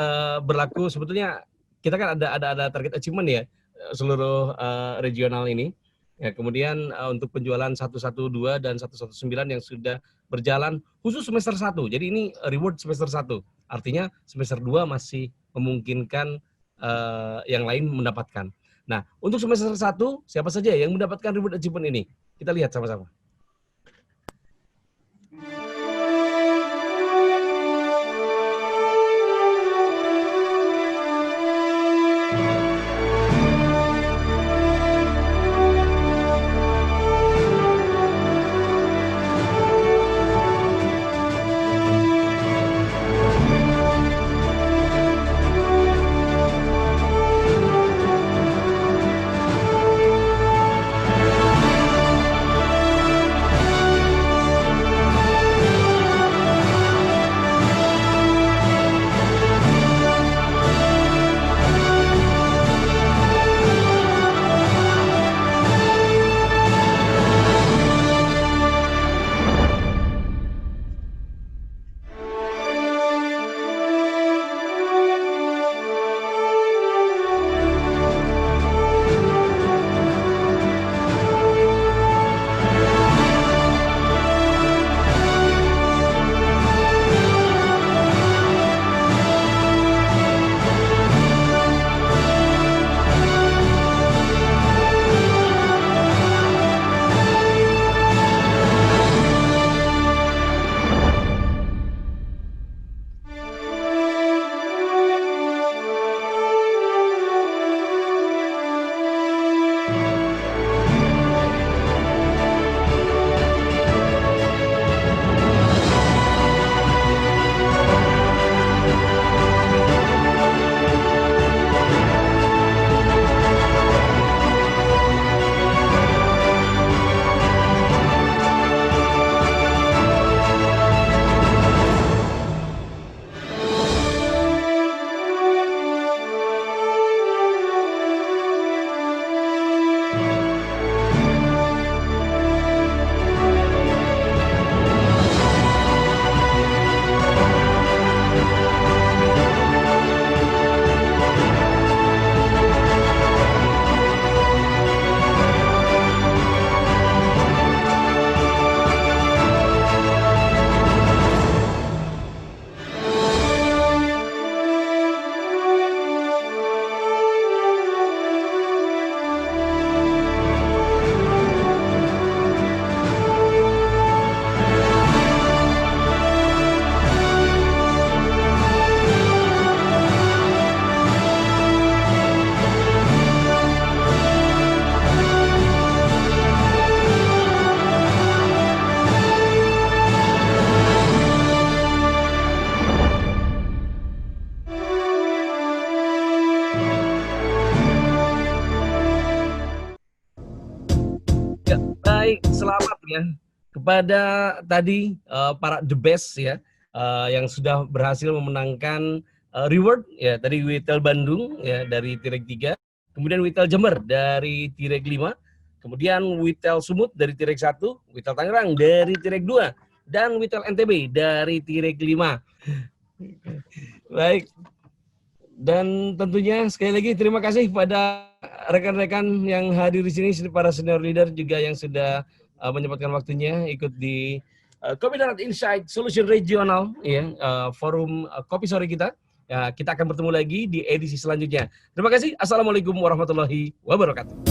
S2: berlaku sebetulnya kita kan ada target achievement ya seluruh regional ini. Ya, kemudian untuk penjualan 112 dan 119 yang sudah berjalan khusus semester 1. Jadi ini reward semester 1. Artinya semester 2 masih memungkinkan yang lain mendapatkan. Nah, untuk semester 1, siapa saja yang mendapatkan reward achievement ini? Kita lihat sama-sama. Baik, selamat ya kepada tadi para the best ya yang sudah berhasil memenangkan reward ya tadi Witel Bandung ya dari Tirek 3, kemudian Witel Jember dari Tirek 5, kemudian Witel Sumut dari Tirek 1, Witel Tangerang dari Tirek 2 dan Witel NTB dari Tirek 5. Baik. Dan tentunya sekali lagi terima kasih pada rekan-rekan yang hadir di sini, para senior leader juga yang sudah menyempatkan waktunya ikut di Kopi Darat Insight Solution Regional ya, forum kopi sore kita Ya, kita akan bertemu lagi di edisi selanjutnya. Terima kasih. Assalamualaikum warahmatullahi wabarakatuh.